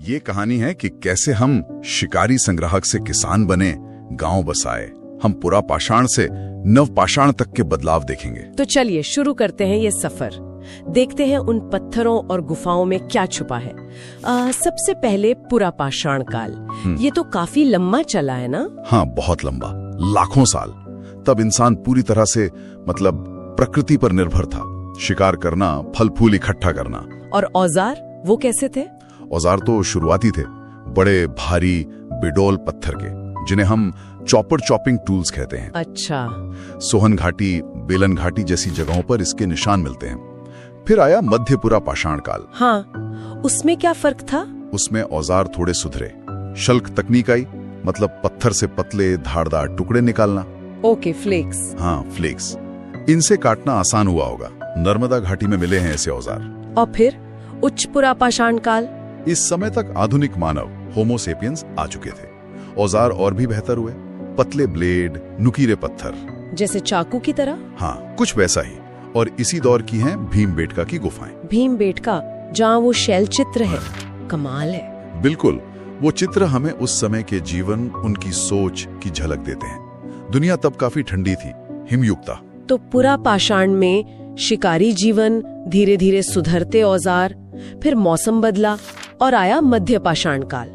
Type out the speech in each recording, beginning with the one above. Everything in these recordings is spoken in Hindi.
ये कहानी है कि कैसे हम शिकारी संग्राहक से किसान बने, गांव बसाए। हम पुरा पाषाण से नव पाषाण तक के बदलाव देखेंगे। तो चलिए शुरू करते हैं ये सफर। देखते हैं उन पत्थरों और गुफाओं में क्या छुपा है। सबसे पहले पुरा पाषाण काल। ये तो काफी लंबा चला है ना? हाँ, बहुत लंबा, लाखों साल। तब इंसान पूरी तरह से प्रकृति पर निर्भर था। शिकार करना, फल फूल इकट्ठा करना। और औजार, वो कैसे थे? औजार तो शुरुआती थे, बड़े भारी बिडोल पत्थर के, जिन्हें हम चॉपिंग टूल्स कहते हैं। अच्छा। सोहन घाटी, बेलन घाटी जैसी जगहों पर इसके निशान मिलते हैं। फिर आया मध्यपुरा पाषाण काल। हाँ, उसमें क्या फर्क था? उसमें औजार थोड़े सुधरे, शल्क तकनीक आई, मतलब पत्थर से पतले धारदार टुकड़े निकालना। Okay, flex. हाँ, फ्लेक्स। इनसे काटना आसान हुआ होगा। नर्मदा घाटी में मिले हैं ऐसे औजार। और फिर उच्च पुरा पाषाण काल। इस समय तक आधुनिक मानव होमो सेपियंस आ चुके थे। औजार और भी बेहतर हुए, पतले ब्लेड, नुकीले पत्थर, जैसे चाकू की तरह। हाँ, कुछ वैसा ही। और इसी दौर की हैं भीमबेटका की गुफाएं। भीमबेटका, जहाँ वो शैल चित्र है, कमाल है। बिल्कुल, वो चित्र हमें उस समय के जीवन, उनकी सोच की झलक देते हैं। दुनिया तब काफी ठंडी थी, हिमयुक्ता। तो पुरा पाषाण में शिकारी जीवन, धीरे धीरे सुधरते औजार, फिर मौसम बदला और आया मध्य पाषाण काल।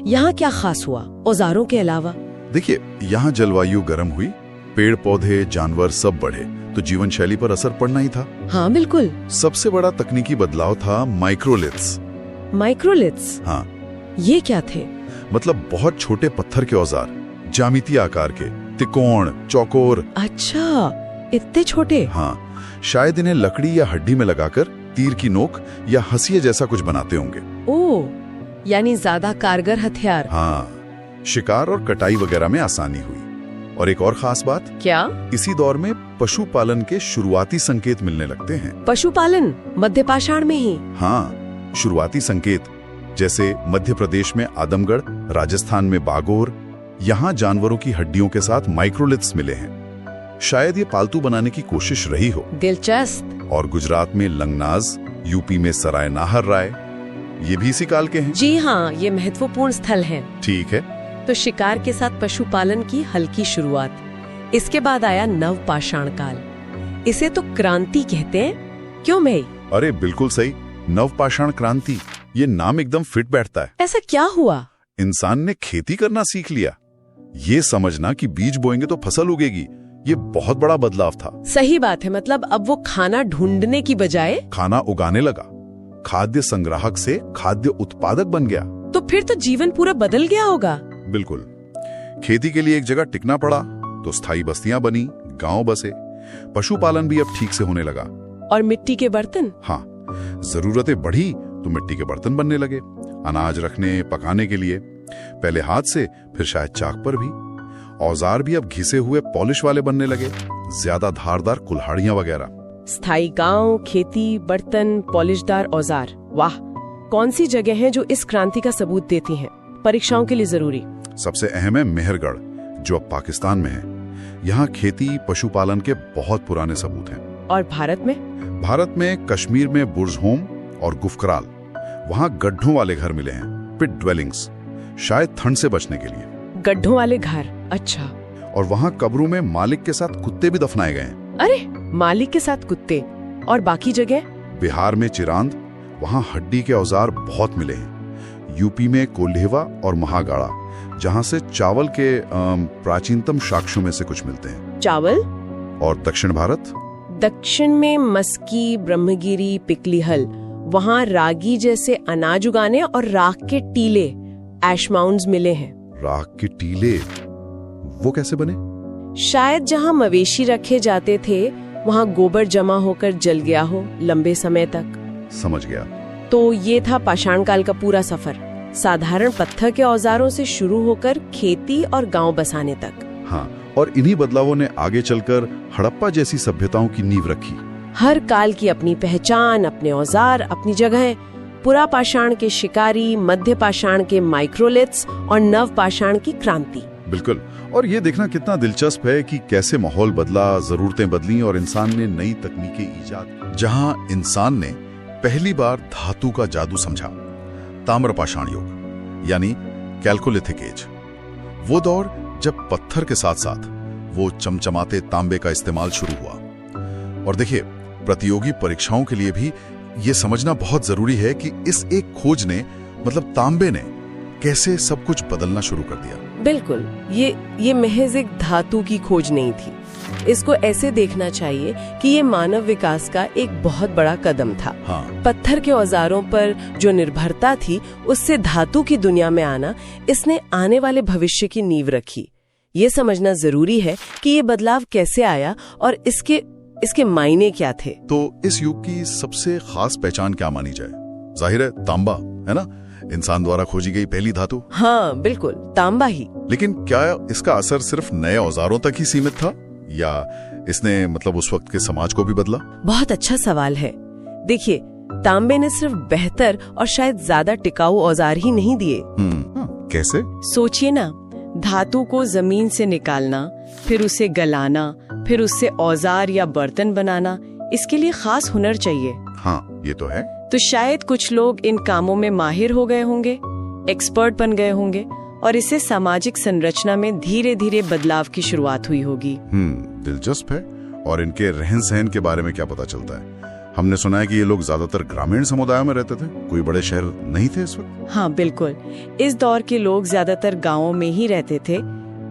यहाँ क्या खास हुआ औजारों के अलावा? देखिए, यहाँ जलवायु गर्म हुई, पेड़ पौधे जानवर सब बढ़े, तो जीवन शैली पर असर पड़ना ही था। हाँ बिल्कुल। सबसे बड़ा तकनीकी बदलाव था माइक्रोलिथ्स। माइक्रोलिथ्स? हाँ। ये क्या थे? मतलब बहुत छोटे पत्थर के औजार, ज्यामितीय आकार के, त्रिकोण, चौकोर। अच्छा, इतने छोटे? हाँ, शायद इन्हें लकड़ी या हड्डी में लगाकर तीर की नोक या हंसिया जैसा कुछ बनाते होंगे। ओह, यानी ज्यादा कारगर हथियार। हाँ, शिकार और कटाई वगैरह में आसानी हुई। और एक और खास बात। क्या? इसी दौर में पशुपालन के शुरुआती संकेत मिलने लगते हैं। पशुपालन मध्य पाषाण में ही? हाँ, शुरुआती संकेत, जैसे मध्य प्रदेश में आदमगढ़, राजस्थान में बागोर। यहाँ जानवरों की हड्डियों के साथ माइक्रोलिथ्स मिले हैं। शायद ये पालतू बनाने की कोशिश रही हो। दिलचस्प। और गुजरात में लंगनाज, यूपी में सराय नाहर राय, ये भी इसी काल के हैं। जी हाँ, ये महत्वपूर्ण स्थल हैं। ठीक है। तो शिकार के साथ पशुपालन की हल्की शुरुआत। इसके बाद आया नव पाषाण काल। इसे तो क्रांति कहते हैं, क्यों भाई? अरे बिल्कुल सही, नव पाषाण क्रांति, ये नाम एकदम फिट बैठता है। ऐसा क्या हुआ? इंसान ने खेती करना सीख लिया। ये समझना कि बीज बोएंगे तो फसल उगेगी, ये बहुत बड़ा बदलाव था। सही बात है। मतलब अब वो खाना ढूंढने की बजाय खाना उगाने लगा। खाद्य संग्राहक से खाद्य उत्पादक बन गया। तो फिर तो जीवन पूरा बदल गया होगा। बिल्कुल। खेती के लिए एक जगह टिकना पड़ा, तो स्थायी बस्तियां बनी, गांव बसे। पशुपालन भी अब ठीक से होने लगा। और मिट्टी के बर्तन? हाँ, जरूरतें बढ़ी तो मिट्टी के बर्तन बनने लगे, अनाज रखने, पकाने के लिए। पहले हाथ से, फिर शायद चाक पर भी। औजार भी अब घिसे हुए पॉलिश वाले बनने लगे, ज्यादा धारदार कुल्हाड़ियां वगैरह। स्थायी गांव, खेती, बर्तन, पॉलिशदार औजार। वाह, कौन सी जगह है जो इस क्रांति का सबूत देती हैं? परीक्षाओं के लिए जरूरी। सबसे अहम है मेहरगढ़, जो अब पाकिस्तान में है। यहाँ खेती, पशुपालन के बहुत पुराने सबूत हैं। और भारत में? भारत में कश्मीर में बुर्जहोम और गुफकराल, वहाँ गड्ढों वाले घर मिले हैं, पिट ड्वेलिंग्स, शायद ठंड से बचने के लिए। गड्ढों वाले घर? अच्छा। और वहाँ कब्रों में मालिक के साथ कुत्ते भी दफनाए गए हैं। अरे, मालिक के साथ कुत्ते? और बाकी जगह? बिहार में चिरांद, वहाँ हड्डी के औजार बहुत मिले हैं। यूपी में कोल्हेवा और महागाड़ा, जहाँ से चावल के प्राचीनतम साक्ष्यों में से कुछ मिलते हैं। चावल? और दक्षिण भारत? दक्षिण में मस्की, ब्रह्मगिरी, पिकलीहल, वहाँ रागी जैसे अनाज उगाने और राख के टीले, ऐश माउंड्स मिले हैं। राख के टीले, वो कैसे बने? शायद जहाँ मवेशी रखे जाते थे, वहाँ गोबर जमा होकर जल गया हो लंबे समय तक। समझ गया। तो ये था पाषाण काल का पूरा सफर, साधारण पत्थर के औजारों से शुरू होकर खेती और गांव बसाने तक। हाँ, और इन्हीं बदलावों ने आगे चलकर हड़प्पा जैसी सभ्यताओं की नींव रखी। हर काल की अपनी पहचान, अपने औजार, अपनी जगह। पुरा पाषाण के शिकारी, मध्य पाषाण के माइक्रोलिथ्स और नव पाषाण की क्रांति। बिल्कुल। और ये देखना कितना दिलचस्प है कि कैसे माहौल बदला, जरूरतें बदली और इंसान ने नई तकनीकें ईजाद। जहां इंसान ने पहली बार धातु का जादू समझा, ताम्रपाषाण युग यानी कैल्कोलिथिक एज। वो दौर जब पत्थर के साथ साथ वो चमचमाते तांबे का इस्तेमाल शुरू हुआ। और देखिए, प्रतियोगी परीक्षाओं के लिए भी ये समझना बहुत जरूरी है कि इस एक खोज ने, मतलब तांबे ने, कैसे सब कुछ बदलना शुरू कर दिया। बिल्कुल, ये महज एक धातु की खोज नहीं थी। इसको ऐसे देखना चाहिए कि ये मानव विकास का एक बहुत बड़ा कदम था। हाँ। पत्थर के औजारों पर जो निर्भरता थी, उससे धातु की दुनिया में आना, इसने आने वाले भविष्य की नींव रखी। ये समझना जरूरी है कि ये बदलाव कैसे आया और इसके मायने क्या थे। तो इस युग की सबसे खास पहचान क्या मानी जाए? जाहिर है तांबा, है ना, इंसान द्वारा खोजी गई पहली धातु। हाँ बिल्कुल, तांबा ही। लेकिन क्या इसका असर सिर्फ नए औजारों तक ही सीमित था, या इसने मतलब उस वक्त के समाज को भी बदला? बहुत अच्छा सवाल है। देखिए, तांबे ने सिर्फ बेहतर और शायद ज्यादा टिकाऊ औजार ही नहीं दिए। कैसे? सोचिए ना, धातु को जमीन से निकालना, फिर उसे गलाना, फिर उससे औजार या बर्तन बनाना, इसके लिए खास हुनर चाहिए। हाँ, ये तो है। तो शायद कुछ लोग इन कामों में माहिर हो गए होंगे, एक्सपर्ट बन गए होंगे, और इससे सामाजिक संरचना में धीरे धीरे बदलाव की शुरुआत हुई होगी। दिलचस्प है। और इनके रहन सहन के बारे में क्या पता चलता है? हमने सुना है कि ये लोग ज्यादातर ग्रामीण समुदायों में रहते थे, कोई बड़े शहर नहीं थे इस वक्त। हाँ बिल्कुल, इस दौर के लोग ज्यादातर गाँवों में ही रहते थे।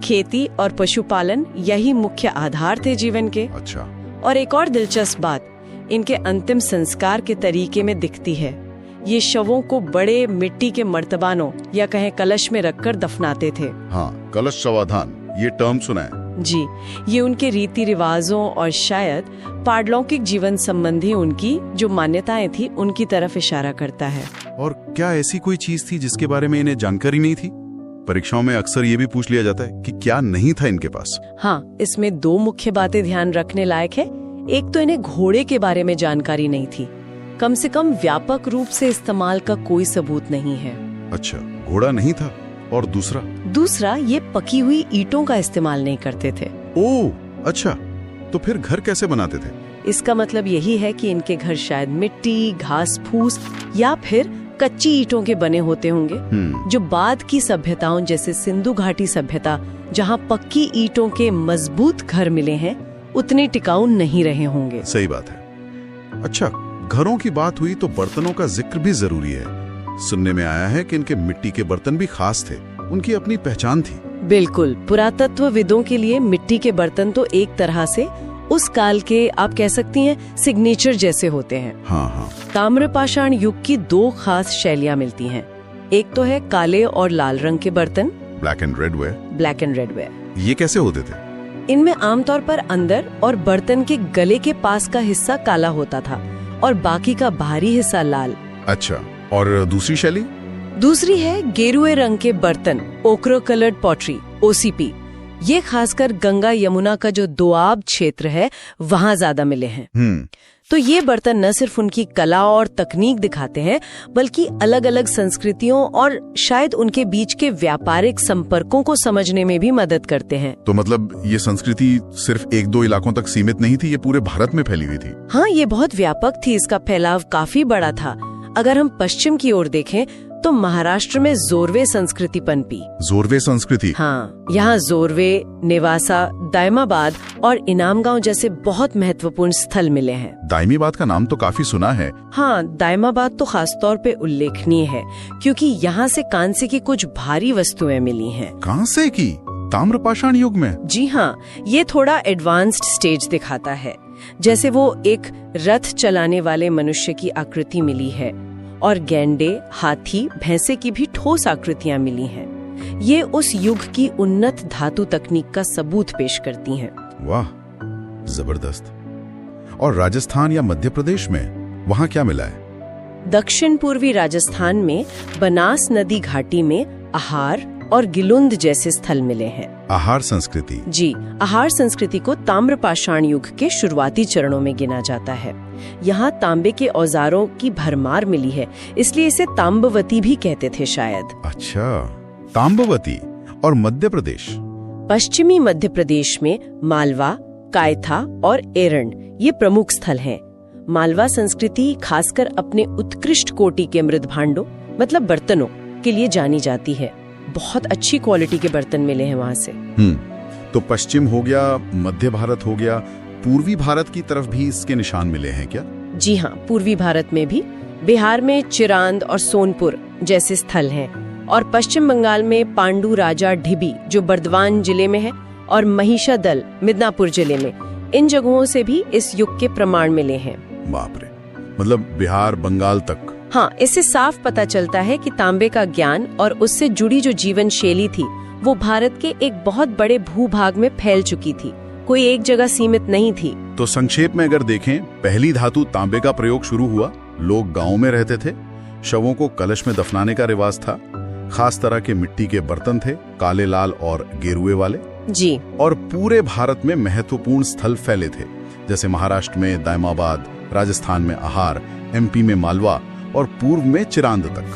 खेती और पशुपालन यही मुख्य आधार थे जीवन के। अच्छा। और एक और दिलचस्प बात इनके अंतिम संस्कार के तरीके में दिखती है। ये शवों को बड़े मिट्टी के मर्तबानों या कहें कलश में रखकर दफनाते थे। हाँ, कलश शवाधान, ये टर्म सुना है जी। ये उनके रीति रिवाजों और शायद पारलौकिक जीवन संबंधी उनकी जो मान्यताएं थी, उनकी तरफ इशारा करता है। और क्या ऐसी कोई चीज थी जिसके बारे में इन्हें जानकारी नहीं थी? परीक्षाओं में अक्सर ये भी पूछ लिया जाता है कि क्या नहीं था इनके पास। हाँ, इसमें दो मुख्य बातें ध्यान रखने लायक है। एक तो इन्हें घोड़े के बारे में जानकारी नहीं थी, कम से कम व्यापक रूप से इस्तेमाल का कोई सबूत नहीं है। अच्छा, घोड़ा नहीं था। और दूसरा ये पकी हुई ईंटों का इस्तेमाल नहीं करते थे। ओह, अच्छा, तो फिर घर कैसे बनाते थे? इसका मतलब यही है कि इनके घर शायद मिट्टी, घास फूस या फिर कच्ची ईंटों के बने होते होंगे, जो बाद की सभ्यताओं जैसे सिंधु घाटी सभ्यता, जहाँ पक्की ईंटों के मजबूत घर मिले हैं, उतने टिकाऊ नहीं रहे होंगे। सही बात है। अच्छा, घरों की बात हुई तो बर्तनों का जिक्र भी जरूरी है। सुनने में आया है कि इनके मिट्टी के बर्तन भी खास थे, उनकी अपनी पहचान थी। बिल्कुल, पुरातत्वविदों के लिए मिट्टी के बर्तन तो एक तरह से उस काल के, आप कह सकती हैं, सिग्नेचर जैसे होते हैं। हाँ। ताम्रपाषाण युग की दो खास शैलियाँ मिलती हैं। एक तो है काले और लाल रंग के बर्तन, ब्लैक एंड रेड वेयर। ये कैसे होते थे? इनमें आमतौर पर अंदर और बर्तन के गले के पास का हिस्सा काला होता था और बाकी का बाहरी हिस्सा लाल। अच्छा, और दूसरी शैली? दूसरी है गेरुए रंग के बर्तन, ओक्रो कलर्ड पॉटरी, ओसीपी। ये खासकर गंगा यमुना का जो दोआब क्षेत्र है, वहाँ ज्यादा मिले हैं। तो ये बर्तन न सिर्फ उनकी कला और तकनीक दिखाते हैं, बल्कि अलग अलग संस्कृतियों और शायद उनके बीच के व्यापारिक संपर्कों को समझने में भी मदद करते हैं। तो मतलब ये संस्कृति सिर्फ एक दो इलाकों तक सीमित नहीं थी, ये पूरे भारत में फैली हुई थी। हाँ, ये बहुत व्यापक थी, इसका फैलाव काफी बड़ा था। अगर हम पश्चिम की ओर देखें तो महाराष्ट्र में जोरवे संस्कृति पनपी। जोरवे संस्कृति? हाँ, यहाँ जोरवे, नेवासा, दायमाबाद और इनामगांव जैसे बहुत महत्वपूर्ण स्थल मिले हैं। दायमाबाद का नाम तो काफी सुना है। हाँ, दायमाबाद तो खास तौर पे उल्लेखनीय है क्योंकि यहाँ से कांसे की कुछ भारी वस्तुएं मिली हैं। कांसे की? ताम्रपाषाण युग में? जी हाँ, ये थोड़ा एडवांस्ड स्टेज दिखाता है। जैसे वो एक रथ चलाने वाले मनुष्य की आकृति मिली है और गैंडे, हाथी, भैंसे की भी ठोस आकृतियां मिली हैं। ये उस युग की उन्नत धातु तकनीक का सबूत पेश करती हैं। वाह, जबरदस्त। और राजस्थान या मध्य प्रदेश में वहाँ क्या मिला है? दक्षिण पूर्वी राजस्थान में बनास नदी घाटी में आहार और गिलुंद जैसे स्थल मिले हैं। आहार संस्कृति? जी, आहार संस्कृति को ताम्रपाषाण युग के शुरुआती चरणों में गिना जाता है। यहाँ तांबे के औजारों की भरमार मिली है, इसलिए इसे ताम्बवती भी कहते थे शायद। अच्छा, ताम्बवती। और मध्य प्रदेश? पश्चिमी मध्य प्रदेश में मालवा, कायथा और एरण ये प्रमुख स्थल हैं। मालवा संस्कृति खासकर अपने उत्कृष्ट कोटि के मृद भांडों मतलब बर्तनों के लिए जानी जाती है। बहुत अच्छी क्वालिटी के बर्तन मिले हैं वहां से। तो पश्चिम हो गया, मध्य भारत हो गया, पूर्वी भारत की तरफ भी इसके निशान मिले हैं क्या? जी हाँ, पूर्वी भारत में भी। बिहार में चिरांद और सोनपुर जैसे स्थल हैं, और पश्चिम बंगाल में पांडु राजा ढिबी जो बर्दवान जिले में है, और महिषादल मिदनापुर जिले में, इन जगहों से भी इस युग के प्रमाण मिले हैं। बाप रे, मतलब बिहार बंगाल तक। हाँ, इससे साफ पता चलता है कि तांबे का ज्ञान और उससे जुड़ी जो जीवन शैली थी वो भारत के एक बहुत बड़े भूभाग में फैल चुकी थी, कोई एक जगह सीमित नहीं थी। तो संक्षेप में अगर देखें, पहली धातु तांबे का प्रयोग शुरू हुआ, लोग गांव में रहते थे, शवों को कलश में दफनाने का रिवाज था, खास तरह के मिट्टी के बर्तन थे, काले, लाल और गेरुए वाले जी। और पूरे भारत में महत्वपूर्ण स्थल फैले थे, जैसे महाराष्ट्र में दायमाबाद, राजस्थान में आहार, एमपी में मालवा और पूर्व में चिरांद तक।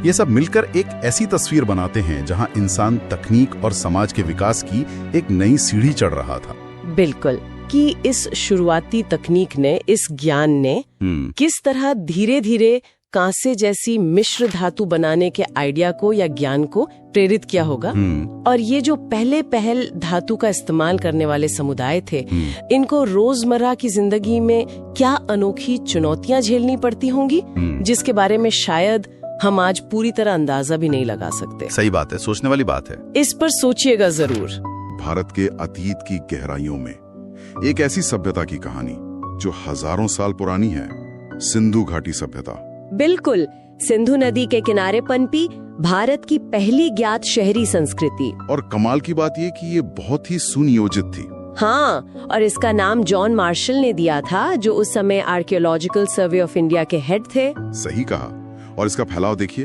ये सब मिलकर एक ऐसी तस्वीर बनाते हैं जहां इंसान तकनीक और समाज के विकास की एक नई सीढ़ी चढ़ रहा था। बिल्कुल, कि इस शुरुआती तकनीक ने, इस ज्ञान ने किस तरह धीरे धीरे कांसे जैसी मिश्र धातु बनाने के आइडिया को या ज्ञान को प्रेरित किया होगा। और ये जो पहल धातु का इस्तेमाल करने वाले समुदाय थे, इनको रोजमर्रा की जिंदगी में क्या अनोखी चुनौतियां झेलनी पड़ती होंगी, जिसके बारे में शायद हम आज पूरी तरह अंदाजा भी नहीं लगा सकते। सही बात है, सोचने वाली बात है। इस पर सोचिएगा जरूर। भारत के अतीत की गहराइयों में एक ऐसी सभ्यता की कहानी जो हजारों साल पुरानी है, सिंधु घाटी सभ्यता। बिल्कुल, सिंधु नदी के किनारे पनपी भारत की पहली ज्ञात शहरी संस्कृति। और कमाल की बात ये कि ये बहुत ही सुनियोजित थी। हाँ, और इसका नाम जॉन मार्शल ने दिया था, जो उस समय आर्कियोलॉजिकल सर्वे ऑफ इंडिया के हेड थे। सही कहा। और इसका फैलाव देखिए,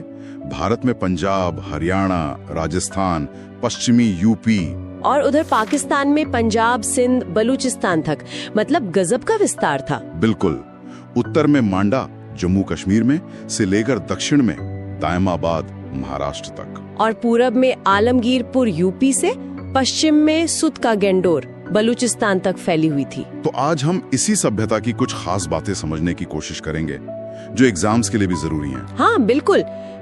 भारत में पंजाब, हरियाणा, राजस्थान, पश्चिमी यूपी और उधर पाकिस्तान में पंजाब, सिंध, बलूचिस्तान तक, मतलब गजब का विस्तार था। बिल्कुल। उत्तर में मांडा जम्मू कश्मीर में से लेकर दक्षिण में दायमाबाद महाराष्ट्र तक, और पूरब में आलमगीरपुर यूपी से पश्चिम में सुत का गेंडोर बलूचिस्तान तक फैली हुई थी। तो आज हम इसी सभ्यता की कुछ खास बातें समझने की कोशिश करेंगे जो एग्जाम्स के लिए भी जरूरी हैं। हाँ बिल्कुल।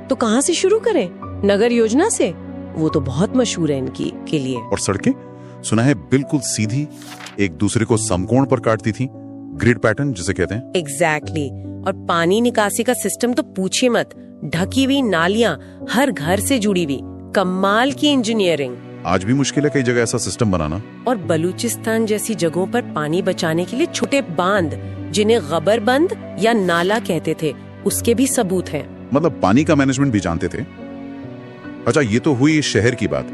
तो कहाँ से शुरू करें? नगर योजना से? वो तो बहुत मशहूर है इनकी के लिए। और सड़कें सुना है बिल्कुल सीधी, एक दूसरे को समकोण पर काटती थी, ग्रिड पैटर्न जिसे कहते हैं। एग्जैक्टली। और पानी निकासी का सिस्टम तो पूछिए मत, ढकी हुई नालियाँ हर घर से जुड़ी हुई, कमाल की इंजीनियरिंग। आज भी मुश्किल है कई जगह ऐसा सिस्टम बनाना। और बलूचिस्तान जैसी जगहों पर पानी बचाने के लिए छोटे बांध, जिन्हें गबर बंद या नाला कहते थे, उसके भी सबूत हैं। मतलब पानी का मैनेजमेंट भी जानते थे। अच्छा, ये तो हुई शहर की बात।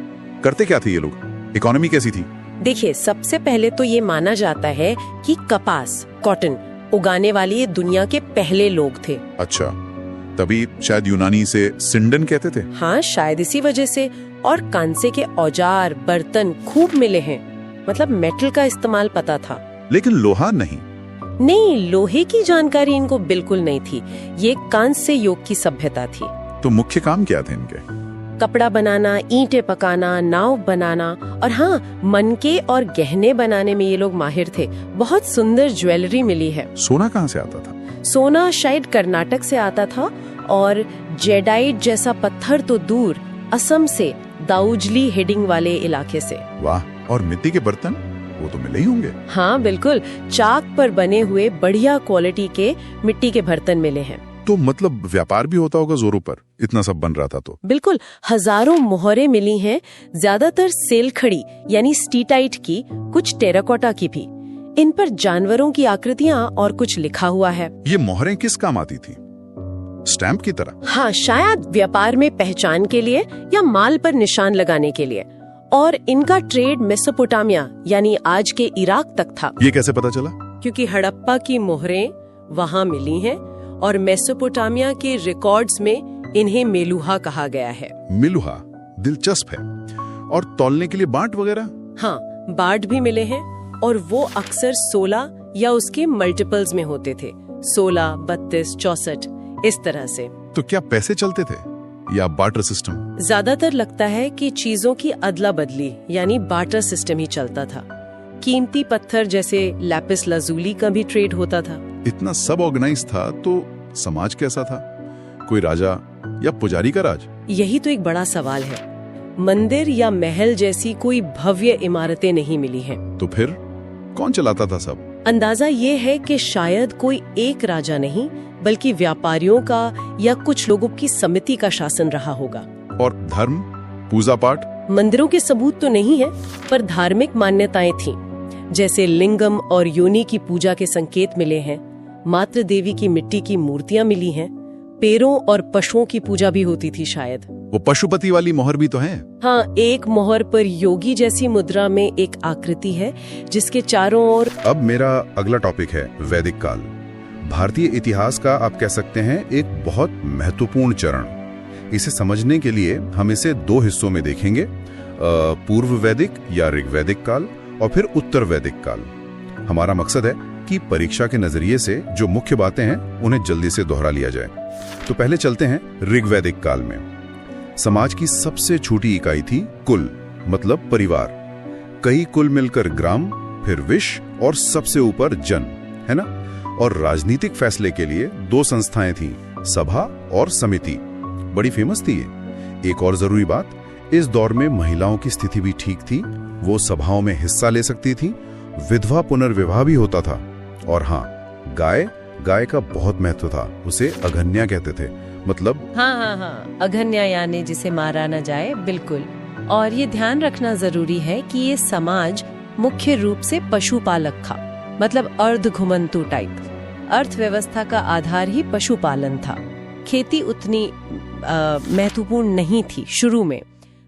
करते क्या थे ये लोग? इकोनॉमी कैसी थी? देखिए, सबसे पहले तो ये माना जाता है कि कपास, कॉटन उगाने वाले ये दुनिया के पहले लोग थे। अच्छा, तभी शायद यूनानी से सिंडन कहते थे। हाँ, शायद इसी वजह से। और कांसे के औजार, बर्तन खूब मिले हैं, मतलब मेटल का इस्तेमाल पता था। लेकिन लोहा नहीं। नहीं, लोहे की जानकारी इनको बिल्कुल नहीं थी। ये कांस्य युग की सभ्यता थी। तो मुख्य काम क्या थे इनके? कपड़ा बनाना, ईंटें पकाना, नाव बनाना, और हाँ, मनके और गहने बनाने में ये लोग माहिर थे। बहुत सुंदर ज्वेलरी मिली है। सोना कहाँ से आता था? सोना शायद कर्नाटक से आता था, और जेडाइट जैसा पत्थर तो दूर, असम से, दाऊजली हेडिंग वाले इलाके से। वाह। और मिट्टी के बर्तन वो तो मिले ही होंगे। हाँ बिल्कुल, चाक पर बने हुए बढ़िया क्वालिटी के मिट्टी के बर्तन मिले हैं। तो मतलब व्यापार भी होता होगा जोरों पर, इतना सब बन रहा था तो। बिल्कुल, हजारों मोहरें मिली हैं, ज्यादातर सेलखड़ी यानी स्टीटाइट की, कुछ टेराकोटा की भी। इन पर जानवरों की आकृतियाँ और कुछ लिखा हुआ है। ये मोहरें किस काम आती थी? स्टैंप की तरह? हाँ, शायद व्यापार में पहचान के लिए या माल पर निशान लगाने के लिए। और इनका ट्रेड मेसोपोटामिया यानी आज के इराक तक था। ये कैसे पता चला? क्योंकि हड़प्पा की मोहरें वहाँ मिली हैं, और मेसोपोटामिया के रिकॉर्ड्स में इन्हें मेलुहा कहा गया है। मिलुहा दिलचस्प है। और तौलने के लिए बाट वगैरह? हाँ, बाट भी मिले हैं, और वो अक्सर 16 या उसके मल्टीपल्स में होते थे, 16, 32, 64 इस तरह से। तो क्या पैसे चलते थे या बार्टर सिस्टम? ज्यादातर लगता है कि चीजों की अदला बदली यानी बार्टर सिस्टम ही चलता था। कीमती पत्थर जैसे लैपिस लाजुली का भी ट्रेड होता था। इतना सब ऑर्गेनाइज था तो समाज कैसा था? कोई राजा या पुजारी का राज? यही तो एक बड़ा सवाल है। मंदिर या महल जैसी कोई भव्य इमारतें नहीं मिली हैं। तो फिर कौन चलाता था सब? अंदाजा ये है कि शायद कोई एक राजा नहीं, बल्कि व्यापारियों का या कुछ लोगों की समिति का शासन रहा होगा। और धर्म, पूजा पाठ? मंदिरों के सबूत तो नहीं है, पर धार्मिक मान्यताएं थीं। जैसे लिंगम और योनि की पूजा के संकेत मिले हैं, मातृ देवी की मिट्टी की मूर्तियां मिली हैं, पेड़ों और पशुओं की पूजा भी होती थी शायद। वो पशुपति वाली मोहर भी तो है। हाँ, एक मोहर पर योगी जैसी मुद्रा में एक आकृति है जिसके चारों ओर। अब मेरा अगला टॉपिक है वैदिक काल। भारतीय इतिहास का आप कह सकते हैं एक बहुत महत्वपूर्ण चरण। इसे समझने के लिए हम इसे दो हिस्सों में देखेंगे, पूर्व वैदिक या ऋग्वैदिक काल और फिर उत्तर वैदिक काल। हमारा मकसद है कि परीक्षा के नजरिए से जो मुख्य बातें हैं उन्हें जल्दी से दोहरा लिया जाए। तो पहले चलते हैं ऋग्वैदिक काल में। समाज की सबसे छोटी इकाई थी कुल, मतलब परिवार। कई कुल मिलकर ग्राम, फिर विश्व और सबसे ऊपर जन, है ना? और राजनीतिक फैसले के लिए दो संस्थाएं थीं, सभा और समिति। बड़ी फेमस थी ये। एक और जरूरी बात, इस दौर में महिलाओं की स्थिति भी ठीक थी। वो सभाओं में हिस्सा ले सकती थी। विधवा पुनर्विवाह भी होता था। और हाँ, गाय का बहुत महत्व था। उसे अघन्या कहते थे, मतलब हाँ, अघन्या यानी जिसे मारा न जाए, बिल्कुल। और ये ध्यान रखना जरूरी है कि ये समाज मुख्य रूप से पशुपालक था, मतलब अर्ध घुमंतु टाइप। अर्थव्यवस्था का आधार ही पशुपालन था। खेती उतनी महत्वपूर्ण नहीं थी शुरू में।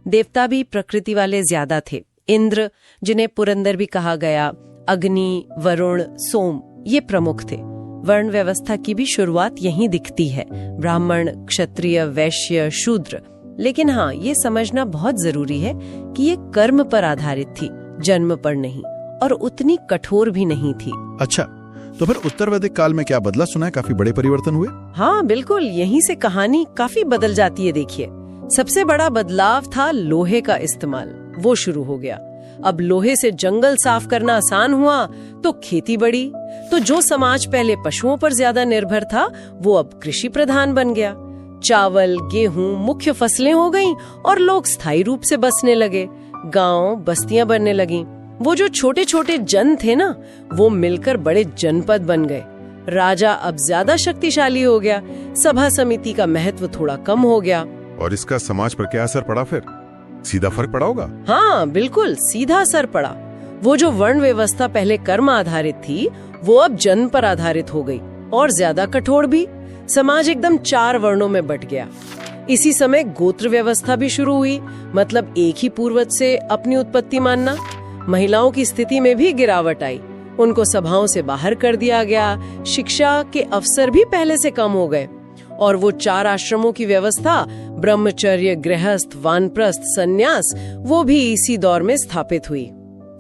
देवता भी प्रकृति वाले ज्यादा थे। इंद्र, जिन्हें पुरंदर भी कहा गया, अग्नि, वरुण, सोम, ये प्रमुख थे। वर्ण व्यवस्था की भी शुरुआत यहीं दिखती है, ब्राह्मण, क्षत्रिय, वैश्य, शूद्र। लेकिन हाँ, ये समझना बहुत जरूरी है कि ये कर्म पर आधारित थी, जन्म पर नहीं, और उतनी कठोर भी नहीं थी। अच्छा, तो फिर उत्तर वैदिक काल में क्या बदला? सुना है काफी बड़े परिवर्तन हुए। हाँ बिल्कुल, यहीं से कहानी काफी बदल जाती है। देखिए, सबसे बड़ा बदलाव था लोहे का इस्तेमाल। वो शुरू हो गया। अब लोहे से जंगल साफ करना आसान हुआ तो खेती बढ़ी। तो जो समाज पहले पशुओं पर ज्यादा निर्भर था, वो अब कृषि प्रधान बन गया। चावल, गेहूं मुख्य फसलें हो गईं और लोग स्थायी रूप से बसने लगे। गांव, बस्तियां बनने लगीं। वो जो छोटे छोटे जन थे ना, वो मिलकर बड़े जनपद बन गए। राजा अब ज्यादा शक्तिशाली हो गया। सभा समिति का महत्व थोड़ा कम हो गया। और इसका समाज पर क्या असर पड़ा? फिर सीधा फर्क पड़ा होगा? हाँ बिल्कुल, सीधा असर पड़ा। वो जो वर्ण व्यवस्था पहले कर्म आधारित थी, वो अब जन पर आधारित हो गई, और ज्यादा कठोर भी। समाज एकदम 4 वर्णों में बट गया। इसी समय गोत्र व्यवस्था भी शुरू हुई, मतलब एक ही पूर्वज से अपनी उत्पत्ति मानना। महिलाओं की स्थिति में भी गिरावट आई। उनको सभाओं से बाहर कर दिया गया। शिक्षा के अवसर भी पहले से कम हो गए। और वो 4 आश्रमों की व्यवस्था, ब्रह्मचर्य, गृहस्थ, वानप्रस्थ, सन्यास, वो भी इसी दौर में स्थापित हुई।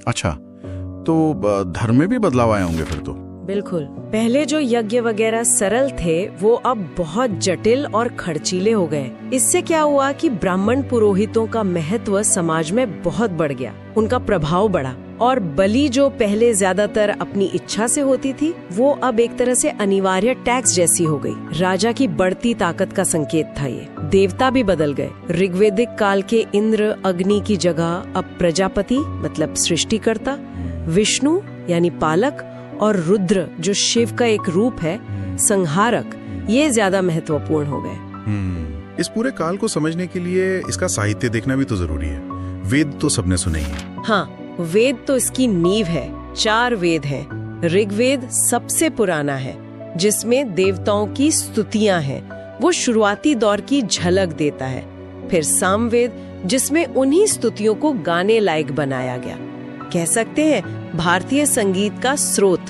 अच्छा, तो धर्म में भी बदलाव आए होंगे फिर तो? बिल्कुल। पहले जो यज्ञ वगैरह सरल थे, वो अब बहुत जटिल और खर्चीले हो गए। इससे क्या हुआ कि ब्राह्मण पुरोहितों का महत्व समाज में बहुत बढ़ गया। उनका प्रभाव बढ़ा। और बलि, जो पहले ज्यादातर अपनी इच्छा से होती थी, वो अब एक तरह से अनिवार्य टैक्स जैसी हो गई। राजा की बढ़ती ताकत का संकेत था ये। देवता भी बदल गए। ऋग्वैदिक काल के इंद्र, अग्नि की जगह अब प्रजापति, मतलब सृष्टिकर्ता, विष्णु यानी पालक, और रुद्र, जो शिव का एक रूप है, संहारक, ये ज्यादा महत्वपूर्ण हो गए। इस पूरे काल को समझने के लिए इसका साहित्य देखना भी तो जरूरी है। वेद तो सबने सुने ही हैं। हाँ, वेद तो इसकी नींव है। 4 वेद हैं। ऋग्वेद सबसे पुराना है, जिसमें देवताओं की स्तुतियां हैं। वो शुरुआती दौर की झलक देता है। फिर सामवेद, जिसमें उन्हीं स्तुतियों को गाने लायक बनाया गया। कह सकते हैं भारतीय संगीत का स्रोत।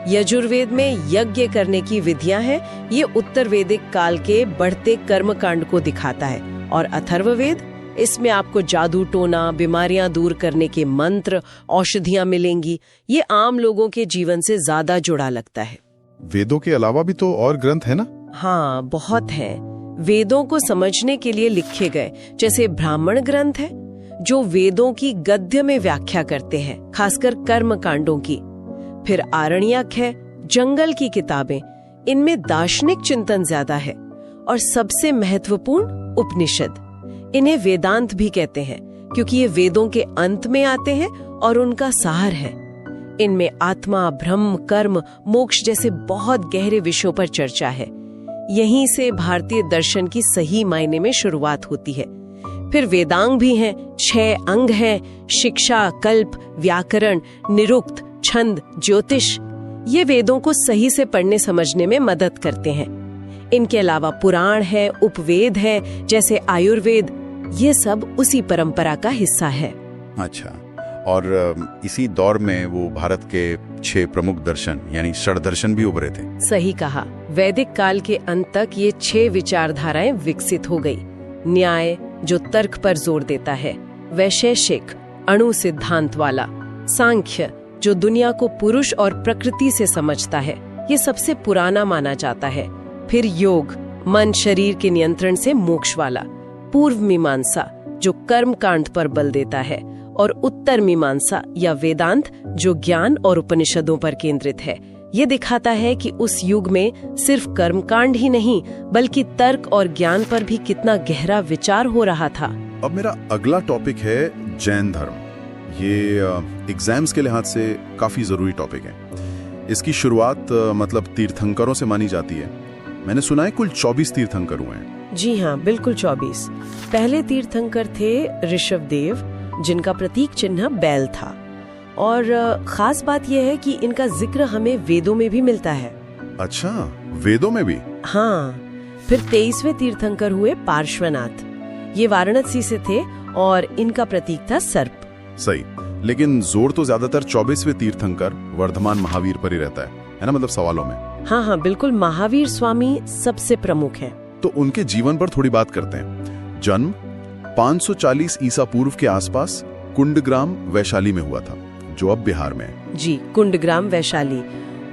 यजुर्वेद में यज्ञ करने की विधियां हैं। ये उत्तर वैदिक काल के बढ़ते कर्मकांड को दिखाता है। और अथर्ववेद, इसमें आपको जादू टोना, बीमारियां दूर करने के मंत्र, औषधियां मिलेंगी। ये आम लोगों के जीवन से ज्यादा जुड़ा लगता है। वेदों के अलावा भी तो और ग्रंथ है ना? हाँ, बहुत हैं। वेदों को समझने के लिए लिखे गए, जैसे ब्राह्मण ग्रंथ है, जो वेदों की गद्य में व्याख्या करते हैं, खासकर कर्म कांडों की। फिर आरण्यक है, जंगल की किताबें, इनमें दार्शनिक चिंतन ज्यादा है। और सबसे महत्वपूर्ण उपनिषद। इन्हें वेदांत भी कहते हैं क्योंकि ये वेदों के अंत में आते हैं और उनका सार है। इनमें आत्मा, ब्रह्म, कर्म, मोक्ष जैसे बहुत गहरे विषयों पर चर्चा है। यहीं से भारतीय दर्शन की सही मायने में शुरुआत होती है। फिर वेदांग भी हैं, 6 अंग हैं, शिक्षा, कल्प, व्याकरण, निरुक्त, छंद, ज्योतिष। ये वेदों को सही से पढ़ने समझने में मदद करते हैं। इनके अलावा पुराण है, उपवेद है, जैसे आयुर्वेद। ये सब उसी परंपरा का हिस्सा है। अच्छा, और इसी दौर में वो भारत के 6 प्रमुख दर्शन यानी षड्दर्शन भी उभरे थे। सही कहा। वैदिक काल के अंत तक ये 6 विचारधाराएं विकसित हो गई। न्याय, जो तर्क पर जोर देता है, वैशेषिक, अणु सिद्धांत वाला, सांख्य, जो दुनिया को पुरुष और प्रकृति से समझता है, ये सबसे पुराना माना जाता है। फिर योग, मन शरीर के नियंत्रण से मोक्ष वाला, पूर्व मीमांसा, जो कर्म कांड पर बल देता है, और उत्तर मीमांसा या वेदांत, जो ज्ञान और उपनिषदों पर केंद्रित है। ये दिखाता है कि उस युग में सिर्फ कर्मकांड ही नहीं बल्कि तर्क और ज्ञान पर भी कितना गहरा विचार हो रहा था। अब मेरा अगला टॉपिक है जैन धर्म। ये एग्जाम्स के लिहाज से काफी जरूरी टॉपिक है। इसकी शुरुआत मतलब तीर्थंकरों से मानी जाती है। मैंने सुना है कुल 24 तीर्थंकर हुए हैं। जी हाँ, बिल्कुल 24। पहले तीर्थंकर थे ऋषभदेव, जिनका प्रतीक चिन्ह बैल था। और खास बात यह है कि इनका जिक्र हमें वेदों में भी मिलता है। अच्छा, वेदों में भी? हाँ। फिर 23वें तीर्थंकर हुए पार्श्वनाथ। ये वाराणसी से थे और इनका प्रतीक था सर्प। सही, लेकिन जोर तो ज्यादातर 24वें तीर्थंकर वर्धमान महावीर पर ही रहता है ना, मतलब सवालों में। हाँ, बिल्कुल। महावीर स्वामी सबसे प्रमुख हैं। तो उनके जीवन पर थोड़ी बात करते हैं। जन्म 540 ईसा पूर्व के आसपास कुंडग्राम वैशाली में हुआ था, जो अब बिहार में है। जी, कुंडग्राम वैशाली।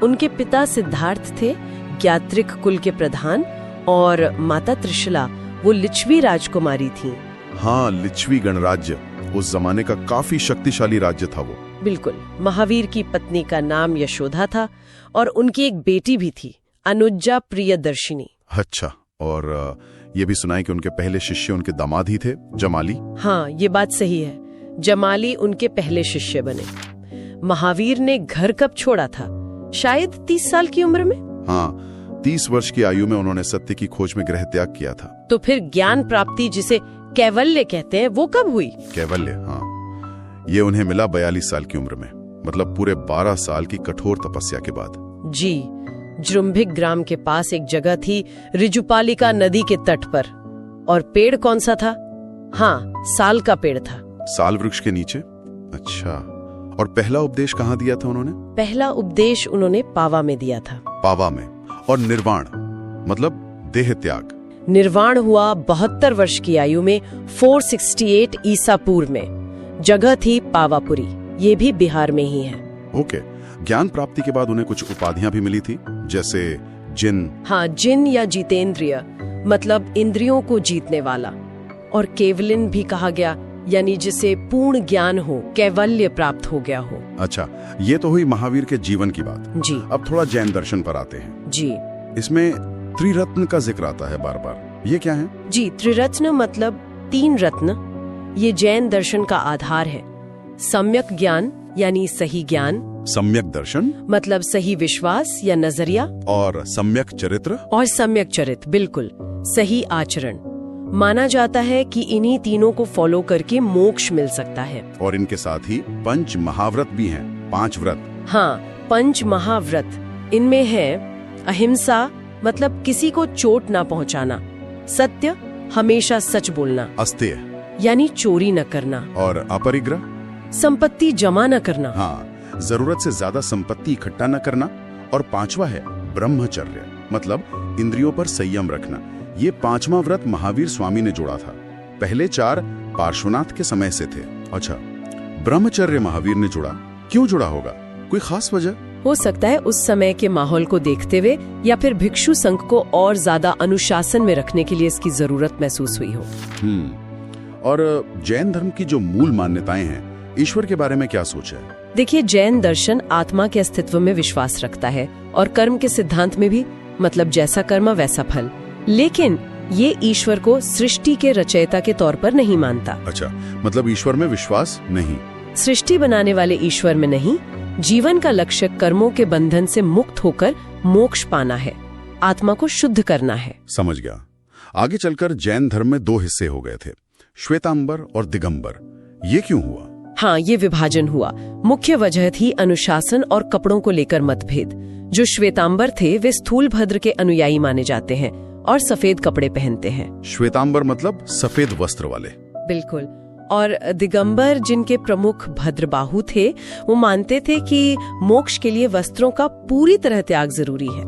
उनके पिता सिद्धार्थ थे ज्ञात्रिक कुल के प्रधान, और माता त्रिशला वो लिच्छवी राजकुमारी थी। हाँ, लिच्छवी गणराज्य उस जमाने का काफी शक्तिशाली राज्य था वो। बिल्कुल। महावीर की पत्नी का नाम यशोदा था और उनकी एक बेटी भी थी, अनुजा प्रियदर्शिनी। अच्छा, और ये भी सुना है कि उनके पहले शिष्य उनके दामाद ही थे, जमाली। हाँ, ये बात सही है। जमाली उनके पहले शिष्य बने। महावीर ने घर कब छोड़ा था? शायद 30 साल की उम्र में। हाँ, 30 वर्ष की आयु में उन्होंने सत्य की खोज में गृह त्याग किया था। तो फिर ज्ञान प्राप्ति, जिसे कैवल्य कहते हैं, वो कब हुई? कैवल्य, हाँ, ये उन्हें मिला 42 साल की उम्र में, मतलब पूरे 12 साल की कठोर तपस्या के बाद। जी, जृंभिक ग्राम के पास एक जगह थी, ऋजुपालिका नदी के तट पर। और पेड़ कौन सा था? हाँ, साल का पेड़ था। साल वृक्ष के नीचे? अच्छा, और पहला उपदेश कहाँ दिया था उन्होंने? पहला उपदेश उन्होंने पावा में दिया था। पावा में। और निर्वाण मतलब देह त्याग? निर्वाण हुआ 72 वर्ष की आयु में 468 ईसा पूर्व में। जगह थी पावापुरी, ये भी बिहार में ही है। ओके। ज्ञान प्राप्ति के बाद उन्हें कुछ उपाधियां भी मिली थी, जैसे जिन। हाँ, जिन या जितेंद्रिय, मतलब इंद्रियों को जीतने वाला। और केवलिन भी कहा गया, यानी जिसे पूर्ण ज्ञान हो, कैवल्य प्राप्त हो गया हो। अच्छा, ये तो हुई महावीर के जीवन की बात। जी। अब थोड़ा जैन दर्शन पर आते हैं। जी। इसमें त्रिरत्न का जिक्र आता है बार बार, ये क्या है? जी, त्रिरत्न मतलब 3 रत्न। ये जैन दर्शन का आधार है। सम्यक ज्ञान यानी सही ज्ञान, सम्यक दर्शन मतलब सही विश्वास या नजरिया, और सम्यक चरित्र। और सम्यक चरित्र, बिल्कुल सही आचरण। माना जाता है कि इन्हीं तीनों को फॉलो करके मोक्ष मिल सकता है। और इनके साथ ही 5 महाव्रत भी हैं, 5 व्रत। हाँ, 5 महाव्रत। इनमें है अहिंसा, मतलब किसी को चोट ना पहुंचाना। सत्य, हमेशा सच बोलना। अस्तेय यानी चोरी न करना। और अपरिग्रह, संपत्ति जमा न करना। हाँ, जरूरत से ज्यादा संपत्ति इकट्ठा न करना। और 5वां है ब्रह्मचर्य, मतलब इंद्रियों पर संयम रखना। ये 5वां व्रत महावीर स्वामी ने जोड़ा था। पहले 4 पार्श्वनाथ के समय से थे। अच्छा, ब्रह्मचर्य महावीर ने जोड़ा, क्यों जोड़ा होगा? कोई खास वजह? हो सकता है उस समय के माहौल को देखते हुए, या फिर भिक्षु संघ को और ज्यादा अनुशासन में रखने के लिए इसकी जरूरत महसूस हुई हो। और जैन धर्म की जो मूल मान्यताएं हैं, ईश्वर के बारे में क्या सोच है? देखिए, जैन दर्शन आत्मा के अस्तित्व में विश्वास रखता है और कर्म के सिद्धांत में भी, मतलब जैसा कर्म वैसा फल। लेकिन ये ईश्वर को सृष्टि के रचयिता के तौर पर नहीं मानता। अच्छा, मतलब ईश्वर में विश्वास नहीं। सृष्टि बनाने वाले ईश्वर में नहीं, जीवन का लक्ष्य कर्मों के बंधन से मुक्त होकर मोक्ष पाना है, आत्मा को शुद्ध करना है। समझ गया। आगे चलकर जैन धर्म में 2 हिस्से हो गए थे, श्वेतांबर और दिगंबर। ये क्यों हुआ? हाँ, ये विभाजन हुआ। मुख्य वजह थी अनुशासन और कपड़ों को लेकर मतभेद। जो श्वेतांबर थे वे स्थूलभद्र के अनुयायी माने जाते हैं और सफेद कपड़े पहनते हैं। श्वेतांबर मतलब सफेद वस्त्र वाले। बिल्कुल। और दिगंबर, जिनके प्रमुख भद्रबाहु थे, वो मानते थे कि मोक्ष के लिए वस्त्रों का पूरी तरह त्याग जरूरी है।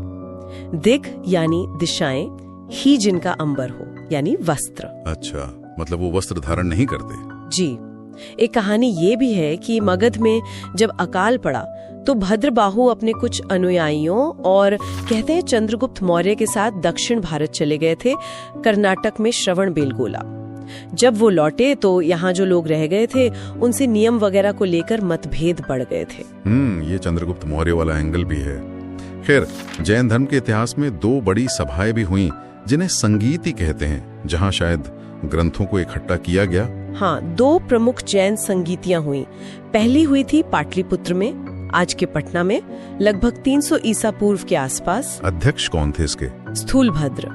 दिग यानी दिशाएं, ही जिनका अंबर हो यानी वस्त्र। अच्छा, मतलब वो वस्त्र धारण नहीं करते। जी। एक कहानी ये भी है कि मगध में जब अकाल पड़ा तो भद्रबाहु अपने कुछ अनुयायियों और कहते हैं चंद्रगुप्त मौर्य के साथ दक्षिण भारत चले गए थे, कर्नाटक में श्रवणबेलगोला। जब वो लौटे तो यहाँ जो लोग रह गए थे उनसे नियम वगैरह को लेकर मतभेद बढ़ गए थे। ये चंद्रगुप्त मौर्य वाला एंगल भी है। खैर, जैन धर्म के इतिहास में 2 बड़ी सभाएं भी हुई जिन्हें संगीति कहते हैं, जहाँ शायद ग्रंथों को इकट्ठा किया गया। हाँ, 2 प्रमुख जैन संगीतियां हुई। पहली हुई थी पाटलिपुत्र में, आज के पटना में, लगभग 300 ईसा पूर्व के आसपास। अध्यक्ष कौन थे इसके? स्थूलभद्र।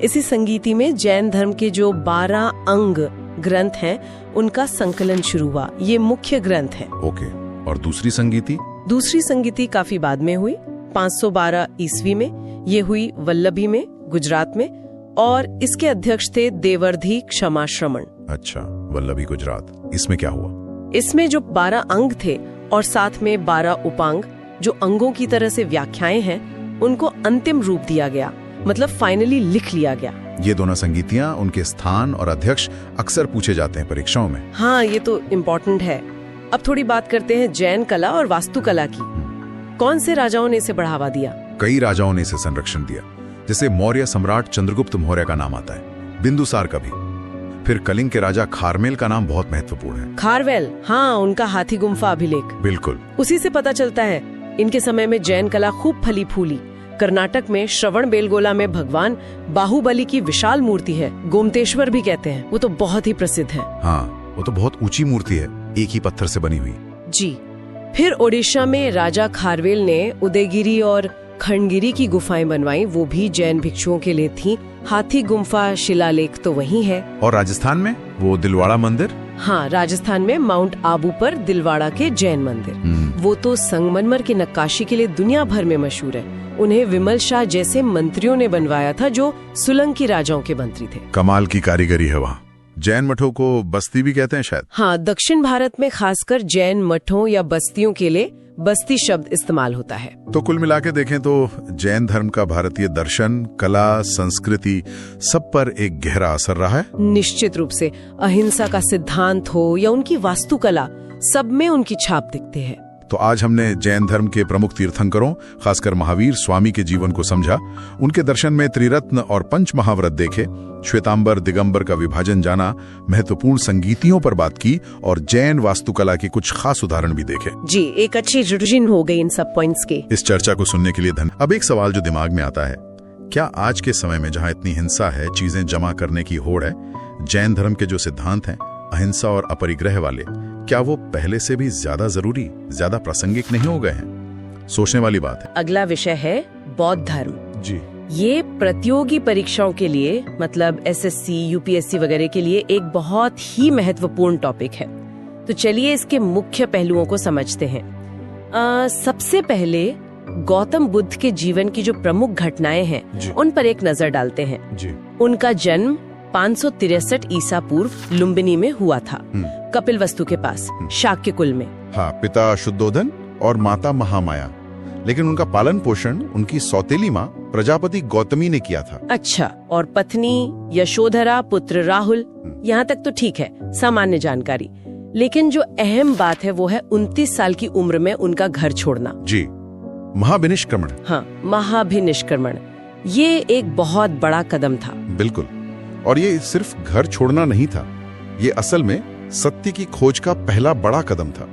इसी संगीति में जैन धर्म के जो 12 अंग ग्रंथ हैं उनका संकलन शुरू हुआ। ये मुख्य ग्रंथ हैं। ओके। और दूसरी संगीति? दूसरी संगीति काफी बाद में हुई, 512 ईस्वी में। ये हुई वल्लभी में, गुजरात में, और इसके अध्यक्ष थे देवर्धि क्षमाश्रमण। अच्छा, वल्लभी गुजरात। इसमें क्या हुआ? इसमें जो 12 अंग थे और साथ में 12 उपांग, जो अंगों की तरह से व्याख्याएं हैं, उनको अंतिम रूप दिया गया, मतलब फाइनली लिख लिया गया। ये दोनों संगीतियां, उनके स्थान और अध्यक्ष अक्सर पूछे जाते हैं परीक्षाओं में। हाँ, ये तो इम्पोर्टेंट है। अब थोड़ी बात करते हैं जैन कला और वास्तुकला की। कौन से राजाओं ने इसे बढ़ावा दिया? कई राजाओं ने इसे संरक्षण दिया। जैसे मौर्य सम्राट चंद्रगुप्त मौर्य का नाम आता है, बिंदुसार का भी। फिर कलिंग के राजा खारमेल का नाम बहुत महत्वपूर्ण है। खारवेल, हाँ, उनका हाथी गुम्फा अभिलेख। बिल्कुल। उसी से पता चलता है इनके समय में जैन कला खूब फली फूली। कर्नाटक में श्रवणबेलगोला में भगवान बाहुबली की विशाल मूर्ति है, गोमतेश्वर भी कहते हैं। वो तो बहुत ही प्रसिद्ध है। हाँ, वो तो बहुत ऊंची मूर्ति है, एक ही पत्थर से बनी हुई। जी। फिर ओडिशा में राजा खारवेल ने उदयगिरी और खंडगिरी की गुफाएं बनवाई, वो भी जैन भिक्षुओं के लिए थी। हाथी गुम्फा शिलालेख तो वही है। और राजस्थान में वो दिलवाड़ा मंदिर? हाँ, राजस्थान में माउंट आबू पर दिलवाड़ा के जैन मंदिर। वो तो संगमरमर की नक्काशी के लिए दुनिया भर में मशहूर है। उन्हें विमल शाह जैसे मंत्रियों ने बनवाया था, जो सुलंकी राजाओं के मंत्री थे। कमाल की कारीगरी है वहाँ। जैन मठों को बस्ती भी कहते हैं शायद। हाँ, दक्षिण भारत में खासकर जैन मठों या बस्तियों के लिए बस्ती शब्द इस्तेमाल होता है। तो कुल मिला के देखें तो जैन धर्म का भारतीय दर्शन, कला, संस्कृति सब पर एक गहरा असर रहा है। निश्चित रूप से। अहिंसा का सिद्धांत हो या उनकी वास्तुकला, सब में उनकी छाप दिखते हैं। तो आज हमने जैन धर्म के प्रमुख तीर्थंकरों, खासकर महावीर स्वामी के जीवन को समझा, उनके दर्शन में त्रिरत्न और पंच महाव्रत देखे, श्वेतांबर दिगंबर का विभाजन जाना, महत्वपूर्ण संगीतियों पर बात की और जैन वास्तुकला के कुछ खास उदाहरण भी देखे। जी, एक अच्छी रिविजन हो गई इन सब पॉइंट्स के। इस चर्चा को सुनने के लिए धन्यवाद। अब एक सवाल जो दिमाग में आता है, क्या आज के समय में जहाँ इतनी हिंसा है, चीजें जमा करने की होड़ है, जैन धर्म के जो सिद्धांत हैं, अहिंसा और अपरिग्रह वाले, क्या वो पहले से भी ज्यादा जरूरी, ज्यादा प्रासंगिक नहीं हो गए हैं? सोचने वाली बात है। अगला विषय है बौद्ध धर्म। जी। ये प्रतियोगी परीक्षाओं के लिए, मतलब एसएससी, यूपीएससी वगैरह के लिए एक बहुत ही महत्वपूर्ण टॉपिक है। तो चलिए इसके मुख्य पहलुओं को समझते हैं। सबसे पहले गौतम बुद्ध के जीवन की जो प्रमुख घटनाएं हैं, उन पर एक नजर डालते हैं। जी। उनका जन्म 563 ईसा पूर्व लुम्बिनी में हुआ था, कपिलवस्तु के पास, शाक्य कुल में। हाँ, पिता शुद्धोधन और माता महामाया। लेकिन उनका पालन पोषण उनकी सौतेली माँ प्रजापति गौतमी ने किया था। अच्छा, और पत्नी यशोधरा, पुत्र राहुल। यहाँ तक तो ठीक है, सामान्य जानकारी। लेकिन जो अहम बात है वो है 29 साल की उम्र में उनका घर छोड़ना। जी, महाभिनिष्क्रमण। हाँ, महाभिनिष्क्रमण। ये एक बहुत बड़ा कदम था। बिल्कुल। और ये सिर्फ घर छोड़ना नहीं था, ये असल में सत्य की खोज का पहला बड़ा कदम था।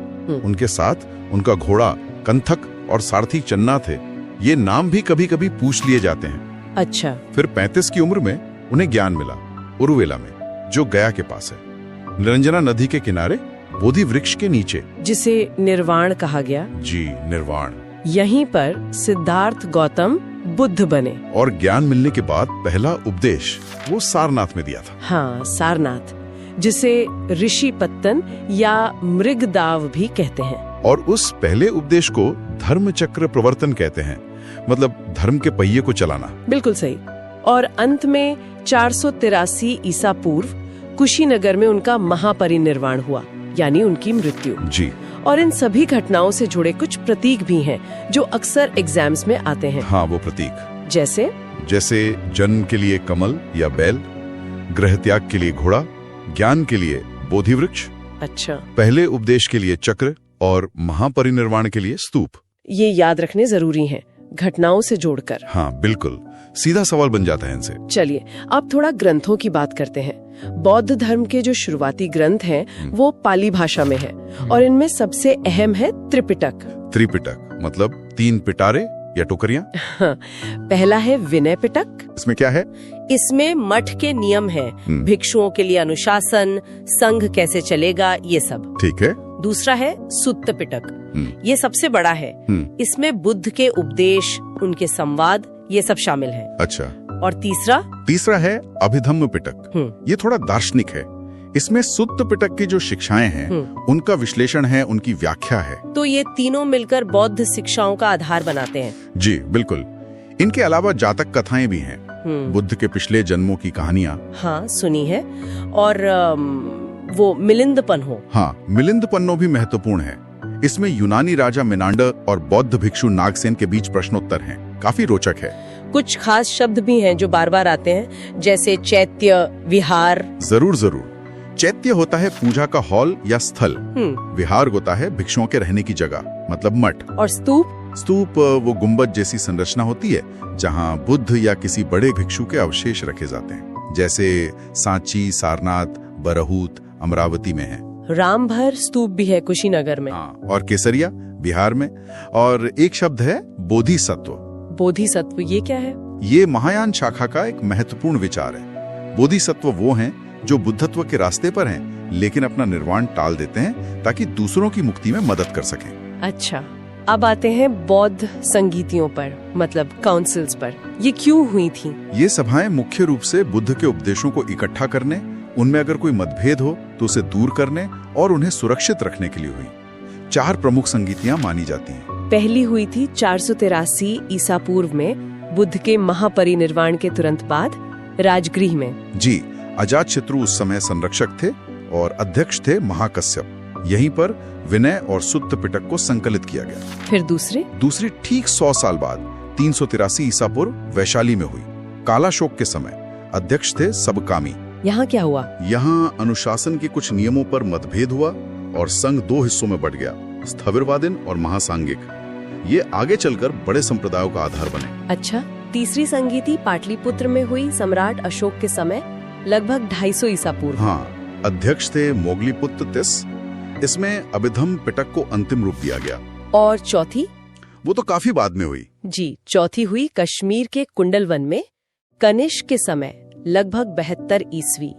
उनके साथ उनका घोड़ा कंथक और सारथी चन्ना थे। ये नाम भी कभी कभी पूछ लिए जाते हैं। अच्छा। फिर 35 की उम्र में उन्हें ज्ञान मिला उरुवेला में, जो गया के पास है, निरंजना नदी के किनारे बोधि वृक्ष के नीचे, जिसे निर्वाण कहा गया। जी, निर्वाण। यहीं पर सिद्धार्थ गौतम बुद्ध बने। और ज्ञान मिलने के बाद पहला उपदेश वो सारनाथ में दिया था। हाँ, सारनाथ, जिसे ऋषि पत्तन या मृगदाव भी कहते हैं। और उस पहले उपदेश को धर्म चक्र प्रवर्तन कहते हैं, मतलब धर्म के पहिए को चलाना। बिल्कुल सही। और अंत में 483 ईसा पूर्व कुशीनगर में उनका महापरिनिर्वाण हुआ, यानी उनकी मृत्यु। जी। और इन सभी घटनाओं से जुड़े कुछ प्रतीक भी हैं जो अक्सर एग्जाम्स में आते हैं। हाँ, वो प्रतीक जैसे जन्म के लिए कमल या बैल, ग्रह त्याग के लिए घोड़ा, ज्ञान के लिए बोधि वृक्ष, अच्छा, पहले उपदेश के लिए चक्र और महापरिनिर्वाण के लिए स्तूप। ये याद रखने जरूरी हैं, घटनाओं से जोड़कर। हाँ बिल्कुल, सीधा सवाल बन जाता है इनसे। चलिए अब थोड़ा ग्रंथों की बात करते हैं। बौद्ध धर्म के जो शुरुआती ग्रंथ हैं वो पाली भाषा में है और इनमें सबसे अहम है त्रिपिटक। त्रिपिटक मतलब 3 पिटारे या टोकरियां। पहला है विनय पिटक। इसमें क्या है? इसमें मठ के नियम हैं, भिक्षुओं के लिए अनुशासन, संघ कैसे चलेगा, ये सब। ठीक है। दूसरा है सुत्त पिटक, ये सबसे बड़ा है। इसमें बुद्ध के उपदेश, उनके संवाद, ये सब शामिल है। अच्छा। और तीसरा है अभिधम्म पिटक। ये थोड़ा दार्शनिक है। इसमें सुत्त पिटक की जो शिक्षाएं हैं उनका विश्लेषण है, उनकी व्याख्या है। तो ये तीनों मिलकर बौद्ध शिक्षाओं का आधार बनाते हैं। जी बिल्कुल। इनके अलावा जातक कथाएं भी हैं, बुद्ध के पिछले जन्मों की कहानियां। हाँ, सुनी है। और वो मिलिंदपन्नो। हाँ, मिलिंदपन्नो भी महत्वपूर्ण है। इसमें यूनानी राजा मेनांडर और बौद्ध भिक्षु नागसेन के बीच प्रश्नोत्तर हैं, काफी रोचक है। कुछ खास शब्द भी हैं जो बार बार आते हैं, जैसे चैत्य, विहार। जरूर। चैत्य होता है पूजा का हॉल या स्थल, विहार होता है भिक्षुओं के रहने की जगह, मतलब मठ। और स्तूप वो गुंबद जैसी संरचना होती है जहाँ बुद्ध या किसी बड़े भिक्षु के अवशेष रखे जाते हैं, जैसे सांची, सारनाथ, बरहूत, अमरावती में है। रामभर स्तूप भी है कुशीनगर में। हाँ, और केसरिया बिहार में। और एक शब्द है बोधिसत्व। बोधिसत्व ये क्या है? ये महायान शाखा का एक महत्वपूर्ण विचार है। बोधिसत्व वो हैं जो बुद्धत्व के रास्ते पर हैं, लेकिन अपना निर्वाण टाल देते हैं ताकि दूसरों की मुक्ति में मदद कर सकें। अच्छा, अब आते हैं बौद्ध संगीतियों पर, मतलब काउंसिल्स पर। ये क्यों हुई थी? ये सभाएं मुख्य रूप से बुद्ध के उपदेशों को इकट्ठा करने, उनमें अगर कोई मतभेद हो तो उसे दूर करने और उन्हें सुरक्षित रखने के लिए हुई। 4 प्रमुख संगीतियां मानी जाती हैं। पहली हुई थी 483 ईसा पूर्व में, बुद्ध के महापरिनिर्वाण के तुरंत बाद, राजगृह में। जी, अजातशत्रु उस समय संरक्षक थे और अध्यक्ष थे महाकश्यप। यहीं पर विनय और सुत्त पिटक को संकलित किया गया। फिर दूसरी ठीक 100 साल बाद 383 ईसा पूर्व वैशाली में हुई, कालाशोक के समय। अध्यक्ष थे सबकामी। यहाँ क्या हुआ? यहाँ अनुशासन के कुछ नियमों पर मतभेद हुआ और संघ 2 हिस्सों में बढ़ गया, स्थविरवादीन और महासांगिक। ये आगे चलकर बड़े संप्रदायों का आधार बने। अच्छा, तीसरी संगीति पाटलिपुत्र में हुई सम्राट अशोक के समय, लगभग 250 ईसा पूर्व। हाँ, अध्यक्ष थे मोगलीपुत्र तिस। इसमें अभिधम्म पिटक को अंतिम रूप दिया गया। और चौथी? वो तो काफी बाद में हुई। जी, चौथी हुई कश्मीर के कुंडलवन में, कनिष्क के समय, लगभग 72 ईस्वी।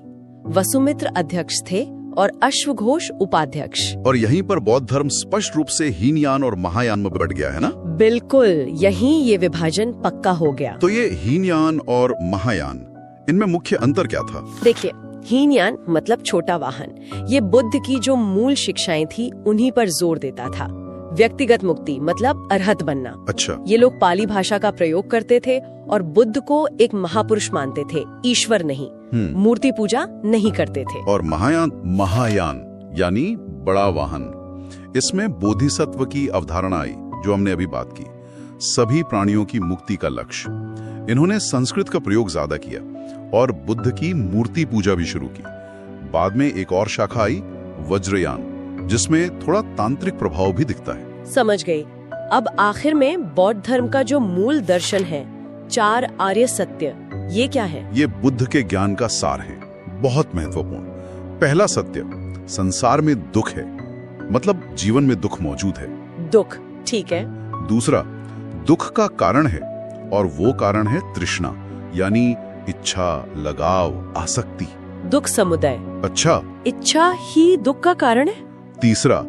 वसुमित्र अध्यक्ष थे और अश्वघोष उपाध्यक्ष। और यहीं पर बौद्ध धर्म स्पष्ट रूप से हीनयान और महायान में बढ़ गया है ना? बिल्कुल, यहीं ये विभाजन पक्का हो गया। तो ये हीनयान और महायान, इनमें मुख्य अंतर क्या था? देखिए, हीनयान मतलब छोटा वाहन, ये बुद्ध की जो मूल शिक्षाएं थी उन्हीं पर जोर देता था। व्यक्तिगत मुक्ति मतलब अरहत बनना। अच्छा। ये लोग पाली भाषा का प्रयोग करते थे और बुद्ध को एक महापुरुष मानते थे, ईश्वर नहीं। मूर्ति पूजा नहीं करते थे। और महायान यानी बड़ा वाहन, इसमें बोधिसत्व की अवधारणा आई, जो हमने अभी बात की। सभी प्राणियों की मुक्ति का लक्ष्य। इन्होंने संस्कृत का प्रयोग ज्यादा किया और बुद्ध की मूर्ति पूजा भी शुरू की। बाद में एक और शाखा आई, वज्रयान, जिसमें थोड़ा तांत्रिक प्रभाव भी दिखता है। समझ गई। अब आखिर में बौद्ध धर्म का जो मूल दर्शन है, 4 आर्य सत्य, ये क्या है? ये बुद्ध के ज्ञान का सार है, बहुत महत्वपूर्ण। पहला सत्य, संसार में दुख है, मतलब जीवन में दुख मौजूद है। दुख, ठीक है। दूसरा, दुख का कारण है और वो कारण है तृष्णा, यानी इच्छा, लगाव, आसक्ति। दुख समुदाय। अच्छा, इच्छा ही दुख का कारण है? तीसरा,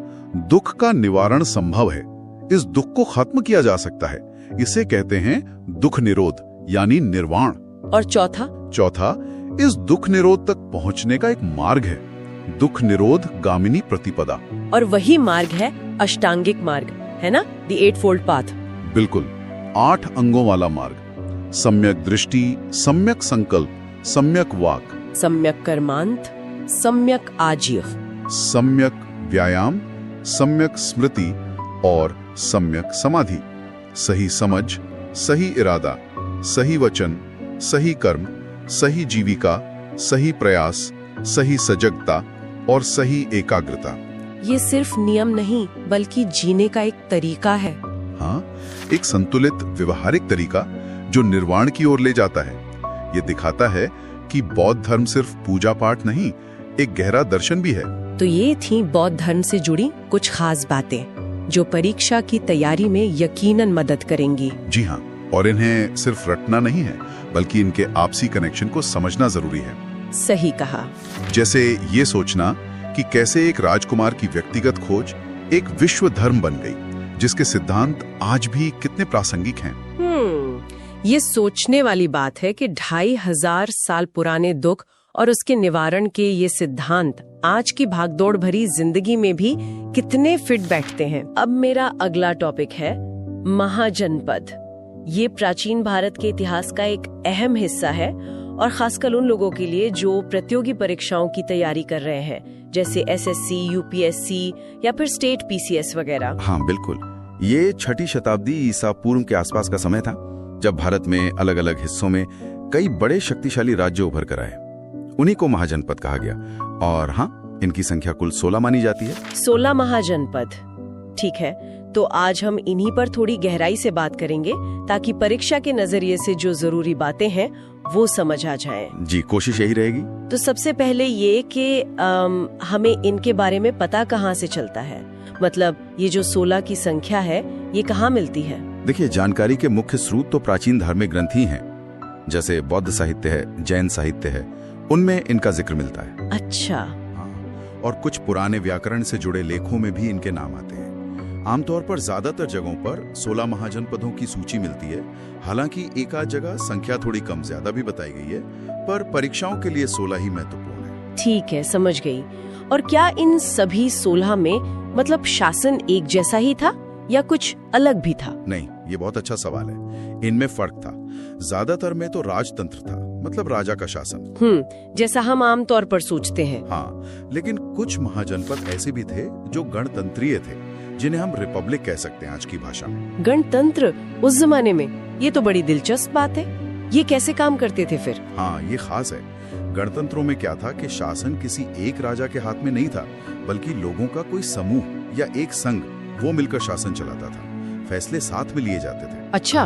दुख का निवारण संभव है, इस दुख को खत्म किया जा सकता है, इसे कहते हैं दुख निरोध यानी निर्वाण। और चौथा? चौथा, इस दुख निरोध तक पहुंचने का एक मार्ग है, दुख निरोध गामिनी प्रतिपदा। और वही मार्ग है अष्टांगिक मार्ग, है ना, द 8-fold पाथ। बिल्कुल, 8 अंगों वाला मार्ग। सम्यक दृष्टि, सम्यक संकल्प, सम्यक वाक, सम्यक कर्मांत, सम्यक आजीव, सम्यक व्यायाम, सम्यक स्मृति और सम्यक समाधि। सही समझ, सही इरादा, सही वचन, सही कर्म, सही जीविका, सही प्रयास, सही सजगता और सही एकाग्रता। ये सिर्फ नियम नहीं बल्कि जीने का एक तरीका है। हाँ, एक संतुलित व्यवहारिक तरीका जो निर्वाण की ओर ले जाता है। ये दिखाता है कि बौद्ध धर्म सिर्फ पूजा पाठ नहीं, एक गहरा दर्शन भी है। तो ये थी बौद्ध धर्म से जुड़ी कुछ खास बातें जो परीक्षा की तैयारी में यकीनन मदद करेंगी। जी हाँ, और इन्हें सिर्फ रटना नहीं है बल्कि इनके आपसी कनेक्शन को समझना जरूरी है। सही कहा। जैसे ये सोचना कि कैसे एक राजकुमार की व्यक्तिगत खोज एक विश्व धर्म बन गई, जिसके सिद्धांत आज भी कितने प्रासंगिक हैं। ये सोचने वाली बात है कि 2500 साल पुराने दुख और उसके निवारण के ये सिद्धांत आज की भागदौड़ भरी जिंदगी में भी कितने फिट बैठते हैं। अब मेरा अगला टॉपिक है महाजनपद। ये प्राचीन भारत के इतिहास का एक अहम हिस्सा है और खासकर उन लोगों के लिए जो प्रतियोगी परीक्षाओं की तैयारी कर रहे हैं, जैसे SSC, UPSC या फिर स्टेट PCS वगैरह। हाँ बिल्कुल, ये 6ठी शताब्दी ईसा पूर्व के आसपास का समय था जब भारत में अलग अलग हिस्सों में कई बड़े शक्तिशाली राज्य उभर कर आए। उन्हीं को महाजनपद कहा गया और हाँ, इनकी संख्या कुल 16 मानी जाती है। 16 महाजनपद, ठीक है। तो आज हम इन्हीं पर थोड़ी गहराई से बात करेंगे ताकि परीक्षा के नजरिए से जो जरूरी बातें हैं वो समझ आ जाएं। जी, कोशिश यही रहेगी। तो सबसे पहले ये कि हमें इनके बारे में पता कहाँ से चलता है, मतलब ये जो 16 की संख्या है ये कहाँ मिलती है? देखिए, जानकारी के मुख्य स्रोत तो प्राचीन धार्मिक ग्रंथ ही हैं, जैसे बौद्ध साहित्य है, जैन साहित्य है, उनमें इनका जिक्र मिलता है। अच्छा। हाँ, और कुछ पुराने व्याकरण से जुड़े लेखों में भी इनके नाम आते हैं। आमतौर पर ज्यादातर जगहों पर 16 महाजनपदों की सूची मिलती है, हालांकि एक आध जगह संख्या थोड़ी कम ज्यादा भी बताई गई है, पर परीक्षाओं के लिए 16 ही महत्वपूर्ण है। ठीक है, समझ गई। और क्या इन सभी 16 में मतलब शासन एक जैसा ही था या कुछ अलग भी था? नहीं, ये बहुत अच्छा सवाल है। इनमें फर्क था। ज्यादातर में तो राजतंत्र था, मतलब राजा का शासन। जैसा हम आमतौर पर सोचते हैं। हाँ, लेकिन कुछ महाजनपद ऐसे भी थे जो गणतंत्रीय थे, जिन्हें हम रिपब्लिक कह सकते हैं आज की भाषा में। गणतंत्र उस जमाने में, ये तो बड़ी दिलचस्प बात है। ये कैसे काम करते थे फिर? हाँ, ये खास है। गणतंत्रों में क्या था कि शासन किसी एक राजा के हाथ में नहीं था, बल्कि लोगों का कोई समूह या एक संघ, वो मिलकर शासन चलाता था। फैसले साथ में लिए जाते थे। अच्छा,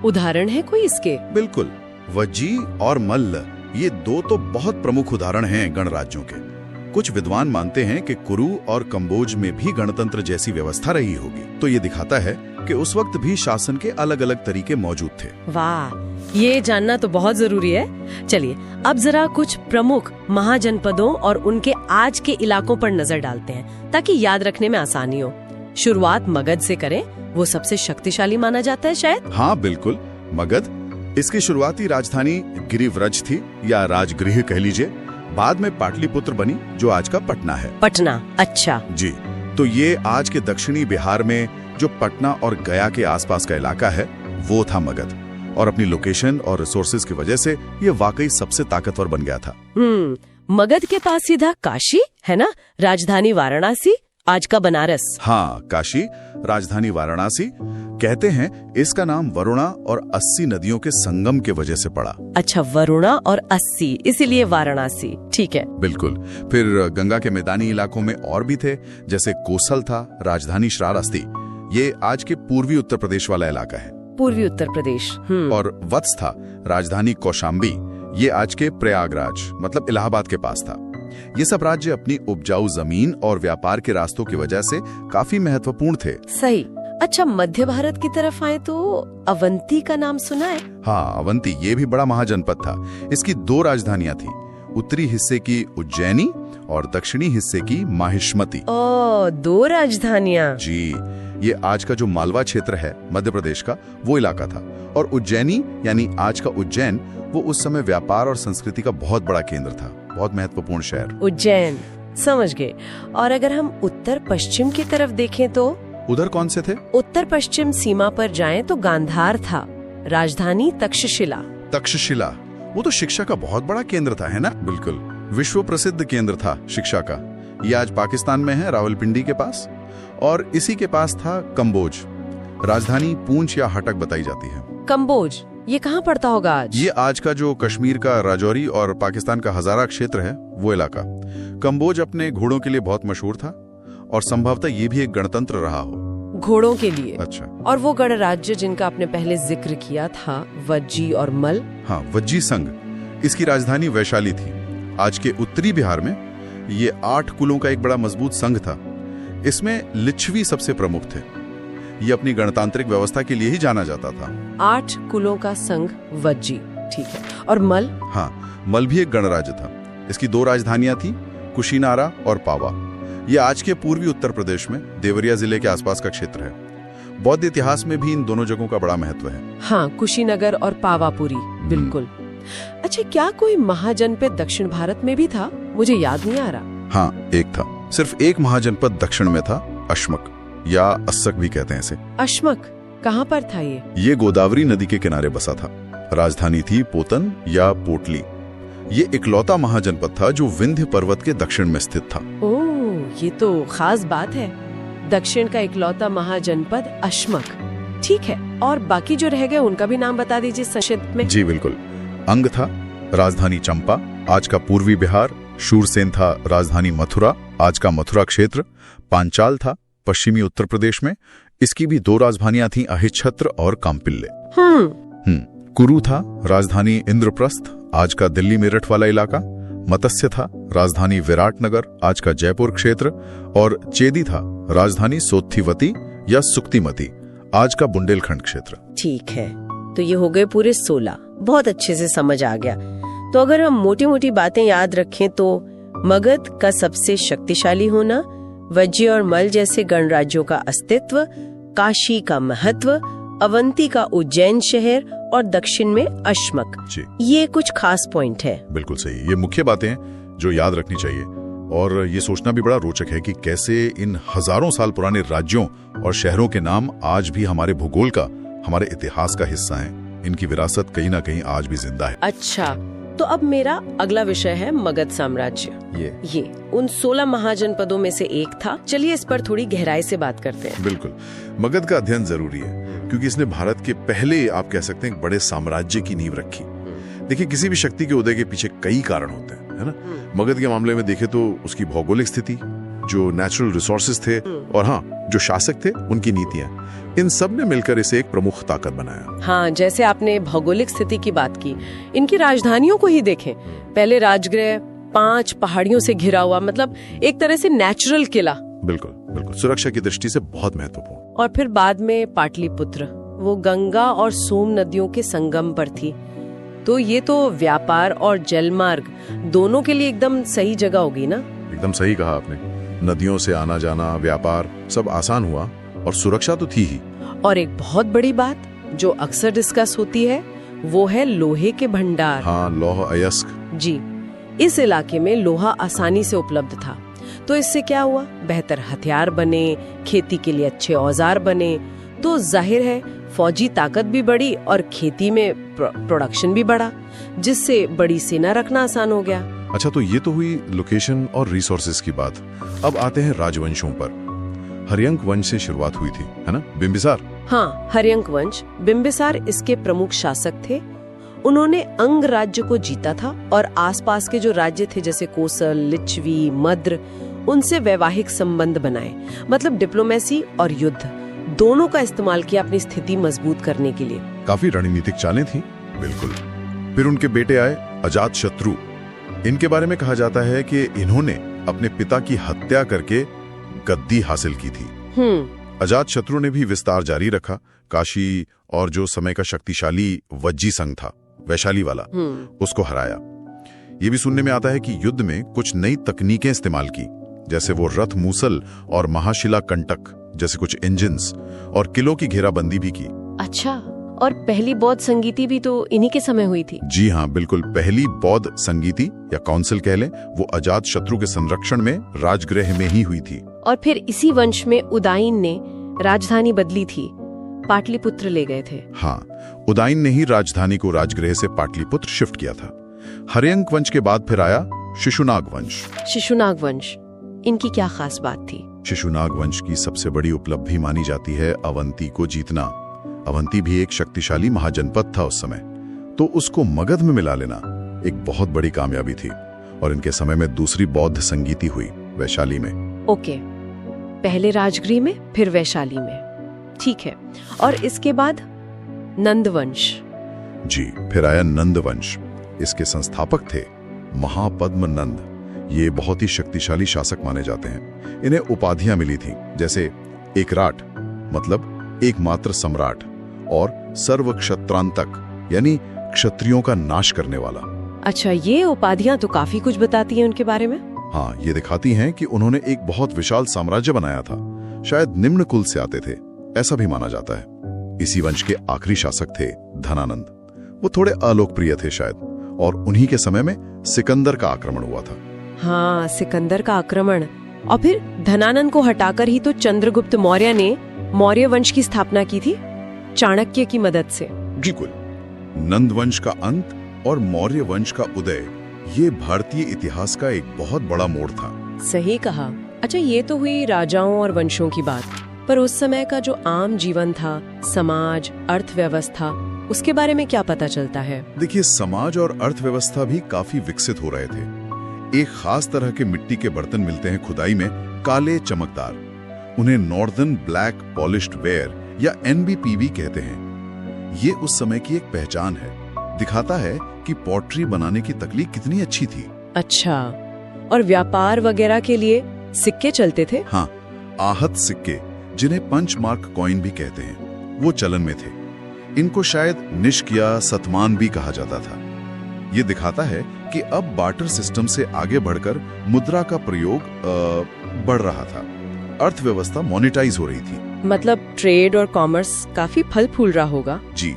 उदाहरण है कोई इसके? बिल्कुल, वज्जी और मल्ल, ये दो तो बहुत प्रमुख उदाहरण हैं गणराज्यों के। कुछ विद्वान मानते हैं कि कुरु और कंबोज में भी गणतंत्र जैसी व्यवस्था रही होगी, तो ये दिखाता है कि उस वक्त भी शासन के अलग अलग तरीके मौजूद थे। वाह, ये जानना तो बहुत जरूरी है। चलिए अब जरा कुछ प्रमुख महाजनपदों और उनके आज के इलाकों पर नजर डालते हैं ताकि याद रखने में आसानी हो। शुरुआत मगध से करें, वो सबसे शक्तिशाली माना जाता है शायद। हाँ बिल्कुल, मगध। इसकी शुरुआती राजधानी गिरिव्रज थी या राजगृह कह लीजिए। बाद में पाटलिपुत्र बनी, जो आज का पटना है। पटना, अच्छा जी। तो ये आज के दक्षिणी बिहार में जो पटना और गया के आसपास का इलाका है, वो था मगध। और अपनी लोकेशन और रिसोर्सेज की वजह से ये वाकई सबसे ताकतवर बन गया था। मगध के पास सीधा काशी है ना, राजधानी वाराणसी, आज का बनारस। हाँ, काशी, राजधानी वाराणसी। कहते हैं इसका नाम वरुणा और 80 नदियों के संगम के वजह से पड़ा। अच्छा, वरुणा और 80, इसीलिए वाराणसी, ठीक है। बिल्कुल। फिर गंगा के मैदानी इलाकों में और भी थे, जैसे कोसल था, राजधानी श्रावस्ती, ये आज के पूर्वी उत्तर प्रदेश वाला इलाका है। पूर्वी उत्तर प्रदेश। और वत्स था, राजधानी कौशाम्बी, ये आज के प्रयागराज मतलब इलाहाबाद के पास था। ये सब राज्य अपनी उपजाऊ जमीन और व्यापार के रास्तों की वजह से काफी महत्वपूर्ण थे। सही। अच्छा, मध्य भारत की तरफ आए तो अवंती का नाम सुना है? हाँ, अवंती ये भी बड़ा महाजनपद था। इसकी 2 राजधानियां थी, उत्तरी हिस्से की उज्जैनी और दक्षिणी हिस्से की माहिष्मती। 2 राजधानियां। जी, ये आज का जो मालवा क्षेत्र है मध्य प्रदेश का, वो इलाका था। और उज्जैनी यानी आज का उज्जैन, वो उस समय व्यापार और संस्कृति का बहुत बड़ा केंद्र था, बहुत महत्वपूर्ण शहर। उज्जैन, समझ गए। और अगर हम उत्तर पश्चिम की तरफ देखें तो उधर कौन से थे? उत्तर पश्चिम सीमा पर जाएं तो गांधार था, राजधानी तक्षशिला। तक्षशिला, वो तो शिक्षा का बहुत बड़ा केंद्र था, है ना? बिल्कुल, विश्व प्रसिद्ध केंद्र था शिक्षा का। ये आज पाकिस्तान में है, रावलपिंडी के पास। और इसी के पास था कंबोज, राजधानी पूंछ या हटक बताई जाती है। कंबोज, ये कहाँ पड़ता होगा आज? ये आज का जो कश्मीर का राजौरी और पाकिस्तान का हजारा क्षेत्र है, वो इलाका। कंबोज अपने घोड़ों के लिए बहुत मशहूर था और संभवतः ये भी एक गणतंत्र रहा हो। घोड़ों के लिए? अच्छा। और वो गणराज्य जिनका आपने पहले जिक्र किया था, वज्जी और मल? हाँ, वज्जी संघ। इसकी राजधानी वैशाली थी। आज के उत्तरी बिहार में ये 8 कुलों का एक बड़ा मजबूत संघ था। इसमें लिच्छवी सबसे प्रमुख थे। ये अपनी गणतांत्रिक व्यवस्था के लिए ही जाना जाता था। 8 कुलों का संघ वज्जी, ठीक है। और मल? हाँ, मल भी एक गणराज्य था। इसकी 2 राजधानियां थी, कुशीनारा और पावा। ये आज के पूर्वी उत्तर प्रदेश में देवरिया जिले के आसपास का क्षेत्र है। बौद्ध इतिहास में भी इन दोनों जगहों का बड़ा महत्व है। हाँ, कुशीनगर और पावापुरी, बिल्कुल। अच्छा, क्या कोई महाजनपद दक्षिण भारत में भी था? मुझे याद नहीं आ रहा। हाँ, एक था। सिर्फ एक महाजनपद दक्षिण में था, अश्मक या अस्सक भी कहते हैं इसे। अश्मक कहाँ पर था ये? ये गोदावरी नदी के किनारे बसा था। राजधानी थी पोतन या पोटली। ये इकलौता महाजनपद था जो विंध्य पर्वत के दक्षिण में स्थित था। ओह, ये तो खास बात है। दक्षिण का इकलौता महाजनपद अश्मक, ठीक है। और बाकी जो रह गए उनका भी नाम बता दीजिए संक्षिप्त में। जी बिल्कुल। अंग था, राजधानी चंपा, आज का पूर्वी बिहार। शूरसेन था, राजधानी मथुरा, आज का मथुरा क्षेत्र। पांचाल था, पश्चिमी उत्तर प्रदेश में। इसकी भी 2 राजधानियां थीं, अहिच्छत्र और काम्पिल्ले। कुरु था, राजधानी इंद्रप्रस्थ, आज का दिल्ली मेरठ वाला इलाका। मत्स्य था, राजधानी विराटनगर, आज का जयपुर क्षेत्र। और चेदी था, राजधानी सोत्थिवती या सुक्तिमती, आज का बुंदेलखंड क्षेत्र। ठीक है, तो ये हो गए पूरे 16। बहुत अच्छे से समझ आ गया। तो अगर हम मोटी मोटी बातें याद रखें तो मगध का सबसे शक्तिशाली होना, वज्जी और मल जैसे गणराज्यों का अस्तित्व, काशी का महत्व, अवंती का उज्जैन शहर और दक्षिण में अश्मक, ये कुछ खास पॉइंट है। बिल्कुल सही, ये मुख्य बातें हैं जो याद रखनी चाहिए। और ये सोचना भी बड़ा रोचक है कि कैसे इन हजारों साल पुराने राज्यों और शहरों के नाम आज भी हमारे भूगोल का, हमारे इतिहास का हिस्सा हैं। इनकी विरासत कहीं ना कहीं आज भी जिंदा है। अच्छा, तो अब मेरा अगला विषय है मगध साम्राज्य। ये उन 16 महाजनपदों में से एक था। चलिए इस पर थोड़ी गहराई से बात करते हैं। बिल्कुल, मगध का अध्ययन जरूरी है क्योंकि इसने भारत के पहले, आप कह सकते हैं, बड़े साम्राज्य की नींव रखी। देखिए, किसी भी शक्ति के उदय के पीछे कई कारण होते हैं, है ना? मगध के मामले में देखें तो उसकी भौगोलिक स्थिति, जो नेचुरल रिसोर्सेज थे, और हाँ, जो शासक थे, उनकी नीतियां, इन सब ने मिलकर इसे एक प्रमुख ताकत बनाया। हाँ, जैसे आपने भौगोलिक स्थिति की बात की, इनकी राजधानियों को ही देखें। पहले राजगृह 5 पहाड़ियों से घिरा हुआ, मतलब एक तरह से नेचुरल किला। बिल्कुल बिल्कुल, सुरक्षा की दृष्टि से बहुत महत्वपूर्ण। और फिर बाद में पाटलिपुत्र, वो गंगा और सोम नदियों के संगम पर थी। तो ये तो व्यापार और जलमार्ग दोनों के लिए एकदम सही जगह होगी ना? एकदम सही कहा आपने। नदियों से आना जाना, व्यापार सब आसान हुआ और सुरक्षा तो थी ही। और एक बहुत बड़ी बात जो अक्सर डिस्कस होती है, वो है लोहे के भंडार। हाँ, लौह अयस्क। जी, इस इलाके में लोहा आसानी से उपलब्ध था। तो इससे क्या हुआ? बेहतर हथियार बने, खेती के लिए अच्छे औजार बने, तो जाहिर है फौजी ताकत भी बढ़ी और खेती में प्रोडक्शन भी बढ़ा, जिससे बड़ी सेना रखना आसान हो गया। अच्छा, तो ये तो हुई लोकेशन और रिसोर्सेज की बात। अब आते हैं राजवंशों पर। हर्यंक वंश से शुरुआत हुई थी, है ना? बिंबिसार। हाँ, हर्यंक वंश। बिंबिसार इसके प्रमुख शासक थे। उन्होंने अंग राज्य को जीता था और आसपास के जो राज्य थे जैसे कोसल, लिच्छवी, मद्र, उनसे वैवाहिक संबंध बनाए। मतलब डिप्लोमेसी और युद्ध दोनों का इस्तेमाल किया अपनी स्थिति मजबूत करने के लिए। काफी रणनीतिक चालें थी। बिल्कुल। फिर उनके बेटे आए, अजात शत्रु। इनके बारे में कहा जाता है कि इन्होंने अपने पिता की हत्या करके गद्दी हासिल की थी। अजातशत्रु ने भी विस्तार जारी रखा। काशी और जो समय का शक्तिशाली वज्जी संघ था, वैशाली वाला, उसको हराया। ये भी सुनने में आता है कि युद्ध में कुछ नई तकनीकें इस्तेमाल की, जैसे वो रथ मूसल और महाशिला कंटक जैसे कुछ इंजिन्स, और किलों की घेराबंदी भी की। अच्छा, और पहली बौद्ध संगीति भी तो इन्हीं के समय हुई थी। जी हाँ, बिल्कुल। पहली बौद्ध संगीति या काउंसिल कह लें, वो अजातशत्रु के संरक्षण में राजगृह में ही हुई थी। और फिर इसी वंश में उदाइन ने राजधानी बदली थी, पाटलिपुत्र ले गए थे। हाँ, उदाइन ने ही राजधानी को राजगृह से पाटलिपुत्र शिफ्ट किया था। हर्यंक वंश के बाद फिर आया शिशुनाग वंश। शिशुनाग वंश, इनकी क्या खास बात थी? शिशुनाग वंश की सबसे बड़ी उपलब्धि मानी जाती है अवंती को जीतना। अवंती भी एक शक्तिशाली महाजनपद था उस समय, तो उसको मगध में मिला लेना एक बहुत बड़ी कामयाबी थी। और इनके समय में दूसरी बौद्ध संगीति हुई वैशाली में। ओके, पहले राजगृह में, फिर वैशाली में, ठीक है। और इसके बाद नंदवंश। जी, फिर आया नंदवंश। इसके संस्थापक थे महापद्म नंद। ये बहुत ही शक्तिशाली शासक माने जाते हैं। इन्हें उपाधियां मिली थी, जैसे एकराट मतलब एकमात्र सम्राट, और सर्व क्षत्रांतक यानी क्षत्रियों का नाश करने वाला। अच्छा, ये उपाधियां तो काफी कुछ बताती हैं उनके बारे में। हाँ, ये दिखाती हैं कि उन्होंने एक बहुत विशाल साम्राज्य बनाया था। शायद निम्न कुल से आते थे, ऐसा भी माना जाता है। इसी वंश के आखिरी शासक थे धनानंद। वो थोड़े अलोकप्रिय थे शायद, और उन्हीं के समय में सिकंदर का आक्रमण हुआ था। हाँ, सिकंदर का आक्रमण। और फिर धनानंद को हटाकर ही तो चंद्रगुप्त मौर्य ने मौर्य वंश की स्थापना की थी, चाणक्य की मदद से। बिल्कुल। नंद वंश का अंत और मौर्य वंश का उदय, ये भारतीय इतिहास का एक बहुत बड़ा मोड़ था। सही कहा। अच्छा, ये तो हुई राजाओं और वंशों की बात, पर उस समय का जो आम जीवन था, समाज, अर्थव्यवस्था, उसके बारे में क्या पता चलता है? देखिए, समाज और अर्थव्यवस्था भी काफी विकसित हो रहे थे। एक खास तरह के मिट्टी के बर्तन मिलते हैं खुदाई में, काले चमकदार। उन्हें नॉर्दर्न ब्लैक पॉलिश्ड वेयर या NBPV कहते हैं। ये उस समय की एक पहचान है, दिखाता है कि पॉटरी बनाने की तकनीक कितनी अच्छी थी। अच्छा, और व्यापार वगैरह के लिए सिक्के चलते थे? हाँ, आहत सिक्के, जिन्हें पंच मार्क कॉइन भी कहते हैं, वो चलन में थे। इनको शायद निष्क या सतमान भी कहा जाता था। ये दिखाता है कि अब बार्टर सिस्टम से आगे बढ़कर मुद्रा का प्रयोग बढ़ रहा था। अर्थव्यवस्था मोनेटाइज हो रही थी। मतलब ट्रेड और कॉमर्स काफी फल फूल रहा होगा। जी,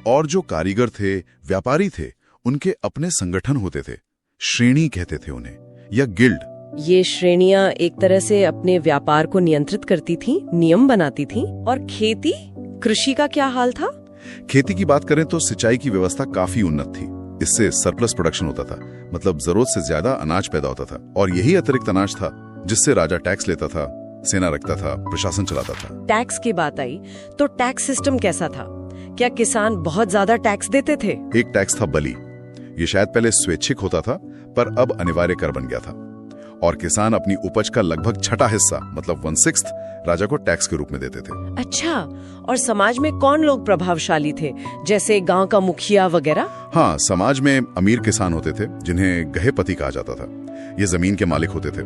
और जो कारीगर थे, व्यापारी थे, उनके अपने संगठन होते थे। श्रेणी कहते थे उन्हें, या गिल्ड। ये श्रेणियां एक तरह से अपने व्यापार को नियंत्रित करती थी, नियम बनाती थी। और खेती, कृषि का क्या हाल था? खेती की बात करें तो सिंचाई की व्यवस्था काफी उन्नत थी। इससे सरप्लस प्रोडक्शन होता था, मतलब जरूरत से ज्यादा अनाज पैदा होता था। और यही अतिरिक्त अनाज था जिससे राजा टैक्स लेता था, सेना रखता था, प्रशासन चलाता था। टैक्स की बात आई तो टैक्स सिस्टम कैसा था? क्या किसान बहुत ज्यादा टैक्स देते थे? एक टैक्स था बलि। ये शायद पहले स्वैच्छिक होता था, पर अब अनिवार्य कर बन गया था। और किसान अपनी उपज का लगभग छठा हिस्सा, मतलब 1/6 राजा को टैक्स के रूप में देते थे। अच्छा, और समाज में कौन लोग प्रभावशाली थे, जैसे गांव का मुखिया वगैरह? हाँ, समाज में अमीर किसान होते थे जिन्हें गहेपति कहा जाता था। ये जमीन के मालिक होते थे।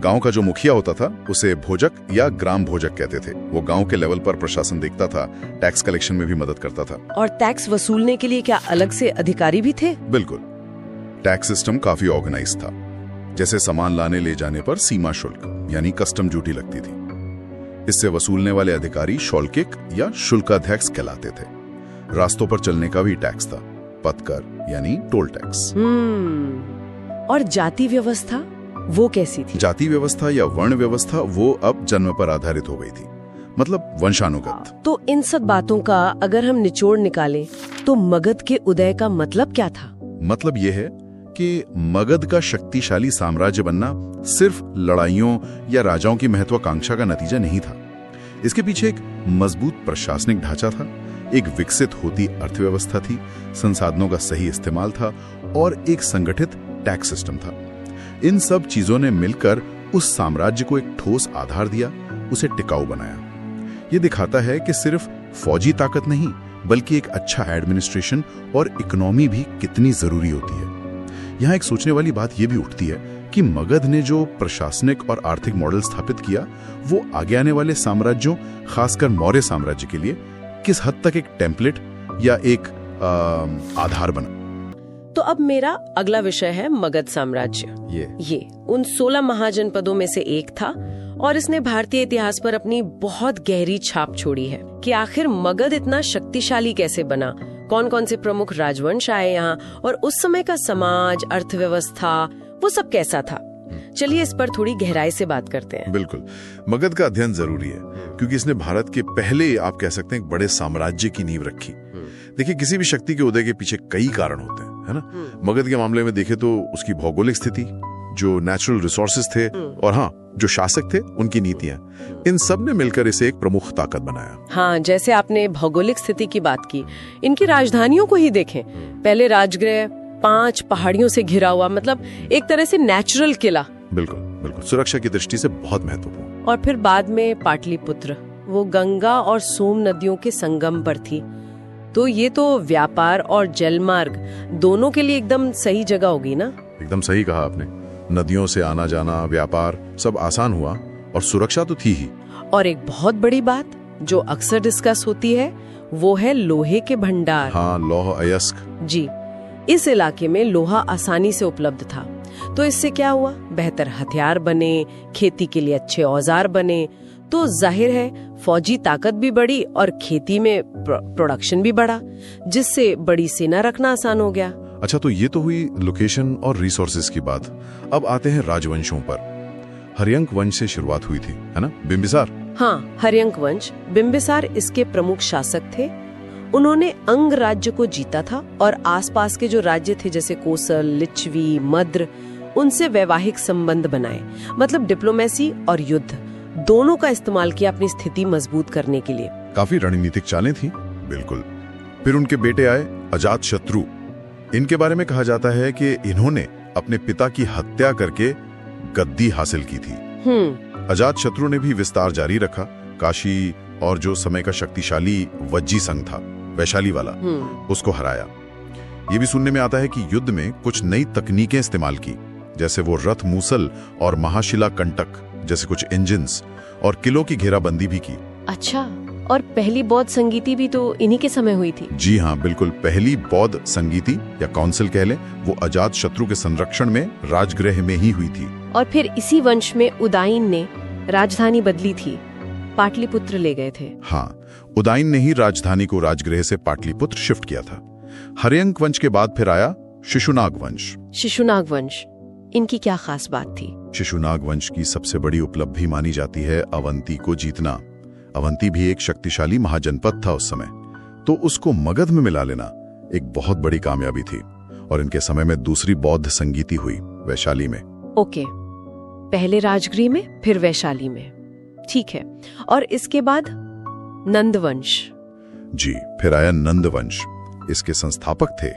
गांव का जो मुखिया होता था उसे भोजक या ग्राम भोजक कहते थे। वो गांव के लेवल पर प्रशासन देखता था, टैक्स कलेक्शन में भी मदद करता था। और टैक्स वसूलने के लिए क्या अलग से अधिकारी भी थे? बिल्कुल। टैक्स सिस्टम काफी ऑर्गेनाइज था। जैसे सामान लाने ले जाने पर सीमा शुल्क यानी कस्टम ड्यूटी लगती थी। इससे वसूलने वाले अधिकारी शौल्किक या शुल्काध्यक्ष कहलाते थे। रास्तों पर चलने का भी टैक्स था, पथकर यानी टोल टैक्स। और जाति व्यवस्था वो कैसी थी? जाति व्यवस्था या वर्ण व्यवस्था वो अब जन्म पर आधारित हो गई थी, मतलब वंशानुगत। तो इन सब बातों का अगर हम निचोड़ निकालें तो मगध के उदय का मतलब क्या था? मतलब ये है कि मगध का शक्तिशाली साम्राज्य बनना सिर्फ लड़ाइयों या राजाओं की महत्वाकांक्षा का नतीजा नहीं था। इसके पीछे एक मजबूत प्रशासनिक ढांचा था, एक विकसित होती अर्थव्यवस्था थी, संसाधनों का सही इस्तेमाल था और एक संगठित टैक्स सिस्टम था। इन सब चीजों ने मिलकर उस साम्राज्य को एक ठोस आधार दिया, उसे टिकाऊ बनाया। ये दिखाता है कि सिर्फ फौजी ताकत नहीं, बल्कि एक अच्छा एडमिनिस्ट्रेशन और इकोनॉमी भी कितनी जरूरी होती है। यहाँ एक सोचने वाली बात यह भी उठती है कि मगध ने जो प्रशासनिक और आर्थिक मॉडल स्थापित किया वो आगे आने वाले साम्राज्यों, खासकर मौर्य साम्राज्य के लिए किस हद तक एक टेम्पलेट या एक आधार बना। तो अब मेरा अगला विषय है मगध साम्राज्य। ये उन 16 महाजनपदों में से एक था और इसने भारतीय इतिहास पर अपनी बहुत गहरी छाप छोड़ी है कि आखिर मगध इतना शक्तिशाली कैसे बना, कौन कौन से प्रमुख राजवंश आए यहाँ, और उस समय का समाज, अर्थव्यवस्था, वो सब कैसा था। चलिए इस पर थोड़ी गहराई से बात करते हैं। बिल्कुल, मगध का अध्ययन जरूरी है क्योंकि इसने भारत के पहले, आप कह सकते हैं, एक बड़े साम्राज्य की नींव रखी। देखिए, किसी भी शक्ति के उदय के पीछे कई कारण होते हैं, है ना। मगध के मामले में देखें तो उसकी भौगोलिक स्थिति, जो नेचुरल रिसोर्सेज थे, और हाँ, जो शासक थे उनकी नीतियां, इन सब ने मिलकर इसे एक प्रमुख ताकत बनाया। हाँ, जैसे आपने भौगोलिक स्थिति की बात की, इनकी राजधानियों को ही देखें। पहले राजगृह 5 पहाड़ियों से घिरा हुआ, मतलब एक तरह से नेचुरल किला। बिल्कुल बिल्कुल, सुरक्षा की दृष्टि से बहुत महत्वपूर्ण। और फिर बाद में पाटलिपुत्र, वो गंगा और सोम नदियों के संगम पर थी, तो ये तो व्यापार और जलमार्ग दोनों के लिए एकदम सही जगह होगी ना। एकदम सही कहा आपने, नदियों से आना जाना, व्यापार सब आसान हुआ और सुरक्षा तो थी ही। और एक बहुत बड़ी बात जो अक्सर डिस्कस होती है वो है लोहे के भंडार। हाँ, लौह अयस्क। जी, इस इलाके में लोहा आसानी से उपलब्ध था, तो इससे क्या हुआ, बेहतर हथियार बने, खेती के लिए अच्छे औजार बने, तो जाहिर है फौजी ताकत भी बढ़ी और खेती में प्रोडक्शन भी बढ़ा, जिससे बड़ी सेना रखना आसान हो गया। अच्छा, तो ये तो हुई लोकेशन और रिसोर्सेज की बात। अब आते हैं राजवंशों पर। हर्यंक वंश से शुरुआत हुई थी, है ना, बिंबिसार। हाँ, हर्यंक वंश, बिंबिसार इसके प्रमुख शासक थे। उन्होंने अंग राज्य को जीता था और आसपास के जो राज्य थे जैसे कोसल, लिच्छवी, मद्र, उनसे वैवाहिक संबंध बनाए, मतलब डिप्लोमेसी और युद्ध दोनों का इस्तेमाल किया अपनी स्थिति मजबूत करने के लिए। काफी रणनीतिक चालें थी। बिल्कुल। फिर उनके बेटे आए अजातशत्रु। इनके बारे में कहा जाता है कि इन्होंने अपने पिता की हत्या करके गद्दी हासिल की थी। अजातशत्रु ने भी विस्तार जारी रखा। काशी और जो समय का शक्तिशाली वज्जी संघ था, वैशाली वाला, उसको हराया। ये भी सुनने में आता है कि युद्ध में कुछ नई तकनीकें इस्तेमाल की, जैसे वो रथ मूसल और महाशिला कंटक जैसे कुछ इंजिन्स, और किलों की घेराबंदी भी की। अच्छा, और पहली बौद्ध संगीति भी तो इन्हीं के समय हुई थी। जी हाँ, बिल्कुल। पहली बौद्ध संगीति या काउंसिल कह लें, वो अजातशत्रु के संरक्षण में राजगृह में ही हुई थी। और फिर इसी वंश में उदाइन ने राजधानी बदली थी, पाटलिपुत्र ले गए थे। हाँ, उदाइन ने ही राजधानी को राजगृह से पाटलिपुत्र शिफ्ट किया था। हर्यंक वंश के बाद फिर आया शिशुनाग वंश। शिशुनाग वंश, इनकी क्या खास बात थी? शिशुनाग वंश की सबसे बड़ी उपलब्धि मानी जाती है अवंती को जीतना। अवंती भी एक शक्तिशाली महाजनपद था उस समय, तो उसको मगध में मिला लेना एक बहुत बड़ी कामयाबी थी। और इनके समय में दूसरी बौद्ध संगीति हुई वैशाली में। ओके, पहले राजगृह में, फिर वैशाली में, ठीक है। और इसके बाद नंदवंश। जी, फिर आया नंदवंश। इसके संस्थापक थे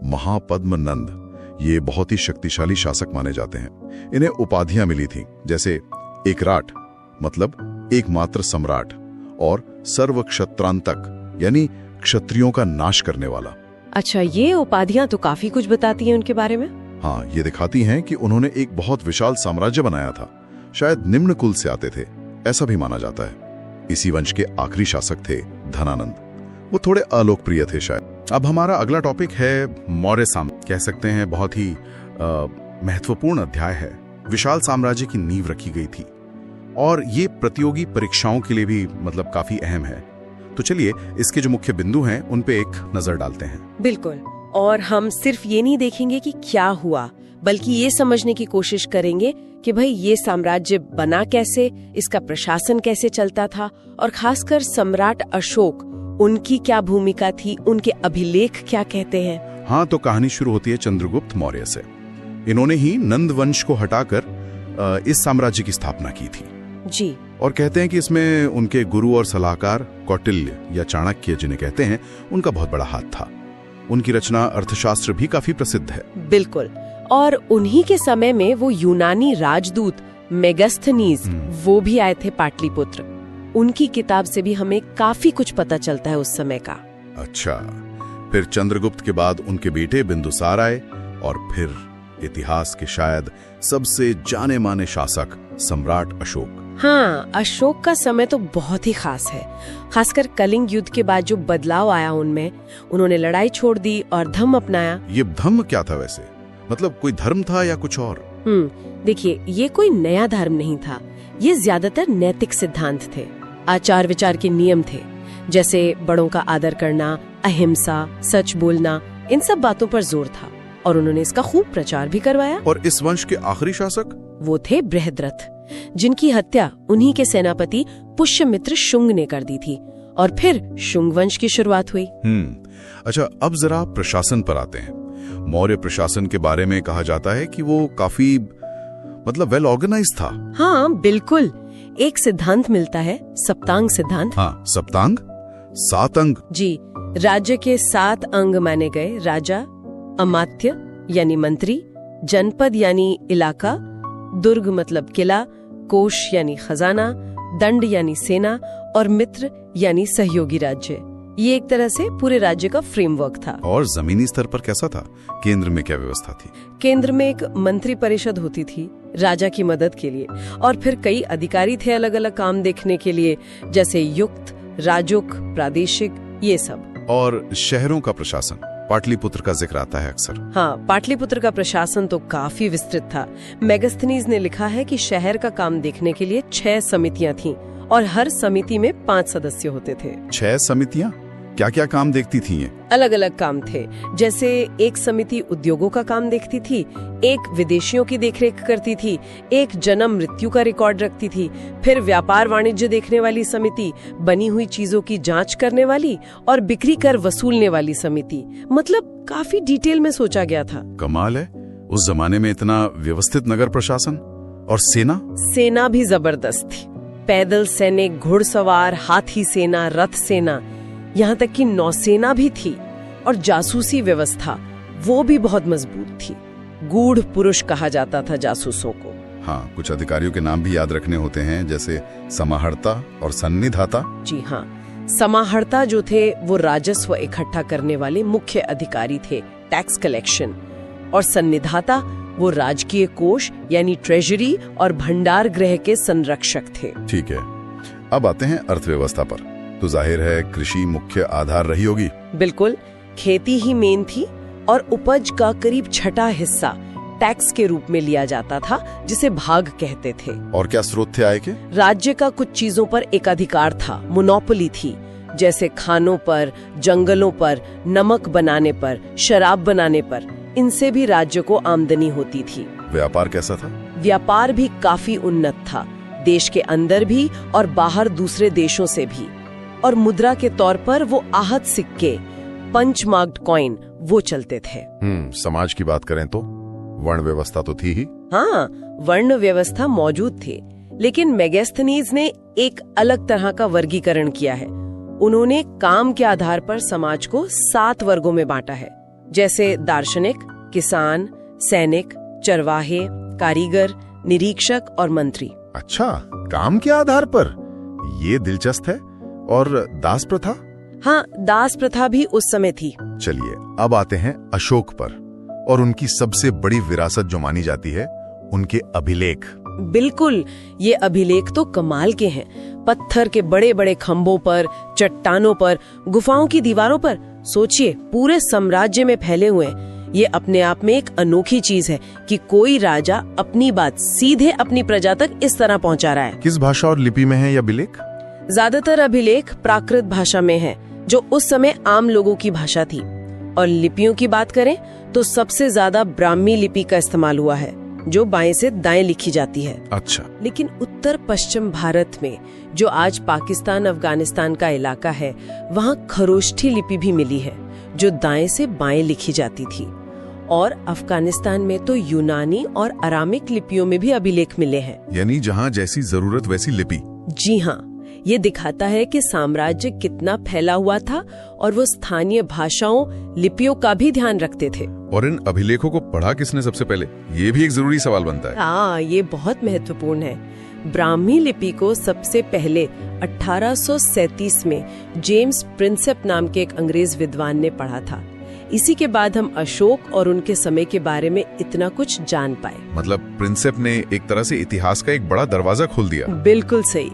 महापद्म नंद। ये बहुत ही शक्तिशाली शासक माने जाते हैं। इन्हें उपाधियां मिली थी, जैसे एकराट मतलब एकमात्र सम्राट, और सर्व क्षत्रांतक यानी क्षत्रियों का नाश करने वाला। अच्छा, ये उपाधियां तो काफी कुछ बताती हैं उनके बारे में। हाँ, ये दिखाती हैं कि उन्होंने एक बहुत विशाल साम्राज्य बनाया था। शायद निम्न कुल से आते थे, ऐसा भी माना जाता है। इसी वंश के आखिरी शासक थे धनानंद। वो थोड़े अलोकप्रिय थे शायद। अब हमारा अगला टॉपिक है मौर्य साम्राज्य। कह सकते हैं बहुत ही महत्वपूर्ण अध्याय है। विशाल साम्राज्य की नींव रखी गई थी और ये प्रतियोगी परीक्षाओं के लिए भी मतलब काफी अहम है। तो चलिए इसके जो मुख्य बिंदु हैं उन पे एक नजर डालते हैं। बिल्कुल, और हम सिर्फ ये नहीं देखेंगे कि क्या हुआ, बल्कि ये समझने की कोशिश करेंगे कि भाई ये साम्राज्य बना कैसे, इसका प्रशासन कैसे चलता था, और खासकर सम्राट अशोक, उनकी क्या भूमिका थी, उनके अभिलेख क्या कहते हैं। हाँ, तो कहानी शुरू होती है चंद्रगुप्त मौर्य से। इन्होंने ही नंद वंश को हटाकर इस साम्राज्य की स्थापना की थी। जी, और कहते हैं कि इसमें उनके गुरु और सलाहकार कौटिल्य या चाणक्य जिन्हें कहते हैं, उनका बहुत बड़ा हाथ था। उनकी रचना अर्थशास्त्र भी काफी प्रसिद्ध है। बिल्कुल, और उन्हीं के समय में वो यूनानी राजदूत मेगास्थनीज वो भी आए थे पाटलिपुत्र। उनकी किताब से भी हमें काफी कुछ पता चलता है उस समय का। अच्छा, फिर चंद्रगुप्त के बाद उनके बेटे बिंदुसार आए और फिर इतिहास के शायद सबसे जाने माने शासक सम्राट अशोक। हाँ, अशोक का समय तो बहुत ही खास है। खासकर कलिंग युद्ध के बाद जो बदलाव आया उनमें, उन्होंने लड़ाई छोड़ दी और धम्म अपनाया। ये धम्म क्या था वैसे? मतलब कोई धर्म था या कुछ और? देखिए, ये कोई नया धर्म नहीं था। ये ज्यादातर नैतिक सिद्धांत थे, आचार विचार के नियम थे, जैसे बड़ों का आदर करना, अहिंसा, सच बोलना, इन सब बातों पर जोर था। और उन्होंने इसका खूब प्रचार भी करवाया। और इस वंश के आखिरी शासक? वो थे बृहद्रथ, जिनकी हत्या उन्हीं के सेनापति पुष्यमित्र शुंग ने कर दी थी। और फिर शुंग वंश की शुरुआत हुई। अच्छा, अब जरा प्रशासन पर आते हैं। मौर्य प्रशासन के बारे में कहा जाता है कि वो काफी वेल ऑर्गेनाइज था। हाँ, बिल्कुल। एक सिद्धांत मिलता है, सप्तांग सिद्धांत। हाँ, सप्तांग, 7 अंग। जी, राज्य के 7 अंग माने गए। राजा, अमात्य यानी मंत्री, जनपद यानी इलाका, दुर्ग मतलब किला, कोष यानी खजाना, दंड यानी सेना और मित्र यानी सहयोगी राज्य। ये एक तरह से पूरे राज्य का फ्रेमवर्क था। और जमीनी स्तर पर कैसा था? केंद्र में क्या व्यवस्था थी? केंद्र में एक मंत्री परिषद होती थी राजा की मदद के लिए, और फिर कई अधिकारी थे अलग अलग काम देखने के लिए, जैसे युक्त, राजुक, प्रादेशिक, ये सब। और शहरों का प्रशासन, पाटलिपुत्र का जिक्र आता है अक्सर। हाँ, पाटलिपुत्र का प्रशासन तो काफी विस्तृत था। मेगास्थनीज ने लिखा है कि शहर का काम देखने के लिए 6 समितियां थीं और हर समिति में 5 सदस्य होते थे। 6 समितियां? क्या क्या काम देखती थी ये? अलग अलग काम थे, जैसे एक समिति उद्योगों का काम देखती थी, एक विदेशियों की देखरेख करती थी, एक जन्म मृत्यु का रिकॉर्ड रखती थी, फिर व्यापार वाणिज्य देखने वाली समिति, बनी हुई चीजों की जांच करने वाली और बिक्री कर वसूलने वाली समिति। मतलब काफी डिटेल में सोचा गया था। कमाल है, उस जमाने में इतना व्यवस्थित नगर प्रशासन। और सेना? सेना भी जबरदस्त थी। पैदल सैनिक, घुड़सवार, हाथी सेना, रथ सेना, यहाँ तक कि नौसेना भी थी। और जासूसी व्यवस्था वो भी बहुत मजबूत थी। गूढ़ पुरुष कहा जाता था जासूसों को। हाँ, कुछ अधिकारियों के नाम भी याद रखने होते हैं, जैसे समाहर्ता और सन्निधाता। जी हाँ, समाहर्ता जो थे वो राजस्व इकट्ठा करने वाले मुख्य अधिकारी थे, टैक्स कलेक्शन। और सन्निधाता वो राजकीय कोष यानी ट्रेजरी और भंडार गृह के संरक्षक थे। ठीक है, अब आते हैं अर्थव्यवस्था पर। तो जाहिर है कृषि मुख्य आधार रही होगी। बिल्कुल, खेती ही मेन थी और उपज का करीब 6वां हिस्सा टैक्स के रूप में लिया जाता था, जिसे भाग कहते थे। और क्या स्रोत थे आय के? राज्य का कुछ चीजों पर एकाधिकार था, मोनोपोली थी, जैसे खानों पर, जंगलों पर, नमक बनाने पर, शराब बनाने पर। इनसे भी राज्य को आमदनी होती थी। व्यापार कैसा था? व्यापार भी काफी उन्नत था, देश के अंदर भी और बाहर दूसरे देशों से भी। और मुद्रा के तौर पर वो आहत सिक्के, पंचमार्क्ड कॉइन, वो चलते थे। समाज की बात करें तो वर्ण व्यवस्था तो थी ही। हाँ, वर्ण व्यवस्था मौजूद थी, लेकिन मेगास्थनीज ने एक अलग तरह का वर्गीकरण किया है। उन्होंने काम के आधार पर समाज को 7 वर्गों में बांटा है, जैसे दार्शनिक, किसान, सैनिक, चरवाहे, कारीगर, निरीक्षक और मंत्री। अच्छा, काम के आधार पर? ये दिलचस्प है। और दास प्रथा? हाँ, दास प्रथा भी उस समय थी। चलिए, अब आते हैं अशोक पर और उनकी सबसे बड़ी विरासत जो मानी जाती है, उनके अभिलेख। बिल्कुल, ये अभिलेख तो कमाल के हैं। पत्थर के बड़े बड़े खंभों पर, चट्टानों पर, गुफाओं की दीवारों पर, सोचिए पूरे साम्राज्य में फैले हुए हैं। ये अपने आप में एक अनोखी चीज है कि कोई राजा अपनी बात सीधे अपनी प्रजा तक इस तरह पहुंचा रहा है। किस भाषा और लिपि में है यह अभिलेख? ज्यादातर अभिलेख प्राकृत भाषा में है, जो उस समय आम लोगों की भाषा थी। और लिपियों की बात करें तो सबसे ज्यादा ब्राह्मी लिपि का इस्तेमाल हुआ है, जो बाएं से दाएं लिखी जाती है। अच्छा। लेकिन उत्तर पश्चिम भारत में, जो आज पाकिस्तान अफगानिस्तान का इलाका है, वहाँ खरोष्ठी लिपि भी मिली है, जो दाएं से बाएं लिखी जाती थी। और अफगानिस्तान में तो यूनानी और अरामिक लिपियों में भी अभिलेख मिले हैं। यानी जहाँ जैसी जरूरत वैसी लिपि। जी हाँ, ये दिखाता है कि साम्राज्य कितना फैला हुआ था और वो स्थानीय भाषाओं, लिपियों का भी ध्यान रखते थे। और इन अभिलेखों को पढ़ा किसने सबसे पहले? ये भी एक जरूरी सवाल बनता है। हाँ, ये बहुत महत्वपूर्ण है। ब्राह्मी लिपि को सबसे पहले 1837 में जेम्स प्रिंसेप नाम के एक अंग्रेज विद्वान ने पढ़ा था। इसी के बाद हम अशोक और उनके समय के बारे में इतना कुछ जान पाए। मतलब प्रिंसेप ने एक तरह से इतिहास का एक बड़ा दरवाजा खोल दिया। बिल्कुल सही।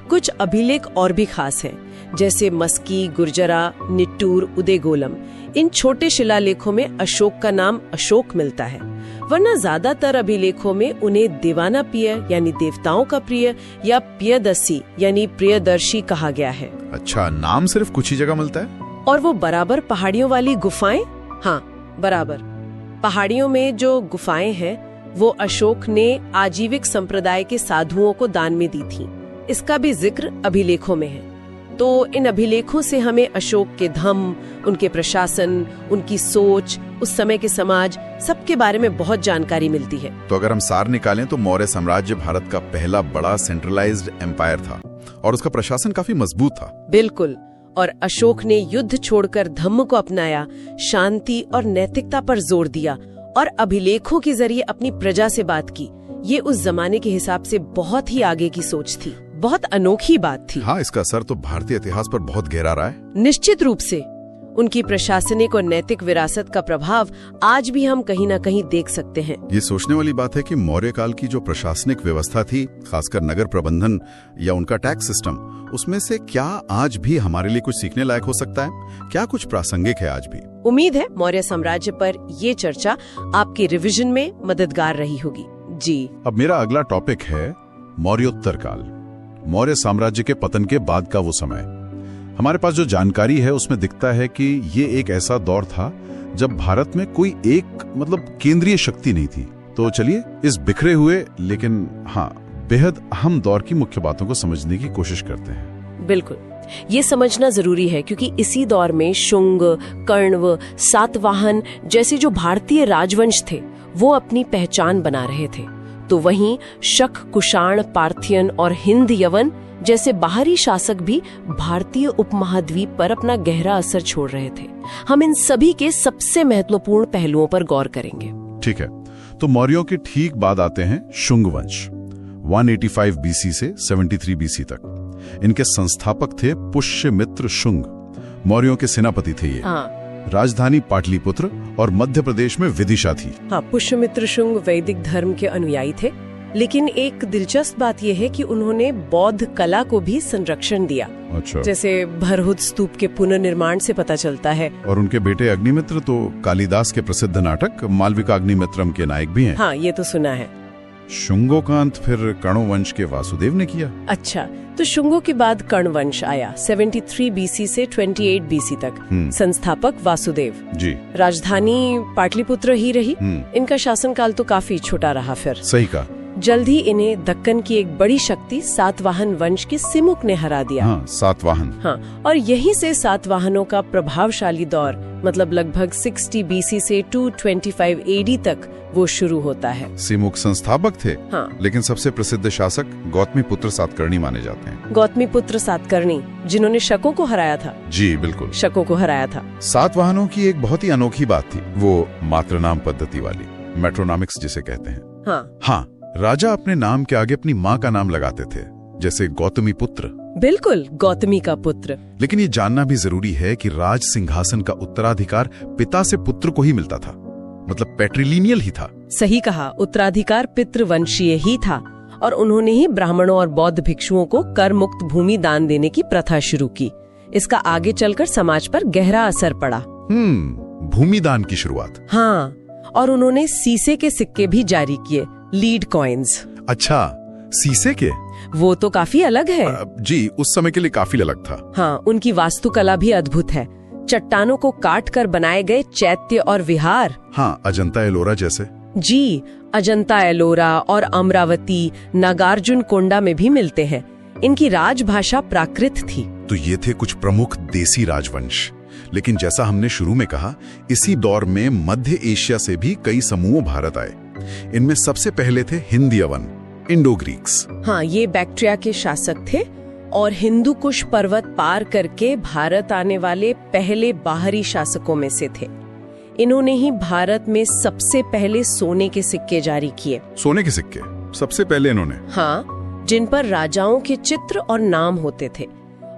कुछ अभिलेख और भी खास हैं, जैसे मस्की, गुर्जरा, निट्टूर, उदयगोलम। इन छोटे शिलालेखों में अशोक का नाम अशोक मिलता है, वरना ज्यादातर अभिलेखों में उन्हें देवाना प्रिय यानी देवताओं का प्रिय या प्रियदर्शी यानी प्रियदर्शी कहा गया है। अच्छा, नाम सिर्फ कुछ ही जगह मिलता है? और वो बराबर पहाड़ियों वाली गुफाएं, हाँ बराबर पहाड़ियों में जो गुफाएं हैं वो अशोक ने आजीविक संप्रदाय के साधुओं को दान में दी थी। इसका भी जिक्र अभिलेखों में है। तो इन अभिलेखों से हमें अशोक के धम्म, उनके प्रशासन, उनकी सोच, उस समय के समाज, सबके बारे में बहुत जानकारी मिलती है। तो अगर हम सार निकालें तो मौर्य साम्राज्य भारत का पहला बड़ा सेंट्रलाइज्ड एम्पायर था और उसका प्रशासन काफी मजबूत था। बिल्कुल। और अशोक ने युद्ध छोड़कर धम्म को अपनाया, शांति और नैतिकता पर जोर दिया और अभिलेखों के जरिए अपनी प्रजा से बात की। ये उस जमाने के हिसाब से बहुत ही आगे की सोच थी, बहुत अनोखी बात थी। हाँ, इसका असर तो भारतीय इतिहास पर बहुत गहरा रहा है। निश्चित रूप से उनकी प्रशासनिक और नैतिक विरासत का प्रभाव आज भी हम कहीं न कहीं देख सकते हैं। ये सोचने वाली बात है कि मौर्य काल की जो प्रशासनिक व्यवस्था थी, खासकर नगर प्रबंधन या उनका टैक्स सिस्टम, उसमें से क्या आज भी हमारे लिए कुछ सीखने लायक हो सकता है? क्या कुछ प्रासंगिक है आज भी? उम्मीद है मौर्य साम्राज्य पर ये चर्चा आपके रिवीजन में मददगार रही होगी। जी, अब मेरा अगला टॉपिक है मौर्योत्तर काल, मौर्य साम्राज्य के पतन के बाद का वो समय। हमारे पास जो जानकारी है उसमें दिखता है कि ये एक ऐसा दौर था जब भारत में कोई एक केंद्रीय शक्ति नहीं थी। तो चलिए इस बिखरे हुए लेकिन बेहद अहम दौर की मुख्य बातों को समझने की कोशिश करते हैं। बिल्कुल, ये समझना जरूरी है क्योंकि इसी दौर में शुंग, कण्व, सातवाहन जैसे जो भारतीय राजवंश थे वो अपनी पहचान बना रहे थे। तो वहीं शक, कुषाण, पार्थियन और हिंद यवन जैसे बाहरी शासक भी भारतीय उपमहाद्वीप पर अपना गहरा असर छोड़ रहे थे। हम इन सभी के सबसे महत्वपूर्ण पहलुओं पर गौर करेंगे। ठीक है, तो मौर्यों के ठीक बाद आते हैं शुंग वंश, 185 बीसी से 73 बीसी तक। इनके संस्थापक थे पुष्यमित्र शुंग। मौर्यों के सेनापति थे ये। राजधानी पाटलिपुत्र और मध्य प्रदेश में विदिशा थी। पुष्यमित्र शुंग वैदिक धर्म के अनुयायी थे, लेकिन एक दिलचस्प बात यह है कि उन्होंने बौद्ध कला को भी संरक्षण दिया। अच्छा। जैसे भरहुत स्तूप के पुनर्निर्माण से पता चलता है। और उनके बेटे अग्निमित्र तो कालिदास के प्रसिद्ध नाटक मालविका अग्निमित्रम के नायक भी हैं। हाँ, ये तो सुना है। शुंगों का अंत फिर कण्व वंश के वासुदेव ने किया। अच्छा, तो शुंगों के बाद कण्व वंश आया 73 बीसी से 28 बीसी तक। संस्थापक वासुदेव जी। राजधानी पाटलिपुत्र ही रही। इनका शासनकाल तो काफी छोटा रहा। फिर सही कहा। जल्द ही इन्हें दक्कन की एक बड़ी शक्ति सातवाहन वंश के सिमुक ने हरा दिया। सातवाहन। और यहीं से सातवाहनों का प्रभावशाली दौर लगभग 60 बीसी से 225 एडी तक वो शुरू होता है। सिमुक संस्थापक थे। लेकिन सबसे प्रसिद्ध शासक गौतमीपुत्र सातकर्णी माने जाते हैं। गौतमीपुत्र सातकर्णी, जिन्होंने शकों को हराया था। जी बिल्कुल, शकों को हराया था। सातवाहनों की एक बहुत ही अनोखी बात थी, वो मातृनाम पद्धति वाली, मेट्रोनॉमिक्स जिसे कहते हैं। हाँ, राजा अपने नाम के आगे अपनी माँ का नाम लगाते थे, जैसे गौतमी पुत्र। बिल्कुल, गौतमी का पुत्र। लेकिन ये जानना भी जरूरी है कि राज सिंहासन का उत्तराधिकार पिता से पुत्र को ही मिलता था, मतलब पैट्रिलिनियल ही था। सही कहा, उत्तराधिकार पितृवंशीय ही था। और उन्होंने ही ब्राह्मणों और बौद्ध भिक्षुओं को कर मुक्त भूमि दान देने की प्रथा शुरू की। इसका आगे चलकर समाज पर गहरा असर पड़ा। भूमि दान की शुरुआत। हाँ, और उन्होंने सीसे के सिक्के भी जारी किए, लीड कॉइन्स। अच्छा, सीसे के? वो तो काफी अलग है। जी, उस समय के लिए काफी अलग था। हाँ, उनकी वास्तुकला भी अद्भुत है। चट्टानों को काट कर बनाए गए चैत्य और विहार। हाँ, अजंता एलोरा जैसे। जी, अजंता एलोरा और अमरावती, नागार्जुन कोंडा में भी मिलते हैं। इनकी राजभाषा प्राकृत थी। तो ये थे कुछ प्रमुख देसी राजवंश। लेकिन जैसा हमने शुरू में कहा, इसी दौर में मध्य एशिया से भी कई समूह भारत आए। इनमें सबसे पहले थे हिंद यवन, इंडो ग्रीक्स। हाँ, ये बैक्ट्रिया के शासक थे और हिंदू कुश पर्वत पार करके भारत आने वाले पहले बाहरी शासकों में से थे। इन्होंने ही भारत में सबसे पहले सोने के सिक्के जारी किए। सोने के सिक्के सबसे पहले इन्होंने? हाँ, जिन पर राजाओं के चित्र और नाम होते थे।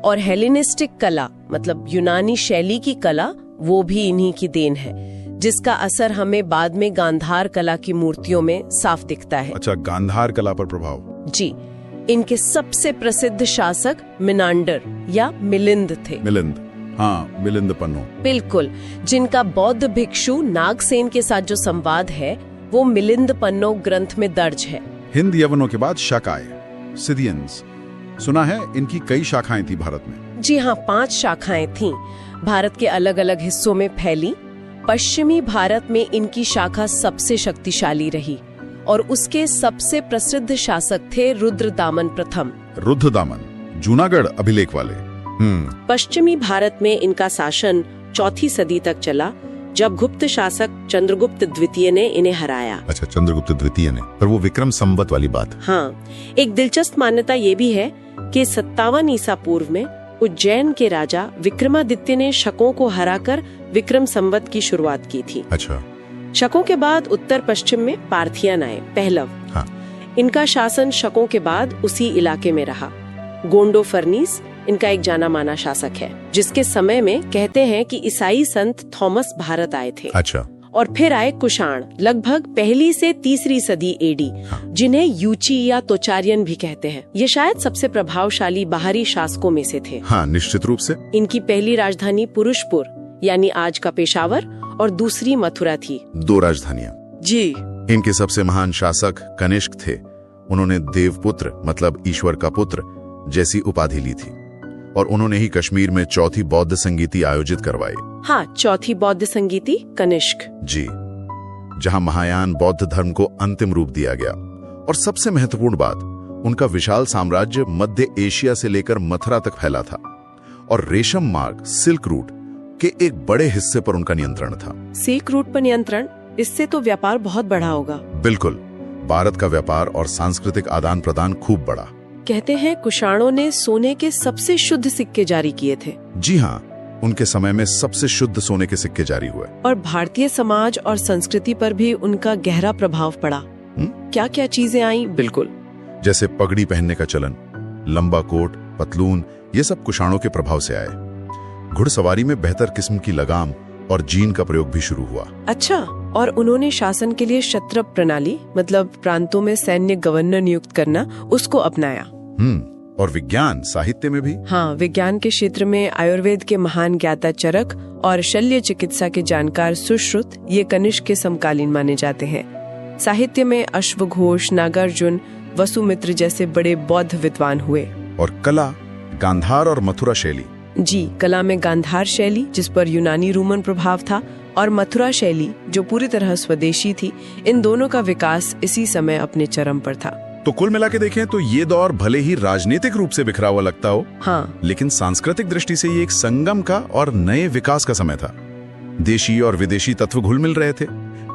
और हेलेनिस्टिक कला, मतलब यूनानी शैली की कला वो भी इन्हीं की देन है, जिसका असर हमें बाद में गांधार कला की मूर्तियों में साफ दिखता है। अच्छा, गांधार कला पर प्रभाव। जी, इनके सबसे प्रसिद्ध शासक मिनांडर या मिलिंद थे। मिलिंद, हाँ, मिलिंद पन्नो। बिल्कुल, जिनका बौद्ध भिक्षु नागसेन के साथ जो संवाद है वो मिलिंद पन्नो ग्रंथ में दर्ज है। हिंद यवनों के बाद शाकाय, सिदियंस, सुना है इनकी कई शाखाएं थी भारत में। जी हाँ, 5 शाखाएं थीं, भारत के अलग अलग हिस्सों में फैली। पश्चिमी भारत में इनकी शाखा सबसे शक्तिशाली रही और उसके सबसे प्रसिद्ध शासक थे रुद्रदामन प्रथम। रुद्रदामन, जूनागढ़ अभिलेख वाले। पश्चिमी भारत में इनका शासन 4वीं सदी तक चला, जब गुप्त शासक चंद्रगुप्त द्वितीय ने इन्हें हराया। अच्छा, चंद्रगुप्त द्वितीय ने, पर वो विक्रम संवत वाली बात। हाँ, एक दिलचस्प मान्यता ये भी है कि 57 ईसा पूर्व में उज्जैन के राजा विक्रमादित्य ने शकों को हराकर विक्रम संवत की शुरुआत की थी। अच्छा, शकों के बाद उत्तर पश्चिम में पार्थियन आए, पहलव। हाँ। इनका शासन शकों के बाद उसी इलाके में रहा। गोंडो फर्नीस इनका एक जाना माना शासक है, जिसके समय में कहते हैं कि ईसाई संत थॉमस भारत आए थे। अच्छा। और फिर आए कुषाण, लगभग 1ली से 3री सदी एडी, जिन्हें यूची या तोचारियन भी कहते हैं। ये शायद सबसे प्रभावशाली बाहरी शासकों में से थे। हाँ, निश्चित रूप से। इनकी पहली राजधानी पुरुषपुर यानी आज का पेशावर और दूसरी मथुरा थी। 2 राजधानियां। जी। इनके सबसे महान शासक कनिष्क थे। उन्होंने देवपुत्र मतलब ईश्वर का पुत्र जैसी उपाधि ली थी और उन्होंने ही कश्मीर में 4थी बौद्ध संगीति आयोजित करवाई। हाँ, 4थी बौद्ध संगीति कनिष्क। जी, जहां महायान बौद्ध धर्म को अंतिम रूप दिया गया। और सबसे महत्वपूर्ण बात, उनका विशाल साम्राज्य मध्य एशिया से लेकर मथुरा तक फैला था और रेशम मार्ग सिल्क रूट के एक बड़े हिस्से पर उनका नियंत्रण था। सिल्क रूट पर नियंत्रण, इससे तो व्यापार बहुत बढ़ा होगा। बिल्कुल, भारत का व्यापार और सांस्कृतिक आदान प्रदान खूब बढ़ा। कहते हैं कुषाणों ने सोने के सबसे शुद्ध सिक्के जारी किए थे। जी हाँ, उनके समय में सबसे शुद्ध सोने के सिक्के जारी हुए। और भारतीय समाज और संस्कृति पर भी उनका गहरा प्रभाव पड़ा। क्या क्या चीजें आई? बिल्कुल, जैसे पगड़ी पहनने का चलन, लंबा कोट, पतलून, ये सब कुषाणों के प्रभाव से आए। घुड़सवारी में बेहतर किस्म की लगाम और जीन का प्रयोग भी शुरू हुआ। अच्छा, और उन्होंने शासन के लिए क्षत्रप प्रणाली मतलब प्रांतों में सैन्य गवर्नर नियुक्त करना, उसको अपनाया। और विज्ञान साहित्य में भी। हाँ, विज्ञान के क्षेत्र में आयुर्वेद के महान ज्ञाता चरक और शल्य चिकित्सा के जानकार सुश्रुत ये कनिष्क के समकालीन माने जाते हैं। साहित्य में अश्वघोष, नागार्जुन, वसुमित्र जैसे बड़े बौद्ध विद्वान हुए। और कला, गांधार और मथुरा शैली। जी, कला में गांधार शैली जिस पर यूनानी रोमन प्रभाव था और मथुरा शैली जो पूरी तरह स्वदेशी थी, इन दोनों का विकास इसी समय अपने चरम पर था। तो कुल मिला के देखें तो ये दौर भले ही राजनीतिक रूप से बिखरा हुआ लगता हो, हाँ, लेकिन सांस्कृतिक दृष्टि से ये एक संगम का और नए विकास का समय था। देशी और विदेशी तत्व घुल मिल रहे थे।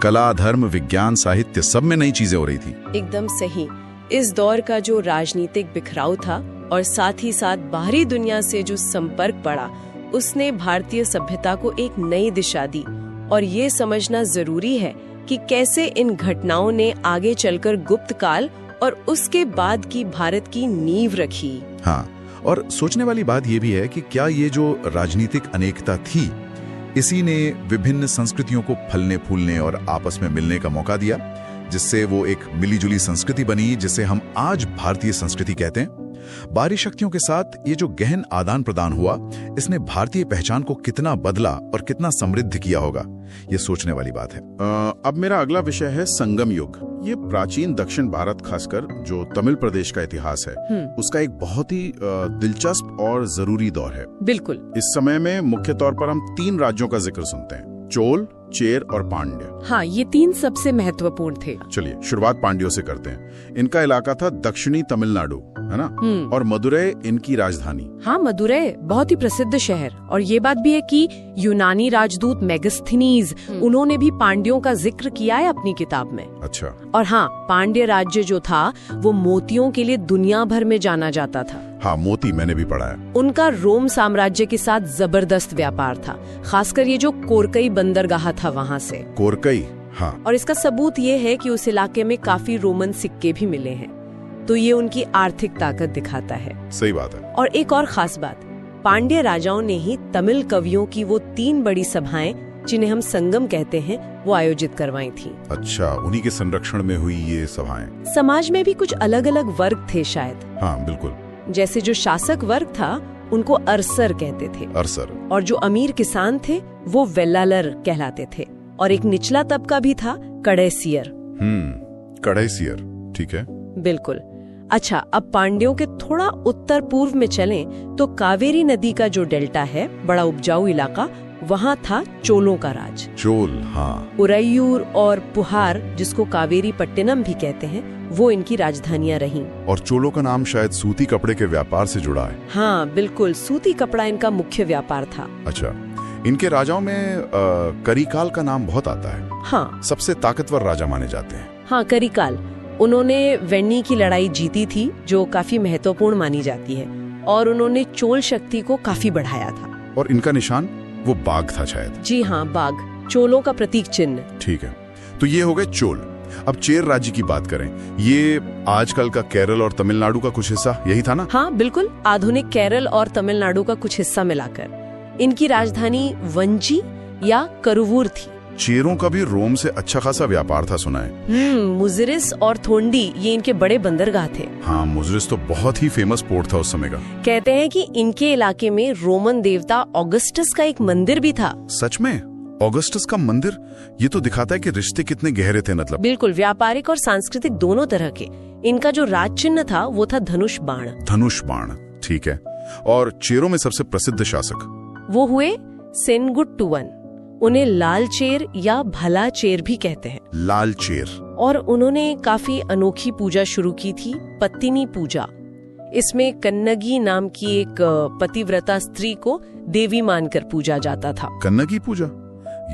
कला, धर्म, विज्ञान, साहित्य, सब में नई चीजें हो रही थी। एकदम सही। इस दौर का जो राजनीतिक बिखराव था और साथ ही साथ बाहरी दुनिया से जो संपर्क पड़ा, उसने भारतीय सभ्यता को एक नई दिशा दी। और ये समझना जरूरी है कि कैसे इन घटनाओं ने आगे चलकर गुप्त काल और उसके बाद की भारत की नींव रखी। हाँ, और सोचने वाली बात यह भी है कि क्या ये जो राजनीतिक अनेकता थी, इसी ने विभिन्न संस्कृतियों को फलने फूलने और आपस में मिलने का मौका दिया, जिससे वो एक मिलीजुली संस्कृति बनी, जिसे हम आज भारतीय संस्कृति कहते हैं। बाहरी शक्तियों के साथ ये जो गहन आदान प्रदान हुआ, इसने भारतीय पहचान को कितना बदला और कितना समृद्ध किया होगा, ये सोचने वाली बात है। अब मेरा अगला विषय है संगम युग। ये प्राचीन दक्षिण भारत, खासकर जो तमिल प्रदेश का इतिहास है, उसका एक बहुत ही दिलचस्प और जरूरी दौर है। बिल्कुल। इस समय में मुख्य तौर पर हम 3 राज्यों का जिक्र सुनते हैं, चोल, चेर और पांड्य। हाँ, ये 3 सबसे महत्वपूर्ण थे। चलिए शुरुआत पांड्यों से करते हैं। इनका इलाका था दक्षिणी तमिलनाडु, है ना? और मदुरै इनकी राजधानी। हाँ, मदुरै बहुत ही प्रसिद्ध शहर। और ये बात भी है कि यूनानी राजदूत मेगास्थनीज, उन्होंने भी पांड्यों का जिक्र किया है अपनी किताब में। अच्छा। और हाँ, पांड्य राज्य जो था वो मोतियों के लिए दुनिया भर में जाना जाता था। हाँ, मोती मैंने भी पढ़ा है। उनका रोम साम्राज्य के साथ जबरदस्त व्यापार था, खासकर ये जो कोरकई बंदरगाह था वहाँ से। कोरकई, हाँ। और इसका सबूत ये है कि उस इलाके में काफी रोमन सिक्के भी मिले हैं, तो ये उनकी आर्थिक ताकत दिखाता है। सही बात है। और एक और खास बात, पांड्य राजाओं ने ही तमिल कवियों की वो 3 बड़ी सभाएं, जिन्हें हम संगम कहते हैं, वो आयोजित करवाई थी। अच्छा, उन्हीं के संरक्षण में हुई ये सभाएं। समाज में भी कुछ अलग अलग वर्ग थे शायद। हाँ बिल्कुल। जैसे जो शासक वर्ग था उनको अरसर कहते थे, अरसर। और जो अमीर किसान थे वो वेल्लालर कहलाते थे। और एक निचला तबका भी था, कड़ैसियर। कड़ैसियर, ठीक है। बिल्कुल। अच्छा, अब पांड्यों के थोड़ा उत्तर पूर्व में चलें तो कावेरी नदी का जो डेल्टा है, बड़ा उपजाऊ इलाका, वहाँ था चोलों का राज। चोल, हाँ। उरैयूर और पुहार, जिसको कावेरी पट्टिनम भी कहते हैं, वो इनकी राजधानियां रहीं। और चोलों का नाम शायद सूती कपड़े के व्यापार से जुड़ा है। हाँ बिल्कुल, सूती कपड़ा इनका मुख्य व्यापार था। अच्छा, इनके राजाओं में करिकाल का नाम बहुत आता है। हाँ, सबसे ताकतवर राजा माने जाते हैं। हाँ, करिकाल। उन्होंने वेन्नी की लड़ाई जीती थी, जो काफी महत्वपूर्ण मानी जाती है, और उन्होंने चोल शक्ति को काफी बढ़ाया था। और इनका निशान वो बाघ था शायद। जी हाँ, बाघ, चोलों का प्रतीक चिन्ह। ठीक है, तो ये हो गए चोल। अब चेर राज्य की बात करें, ये आजकल का केरल और तमिलनाडु का कुछ हिस्सा यही था ना? हाँ बिल्कुल, आधुनिक केरल और तमिलनाडु का कुछ हिस्सा मिलाकर। इनकी राजधानी वंची या करुवूर थी। चेरों का भी रोम से अच्छा खासा व्यापार था, सुना है। मुजरिस और थोंडी ये इनके बड़े बंदरगाह थे। हाँ, मुजरिस तो बहुत ही फेमस पोर्ट था उस समय का। कहते हैं कि इनके इलाके में रोमन देवता ऑगस्टस का एक मंदिर भी था। सच में? ऑगस्टस का मंदिर? ये तो दिखाता है कि रिश्ते कितने गहरे थे। मतलब बिल्कुल, व्यापारिक और सांस्कृतिक दोनों तरह के। इनका जो राज चिन्ह था वो था धनुष बाण। धनुष बाण, ठीक है। और चेरों में सबसे प्रसिद्ध शासक वो हुए सेनगुट्टुवन। उन्हें लाल चेर या भला चेर भी कहते हैं। लाल चेर। और उन्होंने काफी अनोखी पूजा शुरू की थी, पत्तिनी पूजा। इसमें कन्नगी नाम की एक पतिव्रता स्त्री को देवी मानकर पूजा जाता था। कन्नगी पूजा?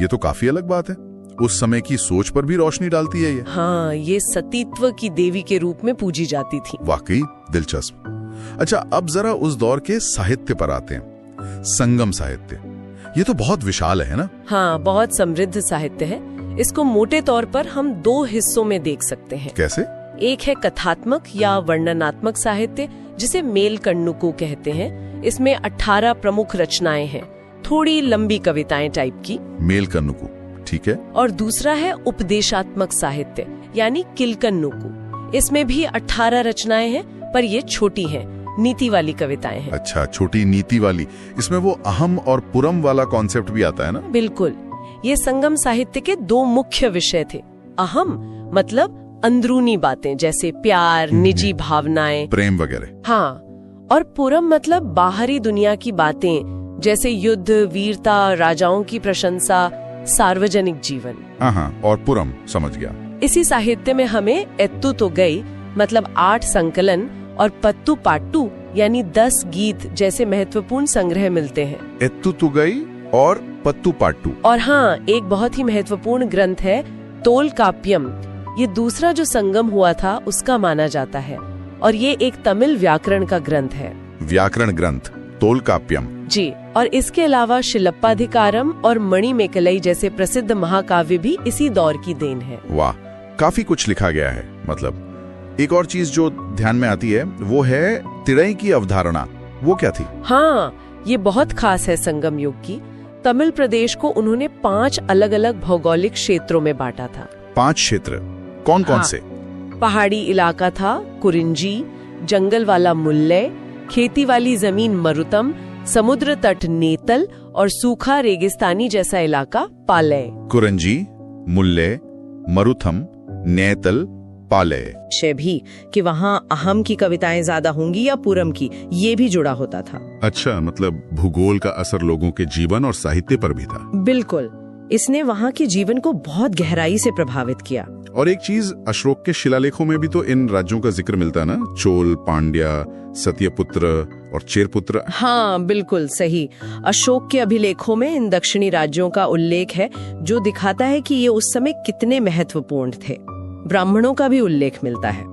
ये तो काफी अलग बात है। उस समय की सोच पर भी रोशनी डालती है ये। हाँ, ये सतीत्व की देवी के रूप में पूजी जाती थी। वाकई दिलचस्प। अच्छा, अब जरा उस दौर के साहित्य पर आते हैं। संगम साहित्य, ये तो बहुत विशाल है ना? हाँ, बहुत समृद्ध साहित्य है। इसको मोटे तौर पर हम 2 हिस्सों में देख सकते हैं। कैसे? एक है कथात्मक या वर्णनात्मक साहित्य, जिसे मेल कन्नुकु कहते हैं। इसमें 18 प्रमुख रचनाएं हैं, थोड़ी लंबी कविताएं टाइप की। मेल कन्नुकु, ठीक है। और दूसरा है उपदेशात्मक साहित्य, यानी किलकन्नुकु। इसमें भी 18 रचनाएं हैं, पर ये छोटी हैं, नीति वाली कविताएं हैं। अच्छा, छोटी नीति वाली। इसमें वो अहम और पुरम वाला कॉन्सेप्ट भी आता है ना? बिल्कुल। ये संगम साहित्य के 2 मुख्य विषय थे। अहम मतलब अंदरूनी बातें, जैसे प्यार, निजी भावनाएं, प्रेम वगैरह। हाँ। और पुरम मतलब बाहरी दुनिया की बातें, जैसे युद्ध, वीरता, राजाओं की प्रशंसा, सार्वजनिक जीवन। हाँ, और पुरम, समझ गया। इसी साहित्य में हमें एत्तु तो गई मतलब 8 संकलन और पत्तू पाट्टू यानी 10 गीत जैसे महत्वपूर्ण संग्रह मिलते हैं। एत्तु तो गई और पत्तू पाट्टू। और हाँ, एक बहुत ही महत्वपूर्ण ग्रंथ है तोल काप्यम। ये दूसरा जो संगम हुआ था उसका माना जाता है, और ये एक तमिल व्याकरण का ग्रंथ है। व्याकरण ग्रंथ तोल काप्यम जी। और इसके अलावा शिलप्पाधिकारम और मणिमेकलई जैसे प्रसिद्ध महाकाव्य भी इसी दौर की देन है। वाह, काफी कुछ लिखा गया है। मतलब एक और चीज जो ध्यान में आती है वो है तिड़ई की अवधारणा। वो क्या थी? हाँ, ये बहुत खास है संगम युग की। तमिल प्रदेश को उन्होंने 5 अलग अलग भौगोलिक क्षेत्रों में बांटा था। 5 क्षेत्र? कौन कौन से? पहाड़ी इलाका था कुरिंजी, जंगल वाला मुल्लय, खेती वाली जमीन मरुतम, समुद्र तट नेतल और सूखा रेगिस्तानी जैसा इलाका पालय। कुरिंजी, मुल्लय, मरुथम, नेतल, पालय। भी कि वहाँ अहम की कविताएं ज्यादा होंगी या पुरम की, ये भी जुड़ा होता था। अच्छा, मतलब भूगोल का असर लोगों के जीवन और साहित्य पर भी था। बिल्कुल, इसने वहाँ के जीवन को बहुत गहराई से प्रभावित किया। और एक चीज, अशोक के शिलालेखों में भी तो इन राज्यों का जिक्र मिलता है ना? चोल, पांड्या, सत्यपुत्र और चेरपुत्र। हाँ बिल्कुल सही। अशोक के अभिलेखों में इन दक्षिणी राज्यों का उल्लेख है, जो दिखाता है कि ये उस समय कितने महत्वपूर्ण थे। ब्राह्मणों का भी उल्लेख मिलता है।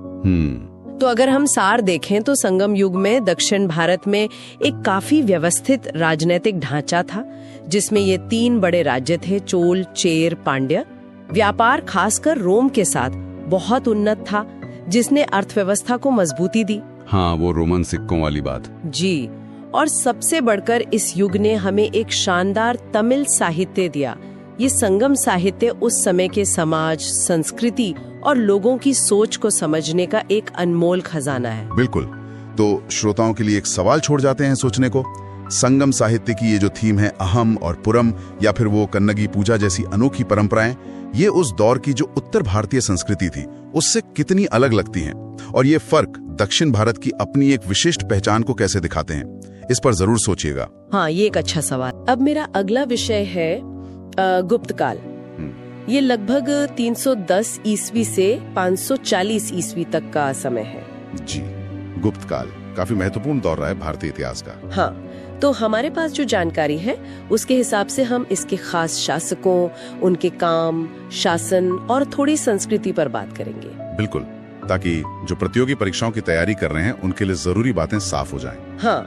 तो अगर हम सार देखें तो संगम युग में दक्षिण भारत में एक काफी व्यवस्थित राजनीतिक ढांचा था, जिसमें ये 3 बड़े राज्य थे, चोल, चेर, पांड्य। व्यापार खासकर रोम के साथ बहुत उन्नत था, जिसने अर्थव्यवस्था को मजबूती दी। हाँ, वो रोमन सिक्कों वाली बात। जी। और सबसे बढ़कर इस युग ने हमें एक शानदार तमिल साहित्य दिया। ये संगम साहित्य उस समय के समाज, संस्कृति और लोगों की सोच को समझने का एक अनमोल खजाना है। बिल्कुल। तो श्रोताओं के लिए एक सवाल छोड़ जाते हैं सोचने को। संगम साहित्य की ये जो थीम है, अहम और पुरम, या फिर वो कन्नगी पूजा जैसी अनोखी परंपराएं, ये उस दौर की जो उत्तर भारतीय संस्कृति थी उससे कितनी अलग लगती हैं, और ये फर्क दक्षिण भारत की अपनी एक विशिष्ट पहचान को कैसे दिखाते हैं, इस पर जरूर सोचिएगा। हाँ, ये एक अच्छा सवाल। अब मेरा अगला विषय है गुप्त काल। ये लगभग 310 ईस्वी से 540 ईस्वी तक का समय है। जी, गुप्त काल काफी महत्वपूर्ण दौर रहा है भारतीय इतिहास का। हाँ, तो हमारे पास जो जानकारी है उसके हिसाब से हम इसके खास शासकों, उनके काम, शासन और थोड़ी संस्कृति पर बात करेंगे। बिल्कुल, ताकि जो प्रतियोगी परीक्षाओं की तैयारी कर रहे हैं उनके लिए जरूरी बातें साफ हो जाएं। हाँ,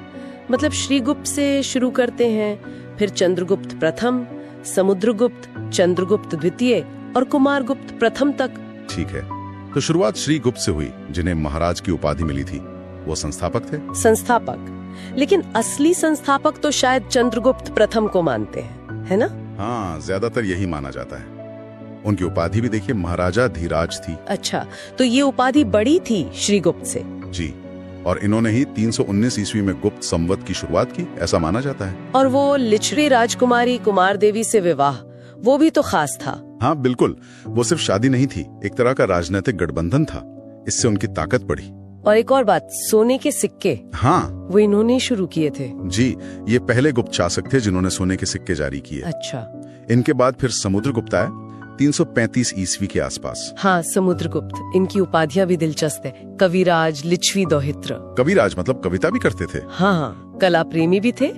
मतलब श्रीगुप्त से शुरू करते हैं, फिर चंद्रगुप्त प्रथम, समुद्रगुप्त, चंद्रगुप्त द्वितीय और कुमारगुप्त प्रथम तक। ठीक है, तो शुरुआत श्रीगुप्त से हुई, जिन्हें महाराज की उपाधि मिली थी। वो संस्थापक थे। संस्थापक, लेकिन असली संस्थापक तो शायद चंद्रगुप्त प्रथम को मानते हैं, है ना? हाँ, ज्यादातर यही माना जाता है। उनकी उपाधि भी देखिए, महाराजा धीराज थी। अच्छा, तो ये उपाधि बड़ी थी श्रीगुप्त से। जी, और इन्होंने ही 319 ईस्वी में गुप्त संवत की शुरुआत की, ऐसा माना जाता है। और वो लिच्छवी राजकुमारी कुमार देवी से विवाह, वो भी तो खास था। हाँ बिल्कुल, वो सिर्फ शादी नहीं थी, एक तरह का राजनीतिक गठबंधन था। इससे उनकी ताकत बढ़ी। और एक और बात, सोने के सिक्के, हाँ, वो इन्होंने शुरू किए थे। जी, ये पहले गुप्त शासक थे जिन्होंने सोने के सिक्के जारी किए। अच्छा, इनके बाद फिर समुद्रगुप्त आए 335 ईस्वी के आसपास। हाँ, समुद्रगुप्त, इनकी उपाधियां भी दिलचस्प है। कविराज, लिच्छवी दोहित्र। कविराज मतलब कविता भी करते थे। हाँ, कला प्रेमी भी थे।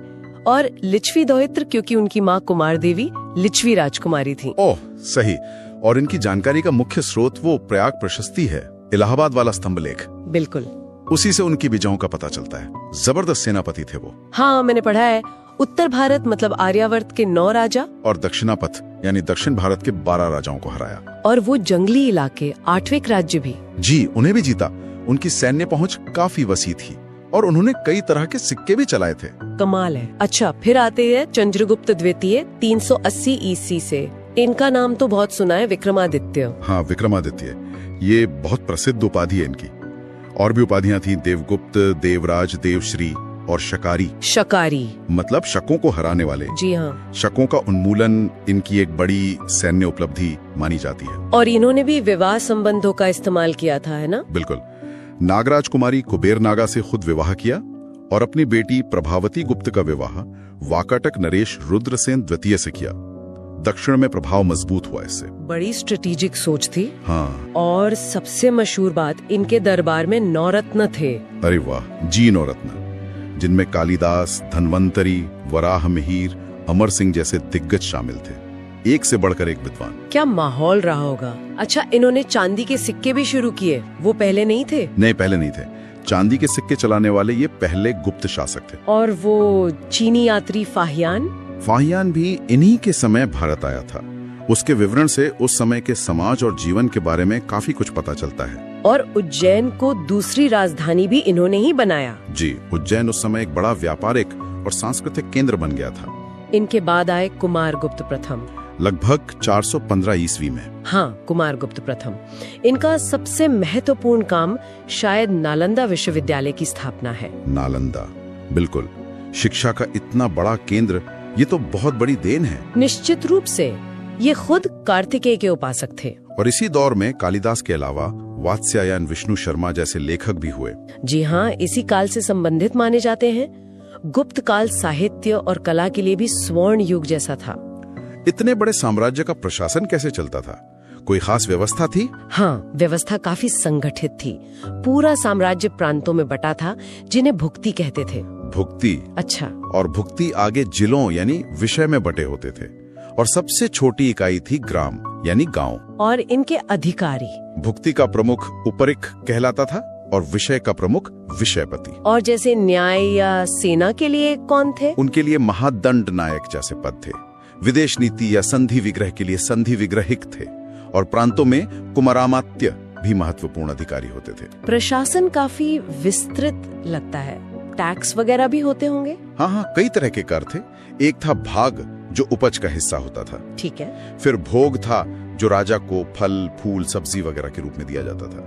और लिच्छवी दोहित्र क्योंकि उनकी माँ कुमार देवी लिच्छवी राजकुमारी थी। ओह सही। और इनकी जानकारी का मुख्य स्रोत वो प्रयाग प्रशस्ति है, इलाहाबाद वाला स्तंभ लेख। बिल्कुल, उसी से उनकी विजयों का पता चलता है। जबरदस्त सेनापति थे वो। हाँ, मैंने पढ़ा है। उत्तर भारत मतलब आर्यावर्त के 9 राजा और दक्षिणापथ यानी दक्षिण भारत के 12 राजाओं को हराया। और वो जंगली इलाके 8वें राज्य भी। जी, उन्हें भी जीता। उनकी सैन्य पहुंच काफी वसी थी और उन्होंने कई तरह के सिक्के भी चलाए थे। कमाल है। अच्छा, फिर आते हैं चंद्रगुप्त द्वितीय 380 ईस्वी से। इनका नाम तो बहुत सुना है, विक्रमादित्य। हाँ, विक्रमादित्य, ये बहुत प्रसिद्ध उपाधि है इनकी। और भी उपाधियां थी, देवगुप्त, देवराज, देवश्री और शकारी। शकारी मतलब शकों को हराने वाले। जी हाँ। शकों का उन्मूलन इनकी एक बड़ी सैन्य उपलब्धि मानी जाती है। और इन्होंने भी विवाह संबंधों का इस्तेमाल किया था, है ना? बिल्कुल। नागराज कुमारी कुबेर नागा से खुद विवाह किया और अपनी बेटी प्रभावती गुप्त का विवाह वाकाटक नरेश रुद्रसेन द्वितीय से किया। दक्षिण में प्रभाव मजबूत हुआ इससे। बड़ी स्ट्रेटेजिक सोच थी। हाँ। और सबसे मशहूर बात, इनके दरबार में 9 रत्न थे। अरे वाह जी, 9 रत्न, जिनमें कालिदास, धन्वंतरी, वराह मिहिर, अमर सिंह जैसे दिग्गज शामिल थे। एक से बढ़कर एक विद्वान। क्या माहौल रहा होगा। अच्छा, इन्होंने चांदी के सिक्के भी शुरू किए, वो पहले नहीं थे? नहीं, पहले नहीं थे। चांदी के सिक्के चलाने वाले ये पहले गुप्त शासक थे। और वो चीनी यात्री फाहियान भी इन्हीं के समय भारत आया था। उसके विवरण से उस समय के समाज और जीवन के बारे में काफी कुछ पता चलता है। और उज्जैन को दूसरी राजधानी भी इन्होंने ही बनाया। जी, उज्जैन उस समय एक बड़ा व्यापारिक और सांस्कृतिक केंद्र बन गया था। इनके बाद आए कुमारगुप्त प्रथम, लगभग 415 ईस्वी में। हाँ, कुमारगुप्त प्रथम। इनका सबसे महत्वपूर्ण काम शायद नालंदा विश्वविद्यालय की स्थापना है। नालंदा, बिल्कुल। शिक्षा का इतना बड़ा केंद्र, ये तो बहुत बड़ी देन है। निश्चित रूप से। ये खुद कार्तिकेय के उपासक थे। और इसी दौर में कालिदास के अलावा वात्स्यायन, विष्णु शर्मा जैसे लेखक भी हुए। जी हाँ, इसी काल से संबंधित माने जाते हैं। गुप्त काल साहित्य और कला के लिए भी स्वर्ण युग जैसा था। इतने बड़े साम्राज्य का प्रशासन कैसे चलता था? कोई खास व्यवस्था थी? हाँ, व्यवस्था काफी संगठित थी। पूरा साम्राज्य प्रांतों में बटा था, जिन्हें भुक्ति कहते थे। भुक्ति? अच्छा। और भुक्ति आगे जिलों यानी विषय में बटे होते थे। और सबसे छोटी इकाई थी ग्राम यानी गांव। और इनके अधिकारी? भुक्ति का प्रमुख उपरिख कहलाता था और विषय का प्रमुख विषयपति। और जैसे न्याय या सेना के लिए कौन थे? उनके लिए महादंड नायक जैसे पद थे। विदेश नीति या संधि विग्रह के लिए संधि विग्रहिक थे। और प्रांतों में कुमारामात्य भी महत्वपूर्ण अधिकारी होते थे। प्रशासन काफी विस्तृत लगता है। टैक्स वगैरह भी होते होंगे? हाँ, कई तरह के कर थे। एक था भाग, जो उपज का हिस्सा होता था। ठीक है। फिर भोग था, जो राजा को फल, फूल, सब्जी वगैरह के रूप में दिया जाता था।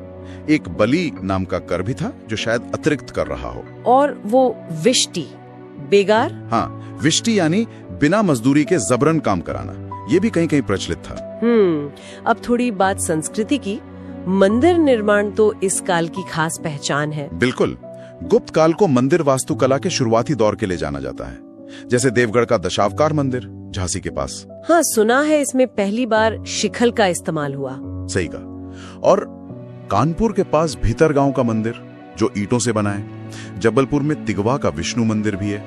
एक बलि नाम का कर भी था, जो शायद अतिरिक्त कर रहा हो। और वो विष्टि, बेगार? हाँ, विष्टि यानी बिना मजदूरी के जबरन काम कराना, ये भी कहीं कहीं प्रचलित था। अब थोड़ी बात संस्कृति की। मंदिर निर्माण तो इस काल की खास पहचान है। बिल्कुल। गुप्त काल को मंदिर वास्तुकला के शुरुआती दौर के लिए जाना जाता है, जैसे देवगढ़ का दशावतार मंदिर झांसी के पास। हाँ, सुना है इसमें पहली बार शिखल का इस्तेमाल हुआ। सही कहा। और कानपुर के पास भीतरगांव का मंदिर, जो ईंटों से बना है। जबलपुर में तिगवा का विष्णु मंदिर भी है।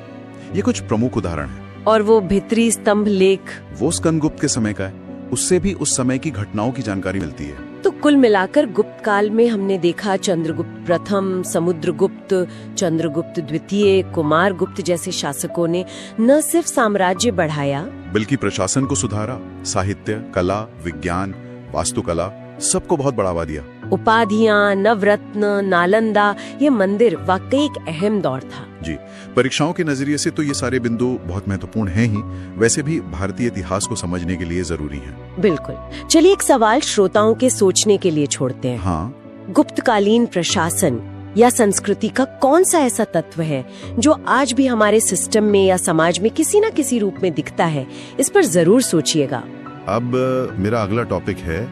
ये कुछ प्रमुख उदाहरण हैं। और वो भित्री स्तंभ लेख, वो स्कंदगुप्त के समय का है। उससे भी उस समय की घटनाओं की जानकारी मिलती है। तो कुल मिलाकर गुप्त काल में हमने देखा चंद्रगुप्त प्रथम, समुद्रगुप्त, चंद्रगुप्त द्वितीय, कुमारगुप्त जैसे शासकों ने न सिर्फ साम्राज्य बढ़ाया, बल्कि प्रशासन को सुधारा, साहित्य, कला, विज्ञान, वास्तुकला, सबको बहुत बढ़ावा दिया। उपाधियां, नवरत्न, नालंदा, ये मंदिर वाकई एक अहम दौर था। जी, परीक्षाओं के नजरिए से तो ये सारे बिंदु बहुत महत्वपूर्ण हैं ही, वैसे भी भारतीय इतिहास को समझने के लिए जरूरी हैं। बिल्कुल। चलिए एक सवाल श्रोताओं के सोचने के लिए छोड़ते हैं। हाँ। गुप्तकालीन प्रशासन या संस्कृति का कौन सा ऐसा तत्व है जो आज भी हमारे सिस्टम में या समाज में किसी न किसी रूप में दिखता है? इस पर जरूर सोचिएगा। अब मेरा अगला टॉपिक है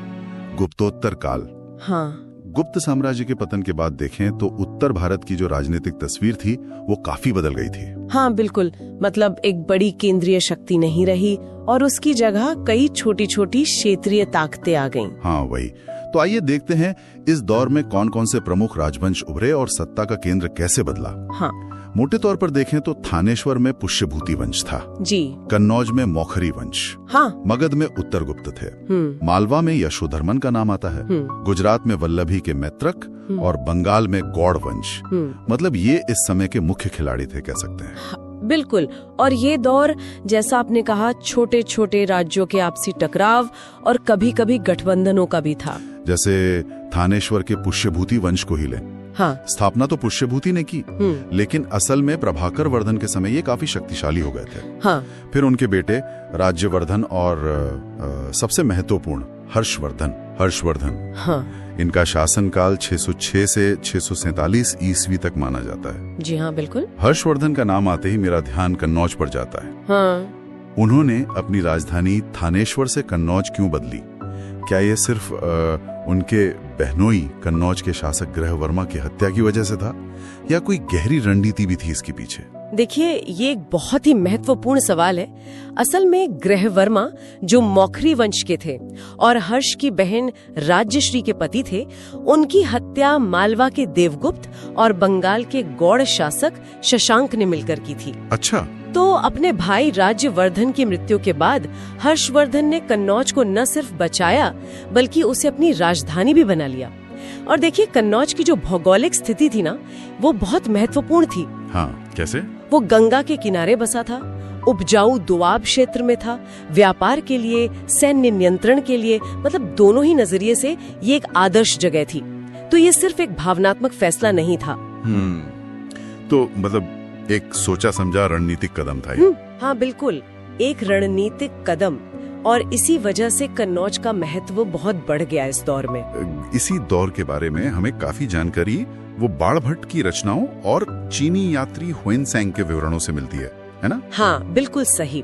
गुप्तोत्तर काल। हाँ। गुप्त साम्राज्य के पतन के बाद देखें तो उत्तर भारत की जो राजनीतिक तस्वीर थी वो काफी बदल गई थी। हाँ बिल्कुल, मतलब एक बड़ी केंद्रीय शक्ति नहीं रही और उसकी जगह कई छोटी छोटी क्षेत्रीय ताकतें आ गईं। हाँ वही। तो आइए देखते हैं इस दौर में कौन कौन से प्रमुख राजवंश उभरे और सत्ता का केंद्र कैसे बदला। हाँ। मोटे तौर पर देखें तो थानेश्वर में पुष्यभूति वंश था जी। कन्नौज में मौखरी वंश। हाँ। मगध में उत्तरगुप्त थे। मालवा में यशोधर्मन का नाम आता है। गुजरात में वल्लभी के मैत्रक और बंगाल में गौड़ वंश। मतलब ये इस समय के मुख्य खिलाड़ी थे, कह सकते हैं। बिल्कुल। और ये दौर, जैसा आपने कहा, छोटे छोटे राज्यों के आपसी टकराव और कभी कभी गठबंधनों का भी था। जैसे थानेश्वर के पुष्यभूति वंश को ही लें। हाँ। स्थापना तो पुष्यभूति ने की, लेकिन असल में प्रभाकर वर्धन के समय ये काफी शक्तिशाली हो गए थे। हाँ। फिर उनके बेटे राज्यवर्धन और सबसे महत्वपूर्ण हर्षवर्धन। हाँ। इनका शासनकाल 606 से 647 ईस्वी तक माना जाता है। जी हाँ बिल्कुल। हर्षवर्धन का नाम आते ही मेरा ध्यान कन्नौज पर जाता है। हाँ। उन्होंने अपनी राजधानी थानेश्वर से कन्नौज क्यों बदली? क्या ये सिर्फ उनके बहनोई कन्नौज के शासक ग्रहवर्मा की हत्या की वजह से था, या कोई गहरी रणनीति भी थी इसके पीछे? देखिए, ये एक बहुत ही महत्वपूर्ण सवाल है। असल में ग्रहवर्मा, जो मौखरी वंश के थे और हर्ष की बहन राज्यश्री के पति थे, उनकी हत्या मालवा के देवगुप्त और बंगाल के गौड़ शासक शशांक ने मिलकर की थी। अच्छा। तो अपने भाई राज्यवर्धन की मृत्यु के बाद हर्षवर्धन ने कन्नौज को न सिर्फ बचाया बल्कि उसे अपनी राजधानी भी बना लिया। और देखिए, कन्नौज की जो भौगोलिक स्थिति थी ना, वो बहुत महत्वपूर्ण थी। हाँ, कैसे? वो गंगा के किनारे बसा था, उपजाऊ दोआब क्षेत्र में था, व्यापार के लिए, सैन्य नियंत्रण के लिए, मतलब दोनों ही नजरिए से ये एक आदर्श जगह थी। तो ये सिर्फ एक भावनात्मक फैसला नहीं था। तो मतलब एक सोचा समझा रणनीतिक कदम था ये। हाँ बिल्कुल, एक रणनीतिक कदम। और इसी वजह से कन्नौज का महत्व बहुत बढ़ गया इस दौर में। इसी दौर के बारे में हमें काफी जानकारी वो बाणभट्ट की रचनाओं और चीनी यात्री हुएनसैंग के विवरणों से मिलती है ना? हाँ बिल्कुल सही।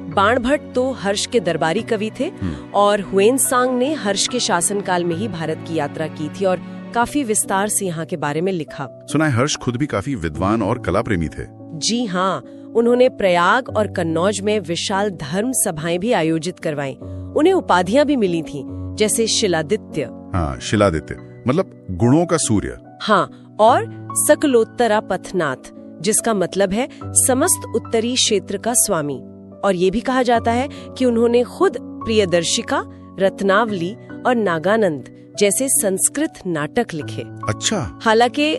बाणभट्ट तो हर्ष के दरबारी कवि थे और हुएनसांग ने हर्ष के शासनकाल में ही भारत की यात्रा की थी और काफी विस्तार से यहाँ के बारे में लिखा। सुना है हर्ष खुद भी काफी विद्वान और कला प्रेमी थे। जी हाँ, उन्होंने प्रयाग और कन्नौज में विशाल धर्म सभाएं भी आयोजित करवाई। उन्हें उपाधियां भी मिली थीं, जैसे शिलादित्य। हाँ, शिलादित्य मतलब गुणों का सूर्य। हाँ, और सकलोत्तरा पथनाथ, जिसका मतलब है समस्त उत्तरी क्षेत्र का स्वामी। और ये भी कहा जाता है कि उन्होंने खुद प्रियदर्शिका, रत्नावली और नागानंद जैसे संस्कृत नाटक लिखे। अच्छा। हालांकि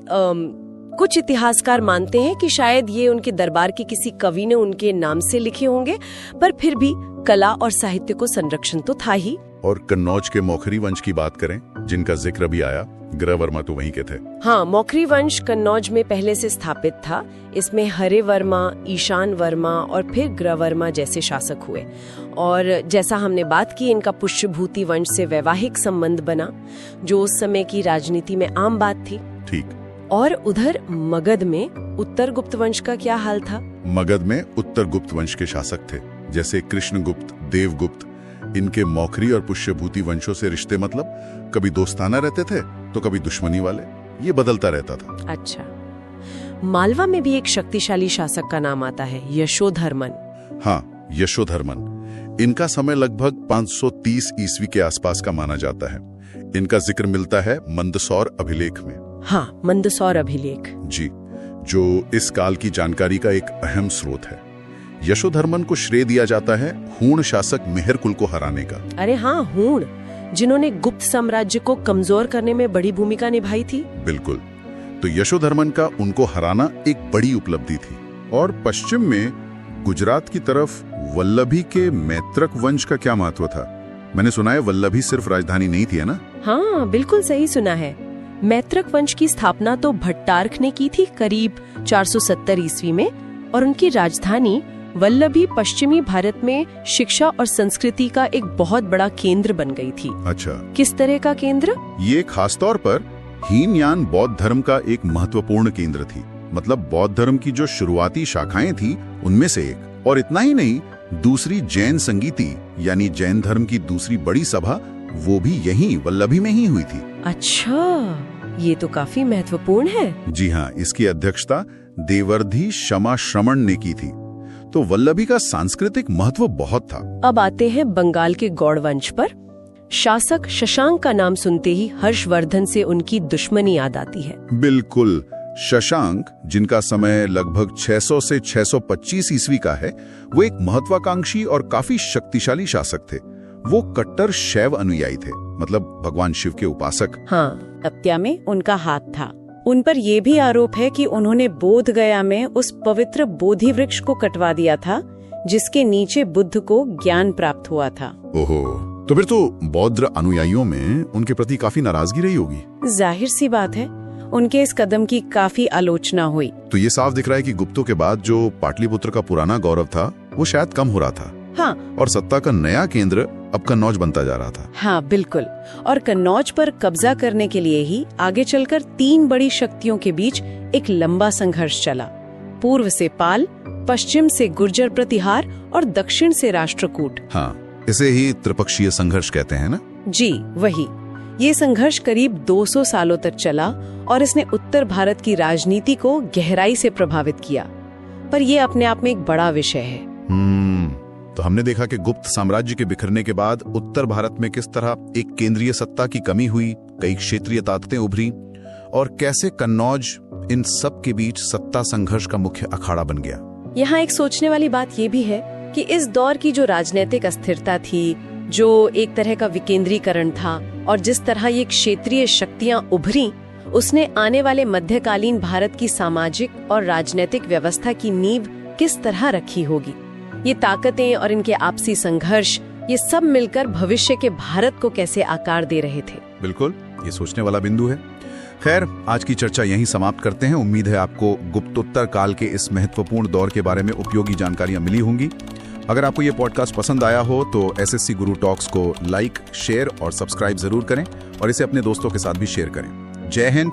कुछ इतिहासकार मानते हैं कि शायद ये उनके दरबार के किसी कवि ने उनके नाम से लिखे होंगे, पर फिर भी कला और साहित्य को संरक्षण तो था ही। और कन्नौज के मौखरी वंश की बात करें, जिनका जिक्र भी आया, ग्रहवर्मा तो वहीं के थे। हाँ, मौखरी वंश कन्नौज में पहले से स्थापित था। इसमें हरे वर्मा, ईशान वर्मा और फिर ग्रहवर्मा जैसे शासक हुए। और जैसा हमने बात की, इनका पुष्यभूति वंश से वैवाहिक संबंध बना, जो उस समय की राजनीति में आम बात थी। ठीक। और उधर मगध में उत्तर गुप्त वंश का क्या हाल था? मगध में उत्तर गुप्त वंश के शासक थे, जैसे कृष्णगुप्त, देवगुप्त। इनके मौखरी और पुष्यभूति वंशों से रिश्ते मतलब कभी दोस्ताना रहते थे तो कभी दुश्मनी वाले, ये बदलता रहता था। अच्छा। मालवा में भी एक शक्तिशाली शासक का नाम आता है, यशोधर्मन। हाँ, यशोधर्मन। इनका समय लगभग 530 ईस्वी के आसपास का माना जाता है। इनका जिक्र मिलता है मंदसौर अभिलेख में। हाँ, मंदसौर अभिलेख जी, जो इस काल की जानकारी का एक अहम स्रोत है। यशोधर्मन को श्रेय दिया जाता है हूण शासक मेहरकुल को हराने का। अरे हाँ, हूण, जिन्होंने गुप्त साम्राज्य को कमजोर करने में बड़ी भूमिका निभाई थी। बिल्कुल। तो यशोधर्मन का उनको हराना एक बड़ी उपलब्धि थी। और पश्चिम में गुजरात की तरफ वल्लभी के मैत्रक वंश का क्या महत्व था? मैंने सुना है वल्लभी सिर्फ राजधानी नहीं थी, है ना? हाँ, बिल्कुल सही सुना है। मैत्रक वंश की स्थापना तो भट्टारक ने की थी करीब 470 ईस्वी में, और उनकी राजधानी वल्लभी पश्चिमी भारत में शिक्षा और संस्कृति का एक बहुत बड़ा केंद्र बन गई थी। अच्छा। किस तरह का केंद्र? ये खासतौर पर हीनयान बौद्ध धर्म का एक महत्वपूर्ण केंद्र थी। मतलब बौद्ध धर्म की जो शुरुआती शाखाएं थी उनमें से एक। और इतना ही नहीं, दूसरी जैन संगीति यानी जैन धर्म की दूसरी बड़ी सभा, वो भी यहीं वल्लभी में ही हुई थी। अच्छा, ये तो काफी महत्वपूर्ण है। जी हाँ, इसकी अध्यक्षता देवर्धि क्षमा श्रमण ने की थी। तो वल्लभी का सांस्कृतिक महत्व बहुत था। अब आते हैं बंगाल के गौड़ वंश पर। शासक शशांक का नाम सुनते ही हर्षवर्धन से उनकी दुश्मनी याद आती है। बिल्कुल। शशांक, जिनका समय लगभग 600 से 625 ईस्वी का है, वो एक महत्वाकांक्षी और काफी शक्तिशाली शासक थे। वो कट्टर शैव अनुयायी थे, मतलब भगवान शिव के उपासक। हाँ, हत्या में उनका हाथ था। उन पर यह भी आरोप है कि उन्होंने बोध गया में उस पवित्र बोधि वृक्ष को कटवा दिया था जिसके नीचे बुद्ध को ज्ञान प्राप्त हुआ था। ओहो, तो फिर तो बौद्ध अनुयायियों में उनके प्रति काफी नाराजगी रही होगी। जाहिर सी बात है, उनके इस कदम की काफी आलोचना हुई। तो ये साफ दिख रहा है कि गुप्तों के बाद जो पाटलिपुत्र का पुराना गौरव था वो शायद कम हो रहा था। हाँ, और सत्ता का नया केंद्र अब कन्नौज बनता जा रहा था। हाँ बिल्कुल। और कन्नौज पर कब्जा करने के लिए ही आगे चलकर 3 बड़ी शक्तियों के बीच एक लंबा संघर्ष चला। पूर्व से पाल, पश्चिम से गुर्जर प्रतिहार और दक्षिण से राष्ट्रकूट। हाँ, इसे ही त्रिपक्षीय संघर्ष कहते हैं ना? जी वही। ये संघर्ष करीब 200 सालों तक चला और इसने उत्तर भारत की राजनीति को गहराई से प्रभावित किया। पर यह अपने आप में एक बड़ा विषय है। तो हमने देखा कि गुप्त साम्राज्य के बिखरने के बाद उत्तर भारत में किस तरह एक केंद्रीय सत्ता की कमी हुई, कई क्षेत्रीय ताकतें उभरी और कैसे कन्नौज इन सब के बीच सत्ता संघर्ष का मुख्य अखाड़ा बन गया। यहाँ एक सोचने वाली बात ये भी है कि इस दौर की जो राजनीतिक अस्थिरता थी, जो एक तरह का विकेंद्रीकरण था और जिस तरह ये क्षेत्रीय शक्तियां उभरी, उसने आने वाले मध्यकालीन भारत की सामाजिक और राजनीतिक व्यवस्था की नींव किस तरह रखी होगी। ये ताकतें और इनके आपसी संघर्ष, ये सब मिलकर भविष्य के भारत को कैसे आकार दे रहे थे। बिल्कुल, ये सोचने वाला बिंदु है। खैर, आज की चर्चा यहीं समाप्त करते हैं। उम्मीद है आपको गुप्तोत्तर काल के इस महत्वपूर्ण दौर के बारे में उपयोगी जानकारियां मिली होंगी। अगर आपको ये पॉडकास्ट पसंद आया हो तो एसएससी गुरु टॉक्स को लाइक, शेयर और सब्सक्राइब जरूर करें और इसे अपने दोस्तों के साथ भी शेयर करें। जय हिंद,